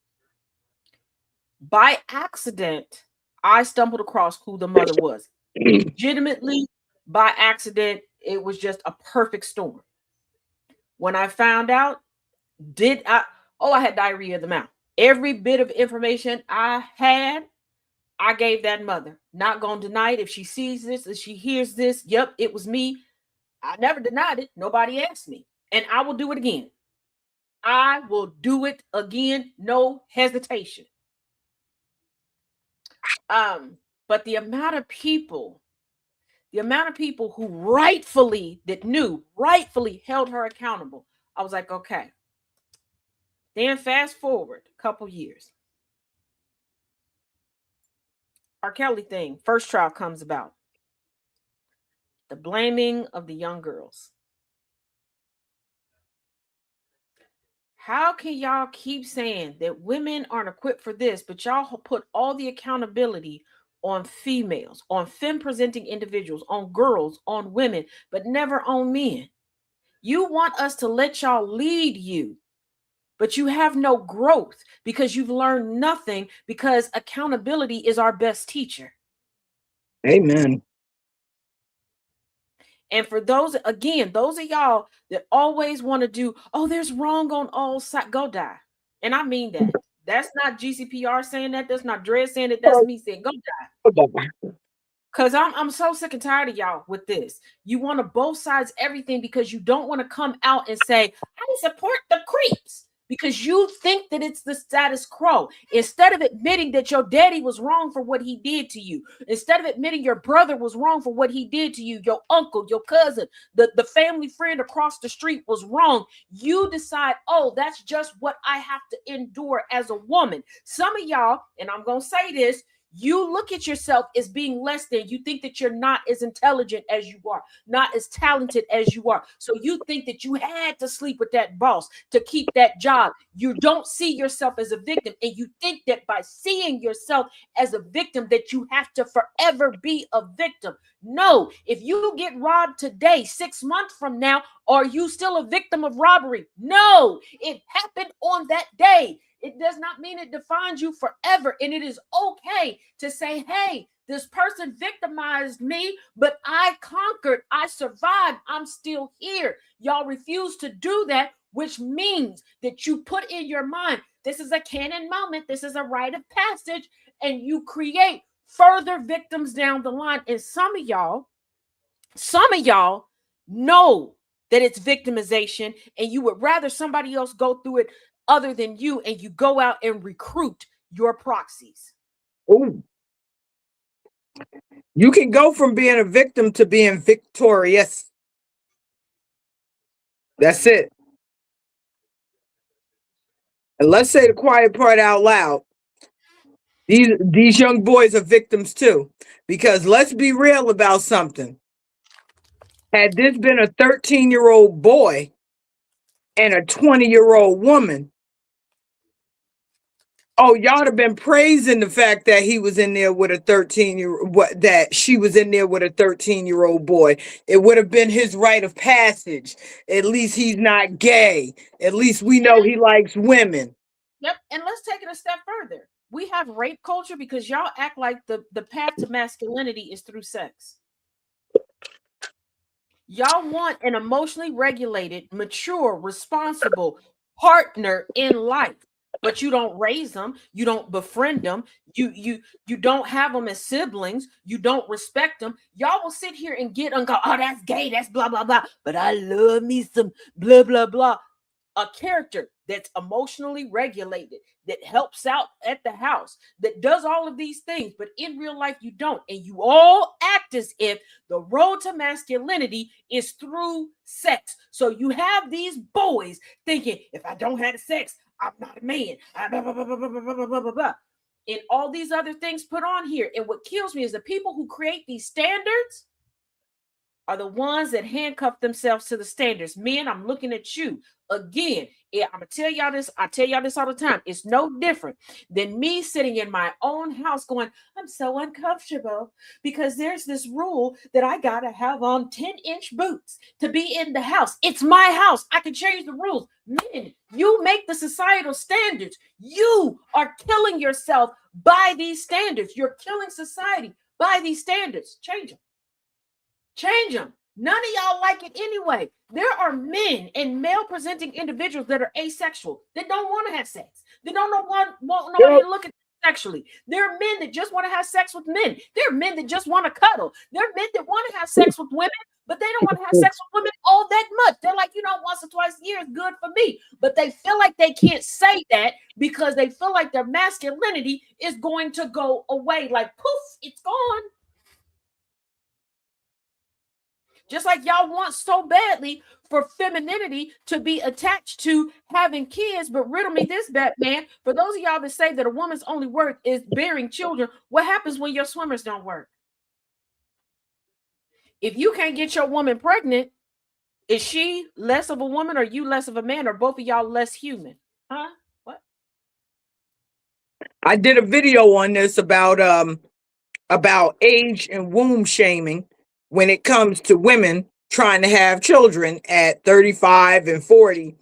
By accident, I stumbled across who the mother was. Legitimately, by accident, it was just a perfect storm. When I found out, I had diarrhea of the mouth. Every bit of information I had, I gave that mother. Not gonna deny it. If she sees this, if she hears this, yep, it was me. I never denied it. Nobody asked me. And I will do it again. I will do it again. No hesitation. But the amount of people who rightfully held her accountable, I was like, okay. Then fast forward a couple years. R. Kelly thing, first trial comes about. The blaming of the young girls. How can y'all keep saying that women aren't equipped for this, but y'all put all the accountability on females, on femme-presenting individuals, on girls, on women, but never on men? You want us to let y'all lead you, but you have no growth because you've learned nothing, because accountability is our best teacher. Amen. And for those of y'all that always want to do, oh, there's wrong on all sides, go die. And I mean that. That's not GCPR saying that. That's not Dred saying it. That's me saying go die. Because I'm so sick and tired of y'all with this. You want to both sides everything because you don't want to come out and say, I support the creeps. Because you think that it's the status quo. Instead of admitting that your daddy was wrong for what he did to you, instead of admitting your brother was wrong for what he did to you, your uncle, your cousin, the family friend across the street was wrong, you decide, oh, that's just what I have to endure as a woman. Some of y'all, and I'm going to say this, You look at yourself as being less than. You think that you're not as intelligent as you are, not as talented as you are. So you think that you had to sleep with that boss to keep that job. You don't see yourself as a victim. And you think that by seeing yourself as a victim, that you have to forever be a victim. No, if you get robbed today, 6 months from now, are you still a victim of robbery? No, it happened on that day. It does not mean it defines you forever. And it is okay to say, hey, this person victimized me, but I conquered, I survived, I'm still here. Y'all refuse to do that, which means that you put in your mind, this is a canon moment, this is a rite of passage, and you create further victims down the line. And some of y'all know that it's victimization, and you would rather somebody else go through it other than you, and you go out and recruit your proxies. Ooh. You can go from being a victim to being victorious. That's it. And let's say the quiet part out loud. These young boys are victims too. Because let's be real about something. Had this been a 13-year-old boy and a 20-year-old woman, oh, y'all have been praising the fact that he was in there with a 13-year-old, that she was in there with a 13-year-old boy. It would have been his rite of passage. At least he's not gay. At least we know he likes women. Yep. And let's take it a step further. We have rape culture because y'all act like the path to masculinity is through sex. Y'all want an emotionally regulated, mature, responsible partner in life, but you don't raise them, you don't befriend them, you don't have them as siblings, you don't respect them. Y'all will sit here and get and go, oh, that's gay, that's blah blah blah, but I love me some blah blah blah. A character that's emotionally regulated, that helps out at the house, that does all of these things, but in real life you don't. And you all act as if the road to masculinity is through sex. So you have these boys thinking, if I don't have sex, I'm not a man. Blah, blah, blah, blah, blah, blah, blah, blah, blah. And all these other things put on here. And what kills me is the people who create these standards are the ones that handcuff themselves to the standards. Men, I'm looking at you. Again, I'm going to tell y'all this. I tell y'all this all the time. It's no different than me sitting in my own house going, I'm so uncomfortable because there's this rule that I got to have on 10-inch boots to be in the house. It's my house. I can change the rules. Men, you make the societal standards. You are killing yourself by these standards. You're killing society by these standards. Change them. Change them. None of y'all like it anyway. There are men and male presenting individuals that are asexual, that don't want to have sex. They don't want nobody to look at sexually. There are men that just want to have sex with men. There are men that just want to cuddle. There are men that want to have sex with women, but they don't want to have sex with women all that much. They're like, once or twice a year is good for me. But they feel like they can't say that because they feel like their masculinity is going to go away. Like, poof, it's gone. Just like y'all want so badly for femininity to be attached to having kids, but riddle me this, Batman. For those of y'all that say that a woman's only work is bearing children, what happens when your swimmers don't work? If you can't get your woman pregnant, is she less of a woman or you less of a man, or both of y'all less human? Huh? What? I did a video on this about age and womb shaming when it comes to women trying to have children at 35 and 40.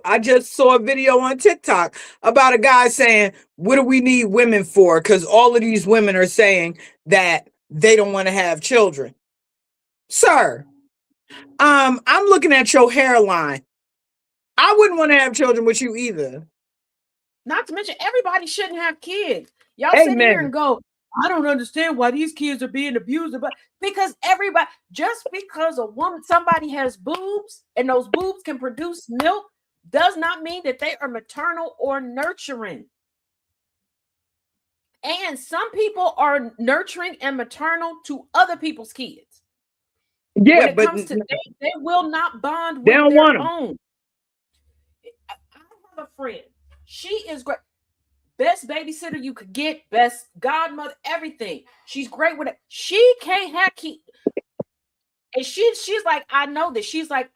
I just saw a video on TikTok about a guy saying, what do we need women for? Because all of these women are saying that they don't want to have children. Sir, I'm looking at your hairline. I wouldn't want to have children with you either. Not to mention, everybody shouldn't have kids. Y'all sit here and go, I don't understand why these kids are being abused, but because just because somebody has boobs and those boobs can produce milk does not mean that they are maternal or nurturing. And some people are nurturing and maternal to other people's kids. Yeah, when it comes to they will not bond with their own. I have a friend. She is great. best babysitter you could get, best godmother, everything. She's great with it. She can't have kids. And she's like, I know this. She's like,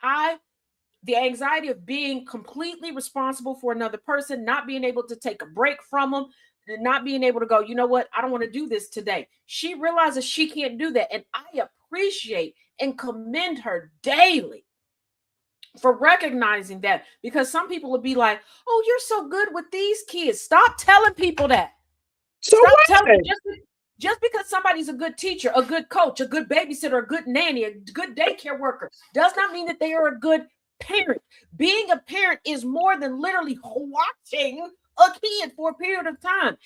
the anxiety of being completely responsible for another person, not being able to take a break from them, not being able to go, you know what, I don't want to do this today. She realizes she can't do that. And I appreciate and commend her daily for recognizing that, because some people would be like, oh, you're so good with these kids. Stop telling people that. So Stop what? telling just because somebody's a good teacher, a good coach, a good babysitter, a good nanny, a good daycare worker, does not mean that they are a good parent. Being a parent is more than literally watching a kid for a period of time.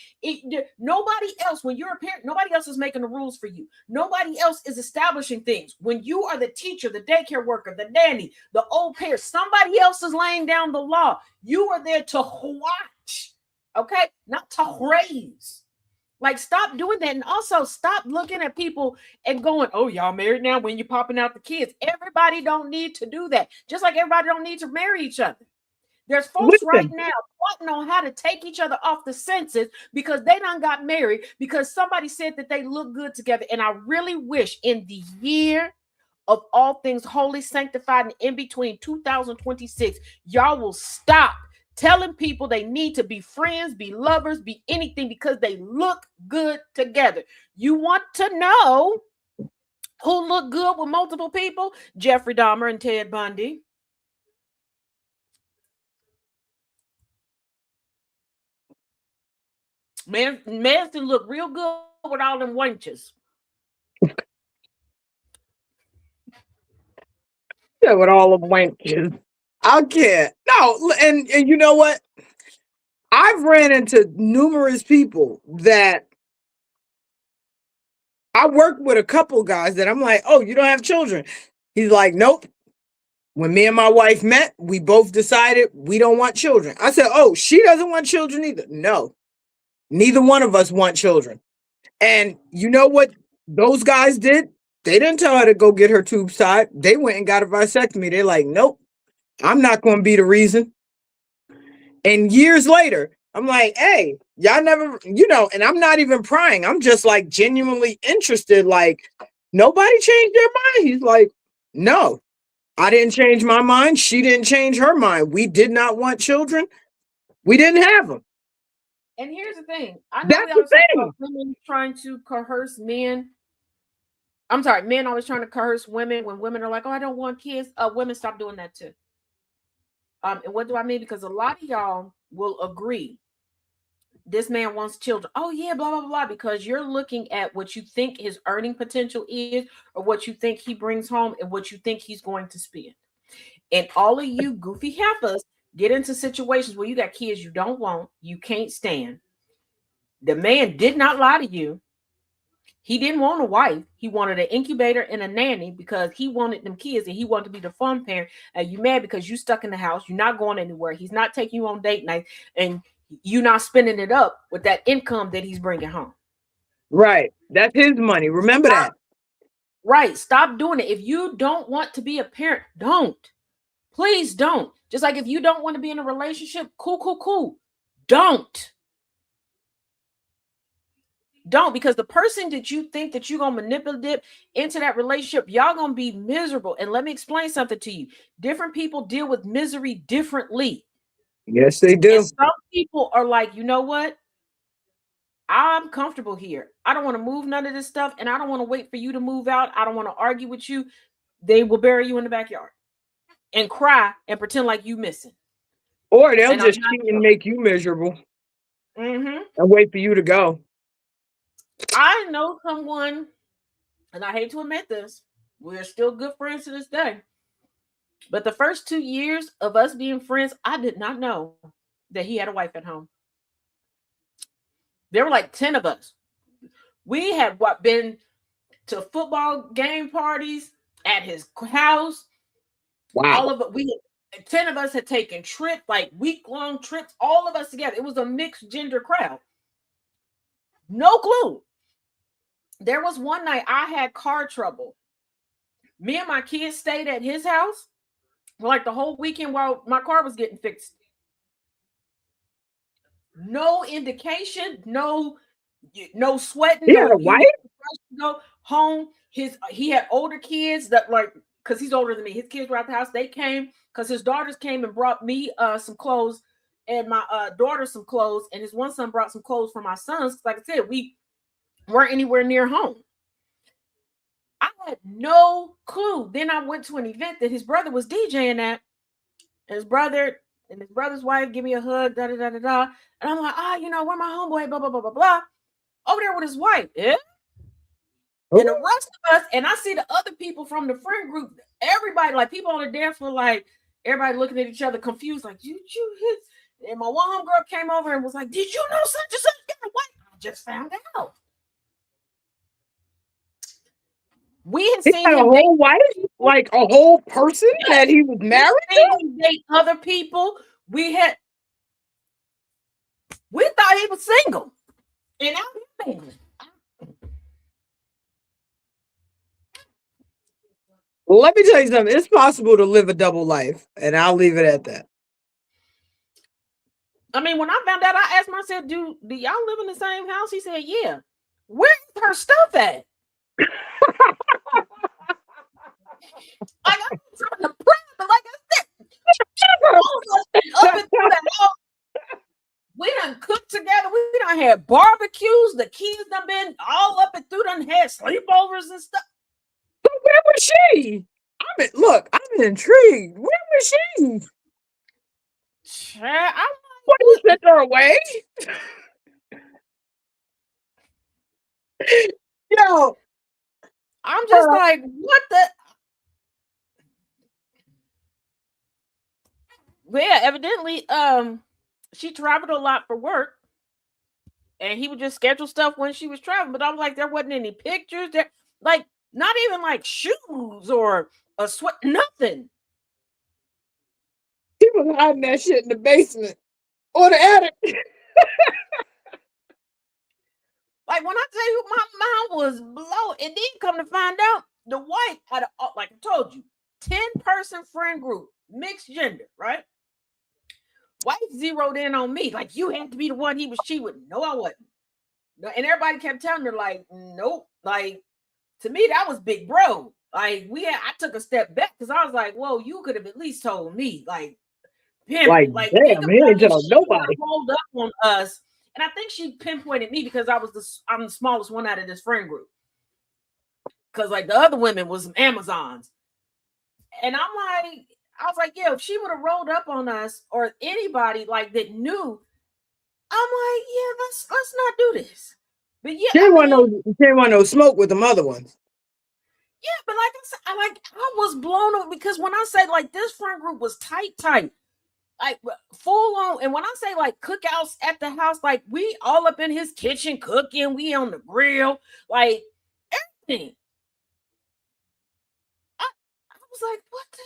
Nobody else, when you're a parent, nobody else is making the rules for you. Nobody else is establishing things. When you are the teacher, the daycare worker, the nanny, the old parent, somebody else is laying down the law. You are there to watch, okay? Not to raise. Like, stop doing that. And also stop looking at people and going, oh, y'all married now when you're popping out the kids. Everybody don't need to do that. Just like everybody don't need to marry each other. There's folks right now plotting on how to take each other off the census because they done got married because somebody said that they look good together. And I really wish in the year of all things holy, sanctified, and in between 2026, y'all will stop telling people they need to be friends, be lovers, be anything because they look good together. You want to know who look good with multiple people? Jeffrey Dahmer and Ted Bundy. Manson look real good with all them wenches. Yeah, with all of wenches. I can't. No, and you know what? I've ran into numerous people that I worked with, a couple guys that I'm like, oh, you don't have children. He's like, nope. When me and my wife met, we both decided we don't want children. I said, oh, she doesn't want children either. No, neither one of us want children. And you know what those guys did? They didn't tell her to go get her tubes tied. They went and got a vasectomy. They're like, nope, I'm not going to be the reason. And years later, I'm like, hey, y'all never, and I'm not even prying. I'm just like genuinely interested. Like, nobody changed their mind. He's like, no, I didn't change my mind. She didn't change her mind. We did not want children. We didn't have them. And here's the thing. I know That's we the always talk thing. about women trying to coerce men. I'm sorry, men always trying to coerce women when women are like, oh, I don't want kids. Women stop doing that too. And what do I mean? Because a lot of y'all will agree this man wants children. Oh, yeah, blah, blah, blah. Because you're looking at what you think his earning potential is, or what you think he brings home, and what you think he's going to spend. And all of you goofy heifers get into situations where you got kids you don't want, you can't stand. The man did not lie to you. He didn't want a wife. He wanted an incubator and a nanny because he wanted them kids and he wanted to be the fun parent. And you mad because you stuck in the house. You're not going anywhere. He's not taking you on date night, and you're not spending it up with that income that he's bringing home. Right. That's his money. Remember that. Right. Stop doing it. If you don't want to be a parent, don't. Please don't. Just like if you don't want to be in a relationship, cool. Don't. Don't, because the person that you think that you're going to manipulate into that relationship, y'all going to be miserable. And let me explain something to you. Different people deal with misery differently. Yes, they do. And some people are like, you know what? I'm comfortable here. I don't want to move none of this stuff. And I don't want to wait for you to move out. I don't want to argue with you. They will bury you in the backyard and cry and pretend like you missing. Or they'll just cheat and make you miserable. Mm-hmm. And wait for you to go. I know someone, and I hate to admit this, we're still good friends to this day. But the first 2 years of us being friends, I did not know that he had a wife at home. There were like 10 of us. We had been to football game parties at his house. Wow. All of it. 10 of us had taken trips, like week-long trips, all of us together. It was a mixed gender crowd. No clue. There was one night I had car trouble. Me and my kids stayed at his house for like the whole weekend while my car was getting fixed. no indication, no sweating, He had no a wife? go home. He had older kids that like because he's older than me. His kids were at the house. They came because his daughters came and brought me some clothes and my daughter some clothes, and his one son brought some clothes for my sons. Like I said, we weren't anywhere near home. I had no clue. Then I went to an event that his brother was DJing at. And his brother's wife give me a hug, da da da da da. And I'm like, where my homeboy, blah blah blah blah blah. Over there with his wife, yeah. And the rest of us, and I see the other people from the friend group, everybody, like people on the dance floor, like everybody looking at each other confused, like, you hit. And my one homegirl came over and was like, did you know such and such? What? I just found out. We had seen him a whole wife, like a whole person that he was married to. Date other people. We thought he was single, and I'm married. Let me tell you something. It's possible to live a double life, and I'll leave it at that. I mean, when I found out, I asked myself, do y'all live in the same house? He said, yeah. Where's her stuff at? I'm trying to pray, but like I said, up and through the house. We done cooked together. We done had barbecues. The kids done been all up and through, done had sleepovers and stuff. So where was she? I'm intrigued. Where was she? What, you sent her away? Yo, I'm just like, what the? Yeah, evidently, she traveled a lot for work, and he would just schedule stuff when she was traveling. But I'm like, there wasn't any pictures there, like not even like shoes or a sweat, nothing. He was hiding that shit in the basement or the attic. Like when I tell you, my mind was blown, and then come to find out, the wife had like I told you, 10-person friend group, mixed gender, right? Wife zeroed in on me, like you had to be the one he was cheating with. No, I wasn't. No, and everybody kept telling her, like, nope. Like to me, that was big bro. Like I took a step back because I was like, whoa, you could have at least told me, like, Like damn, he ain't tell nobody. Rolled up on us, and I think she pinpointed me because I'm the smallest one out of this friend group. Because like the other women was some Amazons, and I was like, yeah, if she would have rolled up on us or anybody like that knew, I'm like, yeah, let's not do this. But yeah, She didn't want no smoke with them other ones. Yeah, but like I said, I was blown away because when I say like this friend group was tight, like full on. And when I say like cookouts at the house, like we all up in his kitchen cooking, we on the grill, like everything. I was like, what the?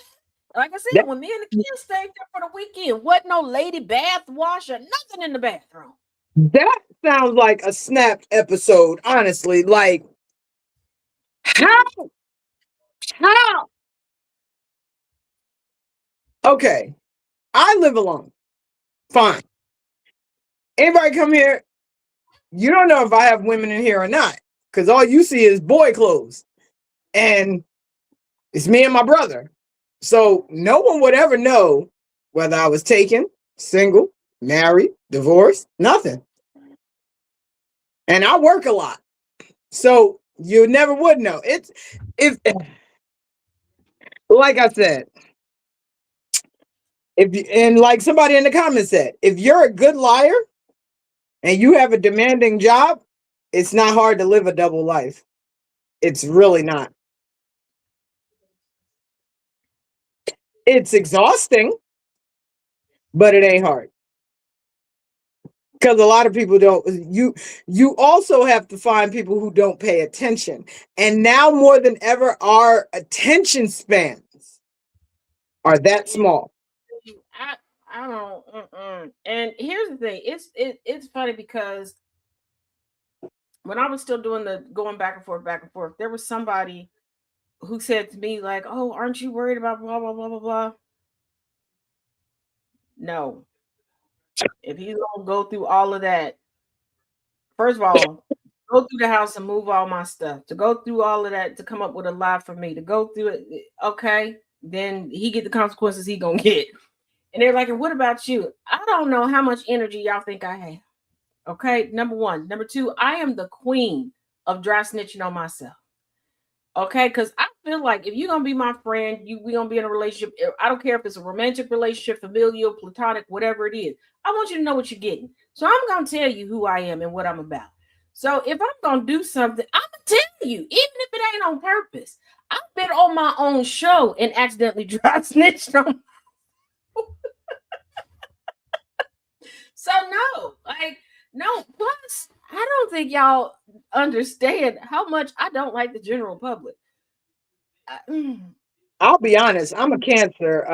Like I said, when me and the kids stayed there for the weekend, wasn't no lady bath washer, nothing in the bathroom. That sounds like a snapped episode, honestly. Like, how? Okay, I live alone. Fine. Anybody come here, you don't know if I have women in here or not, because all you see is boy clothes. And it's me and my brother. So no one would ever know whether I was taken, single, married, divorced, nothing. And I work a lot. So you never would know. Like I said, and like somebody in the comments said, if you're a good liar and you have a demanding job, it's not hard to live a double life. It's really not. It's exhausting, but it ain't hard. Because a lot of people don't. You also have to find people who don't pay attention. And now more than ever, our attention spans are that small. I don't. And here's the thing: it's funny because when I was still doing the going back and forth, there was somebody who said to me like, "Oh, aren't you worried about blah blah blah blah blah?" No. If he's gonna go through all of that, first of all, go through the house and move all my stuff. To go through all of that to come up with a lie for me, to go through it, okay, then he get the consequences he gonna get. And they're like, and what about you? I don't know how much energy y'all think I have. Okay, number one. Number two, I am the queen of dry snitching on myself. Okay, because I feel like if you're gonna be my friend, we gonna be in a relationship. I don't care if it's a romantic relationship, familial, platonic, whatever it is. I want you to know what you're getting. So I'm gonna tell you who I am and what I'm about. So if I'm gonna do something, I'm gonna tell you, even if it ain't on purpose. I've been on my own show and accidentally dry snitched on. So no, like no. Plus, I don't think y'all understand how much I don't like the general public. Mm. I'll be honest, I'm a Cancer.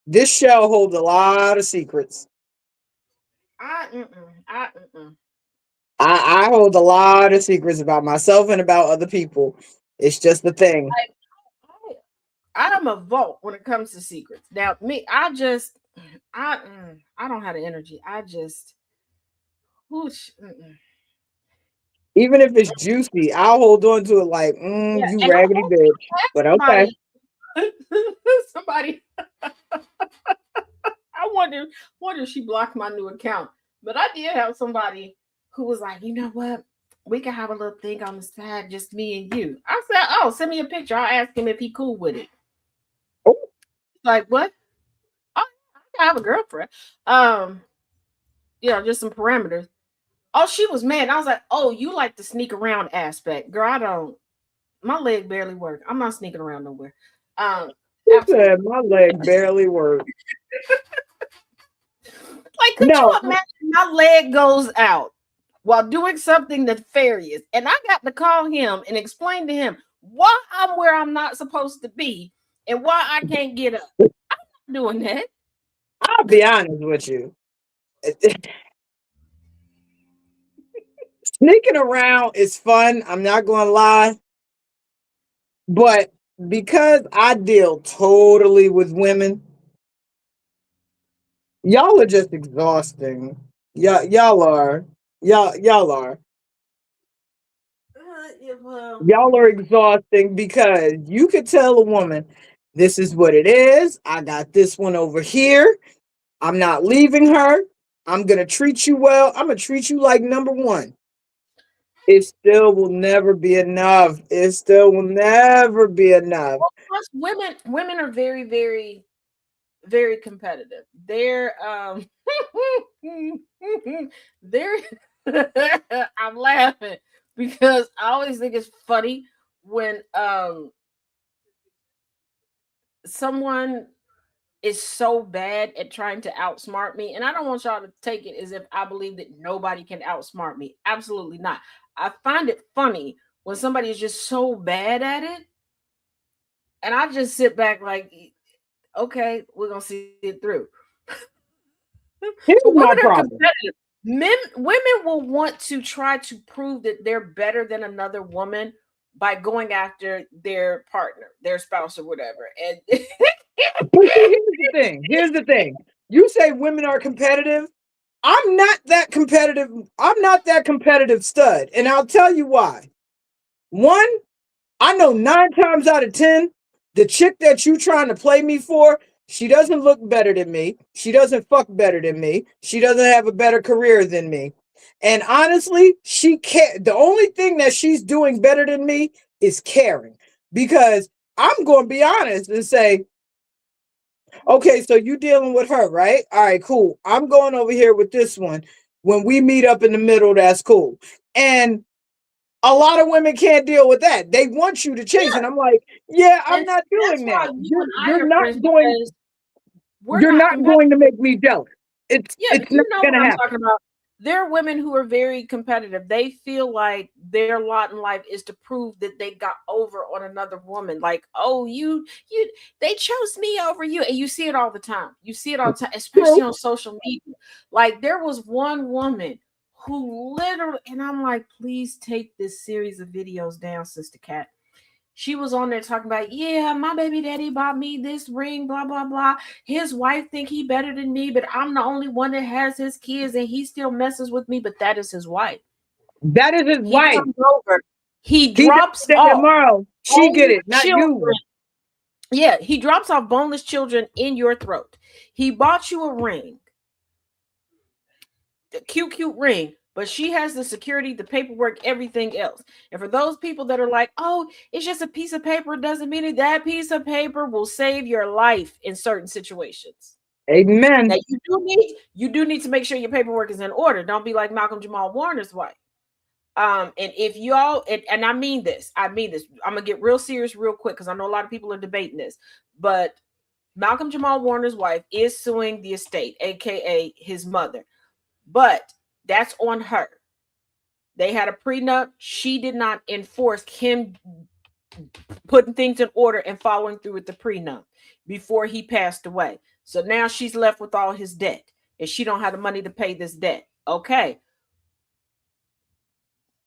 This show holds a lot of secrets. I mm-mm, I mm-mm. I hold a lot of secrets about myself and about other people. It's just the thing. Like I'm a vault when it comes to secrets. Now, me, I don't have the energy. I just, whoosh, mm-mm. Even if it's juicy, I'll hold on to it like, Yeah, you and I raggedy bitch. had But okay. somebody, somebody. I wonder if she blocked my new account. But I did have somebody who was like, you know what? We can have a little thing on the side, just me and you. I said, oh, send me a picture. I'll ask him if he cool with it. Oh, Like what? Oh, I have a girlfriend. Um, just some parameters. Oh, she was mad. I was like, oh, you like the sneak around aspect. Girl, I don't. My leg barely work. I'm not sneaking around nowhere. Um, she Absolutely. said my leg barely worked. Like, could you No, imagine my leg goes out while doing something nefarious, and I got to call him and explain to him why I'm where I'm not supposed to be and why I can't get up. I'm not doing that. I'll be honest with you. Sneaking around is fun. I'm not going to lie. But because I deal totally with women, y'all are just exhausting. Y'all are. Y'all are. Yeah, well, Y'all are exhausting because you could tell a woman, this is what it is. I got this one over here. I'm not leaving her. I'm going to treat you well. I'm going to treat you like number one. It still will never be enough. It still will never be enough. plus women are very, very, very competitive. They're I'm laughing because I always think it's funny when someone is so bad at trying to outsmart me. And I don't want y'all to take it as if I believe that nobody can outsmart me. Absolutely not. I find it funny when somebody is just so bad at it. And I just sit back like, okay, we're gonna see it through. Here's But my women are problem. competitive. Women will want to try to prove that they're better than another woman by going after their partner, their spouse, or whatever. And But see, here's the thing. Here's the thing. You say women are competitive. I'm not that competitive. I'm not that competitive stud. And I'll tell you why. One, I know 9 times out of 10, the chick that you trying to play me for, she doesn't look better than me. She doesn't fuck better than me. She doesn't have a better career than me. And honestly, she can't. The only thing that she's doing better than me is caring. Because I'm going to be honest and say, okay, so you dealing with her, right? All right, cool. I'm going over here with this one. When we meet up in the middle, that's cool. And a lot of women can't deal with that. They want you to chase, yeah, and I'm like, yeah, I'm and not that's doing why that. you You're and I you're are not friends going. because we're You're not not competitive. going to make me jealous. Yeah, It's not you know going what to I'm happen. talking about. There are women who are very competitive. They feel like their lot in life is to prove that they got over on another woman. Like, oh, they chose me over you. And you see it all the time. You see it all the time, especially True. on social media. Like, there was one woman who literally, and I'm like, please take this series of videos down, Sister Cat. She was on there talking about, yeah, my baby daddy bought me this ring, blah, blah, blah. His wife think he better than me, but I'm the only one that has his kids and he still messes with me, but that is his wife. That is his He wife. comes over. He He does drops that off tomorrow. She get boneless it, not children. you. Yeah, he drops off boneless children in your throat. He bought you a ring, a cute ring, but she has the security, the paperwork, everything else. And for those people that are like, oh, it's just a piece of paper, doesn't mean it. That piece of paper will save your life in certain situations. Amen. Now you do need to make sure your paperwork is in order. Don't be like Malcolm Jamal Warner's wife. And if y'all, and I mean this, I'm gonna get real serious real quick because I know a lot of people are debating this, but Malcolm Jamal Warner's wife is suing the estate, aka his mother, but that's on her. They had a prenup. She did not enforce him putting things in order and following through with the prenup before he passed away. So now she's left with all his debt, and she don't have the money to pay this debt. Okay.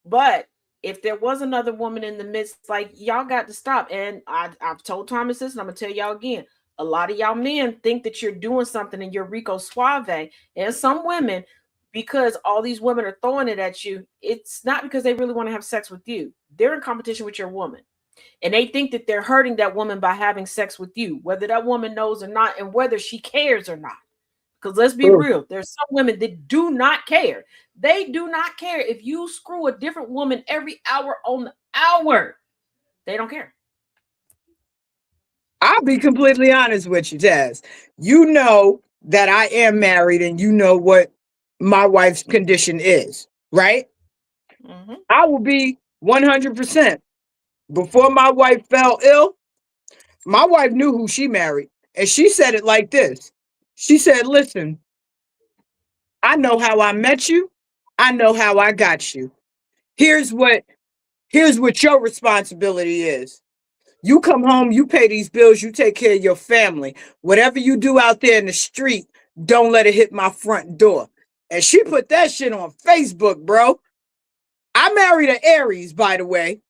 But if there was another woman in the midst, like, y'all got to stop. And I've told Thomas this, and I'm gonna tell y'all again. A lot of y'all men think that you're doing something and you're Rico Suave, and some women, because all these women are throwing it at you, it's not because they really want to have sex with you. They're in competition with your woman, and they think that they're hurting that woman by having sex with you, whether that woman knows or not, and whether she cares or not. Because let's be real, there's some women that do not care. They do not care if you screw a different woman every hour on the hour. They don't care. I'll be completely honest with you, Taz. You know that I am married and you know what my wife's condition is, right? Mm-hmm. I will be 100%. Before my wife fell ill, my wife knew who she married. And she said it like this. She said, listen, I know how I met you. I know how I got you. Here's what your responsibility is. You come home, you pay these bills, you take care of your family. Whatever you do out there in the street, don't let it hit my front door. And she put that shit on Facebook, bro. I married an Aries, by the way.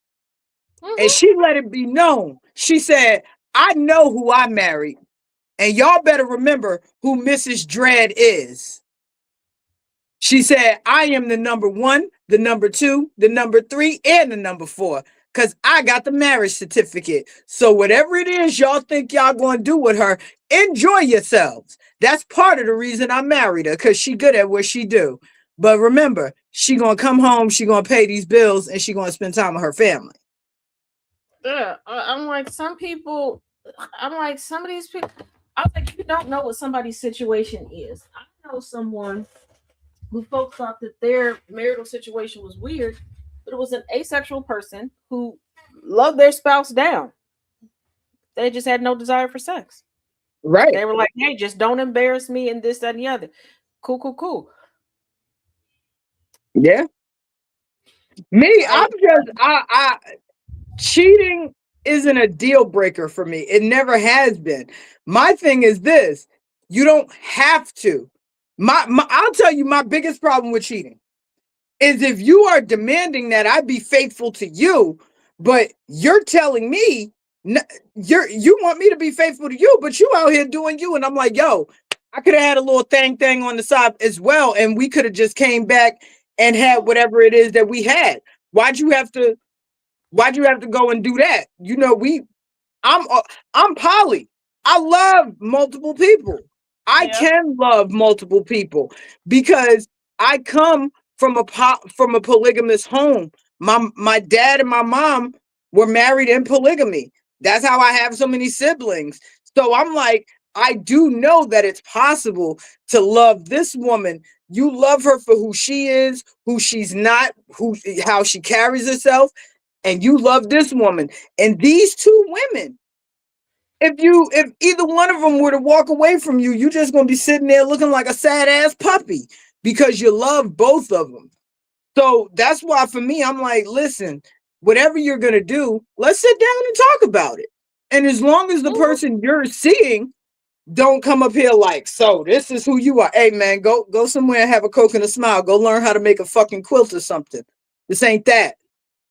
Mm-hmm. And she let it be known. She said, I know who I married. And y'all better remember who Mrs. Dread is. She said, I am the number 1, the number 2, the number 3, and the number 4. Because I got the marriage certificate. So whatever it is y'all think y'all going to do with her, enjoy yourselves. That's part of the reason I married her, because she good at what she do. But remember, she going to come home, she going to pay these bills, and she going to spend time with her family. Yeah, I'm like, some of these people, I was like, you don't know what somebody's situation is. I know someone who folks thought that their marital situation was weird, but it was an asexual person who loved their spouse down. They just had no desire for sex. Right. They were like, hey, just don't embarrass me and this, that, and the other. Cool. Yeah. Me, I cheating isn't a deal breaker for me. It never has been. My thing is this: you don't have to. I'll tell you, my biggest problem with cheating is if you are demanding that I be faithful to you, but you're telling me you want me to be faithful to you, but you out here doing you, and I'm like, yo, I could have had a little thing on the side as well, and we could have just came back and had whatever it is that we had. Why'd you have to go and do that? You know, I'm poly. I love multiple people. I can love multiple people because I come from a polygamous home. My dad and my mom were married in polygamy. That's how I have so many siblings. So I'm like, I do know that it's possible to love this woman. You love her for who she is, who she's not, how she carries herself, and you love this woman. And these two women, if either one of them were to walk away from you, you're just gonna be sitting there looking like a sad ass puppy because you love both of them. So that's why for me, I'm like, listen, whatever you're gonna do, let's sit down and talk about it. And as long as the person you're seeing don't come up here like, so this is who you are. Hey man, go somewhere and have a Coke and a smile. Go learn how to make a fucking quilt or something. This ain't that.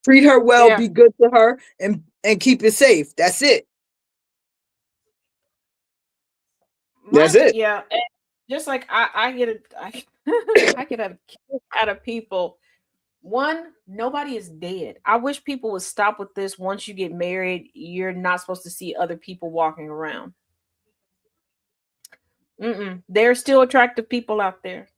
Treat her well, Yeah. be good to her, and keep it safe. That's it. That's it. Yeah. And just like I get I get a kick out of people. One, nobody is dead. I wish people would stop with this. Once you get married, you're not supposed to see other people walking around. There are still attractive people out there.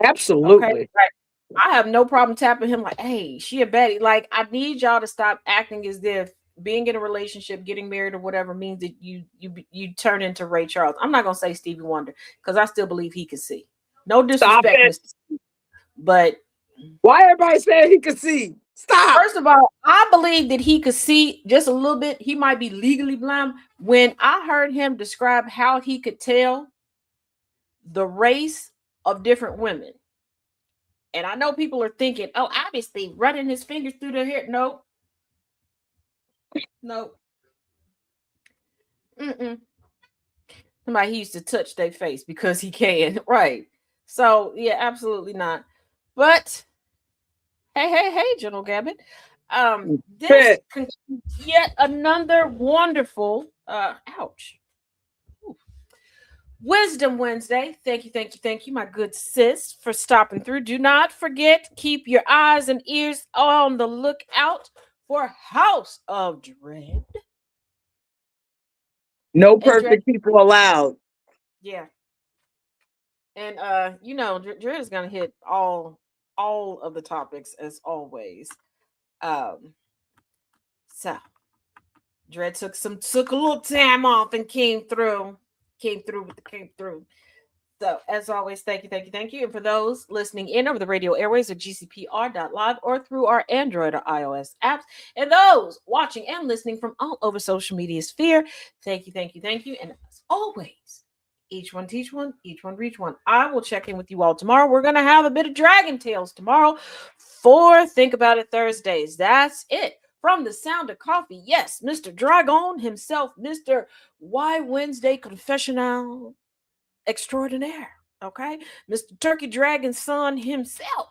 Okay. Absolutely. Right. I have no problem tapping him like, hey, she a baddie. Like, I need y'all to stop acting as if being in a relationship, getting married, or whatever means that you turn into Ray Charles. I'm not gonna say Stevie Wonder because I still believe he can see. No Stop disrespect, it. Mr. Steve, but Why everybody saying he could see? Stop. first of all, I believe that he could see just a little bit. He might be legally blind. When I heard him describe how he could tell the race of different women. And I know people are thinking, oh, obviously running his fingers through their hair. No. Somebody he used to touch their face because he can. Right. So, yeah, absolutely not. But, hey, General Gabbett. This concludes yet another wonderful, ouch. Wisdom Wednesday. Thank you, my good sis, for stopping through. Do not forget, keep your eyes and ears on the lookout for House of Dread. No perfect people allowed. Yeah. And Dread is gonna hit all of the topics as always. So Dread took a little time off and came through. Came through. So, as always, thank you. And for those listening in over the radio airways at GCPR.live or through our Android or iOS apps, and those watching and listening from all over social media sphere, thank you. And as always, each one teach one, each one reach one. I will check in with you all tomorrow. We're going to have a bit of Dragon Tales tomorrow for Think About It Thursdays. That's it. From the sound of coffee, yes, Mr. Dragon himself, Mr. Why Wednesday Confessional extraordinaire, okay? Mr. Turkey Dragon son himself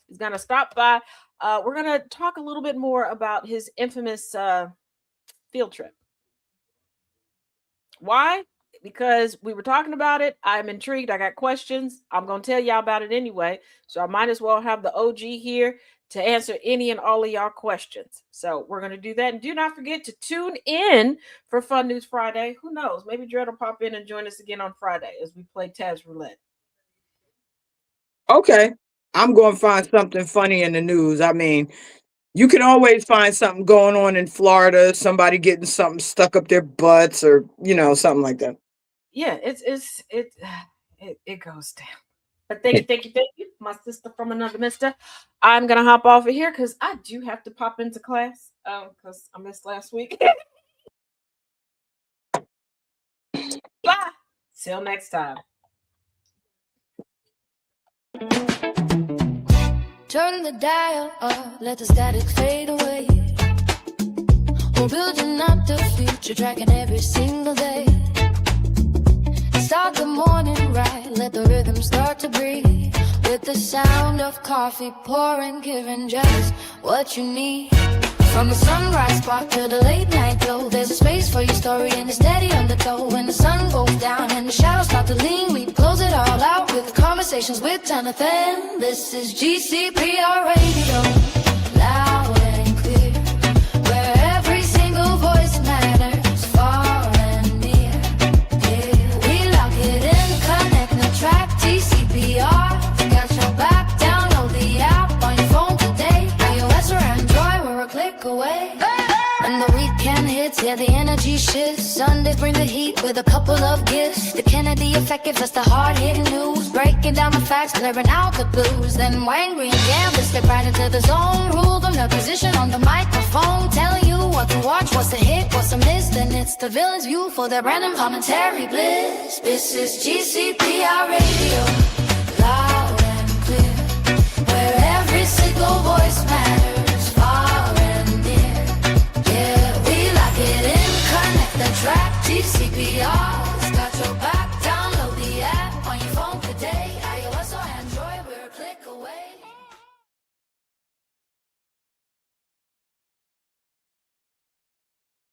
is going to stop by. We're going to talk a little bit more about his infamous field trip. Why? Because we were talking about it. I'm intrigued. I got questions. I'm going to tell y'all about it anyway. So I might as well have the OG here to answer any and all of y'all questions. So we're going to do that. And do not forget to tune in for Fun News Friday. Who knows? Maybe Dread will pop in and join us again on Friday as we play Taz Roulette. Okay. I'm going to find something funny in the news. I mean, you can always find something going on in Florida, somebody getting something stuck up their butts or, something like that. Yeah, it goes down. But thank you, my sister from another mister. I'm gonna hop off of here because I do have to pop into class because I missed last week. Bye. Till next time. Turn the dial up, let the static fade away. We're building up the future, tracking every single day. Start the morning right, let the rhythm start to breathe. With the sound of coffee pouring, giving just what you need. From the sunrise spark to the late night glow, there's a space for your story and a steady undertow. When the sun goes down and the shadows start to lean, we close it all out with conversations with Jonathan. This is GCPR Radio, loud and clear, where every single voice matters, far and near. Yeah, we lock it in, connect the track, GCPR. Got your back, download the app on your phone today. iOS or Android, we're a click away. And the weekend hits, yeah, the energy shifts. Sundays bring the heat with a couple of gifts. The Kennedy effect gives us the hard-hitting news, breaking down the facts, clearing out the blues. Then Wayne Green Gambler step right into the zone, rule from the position on the microphone, telling you what to watch, what's a hit, what's a miss. Then it's the villain's view for their random commentary bliss. This is GCPR Radio.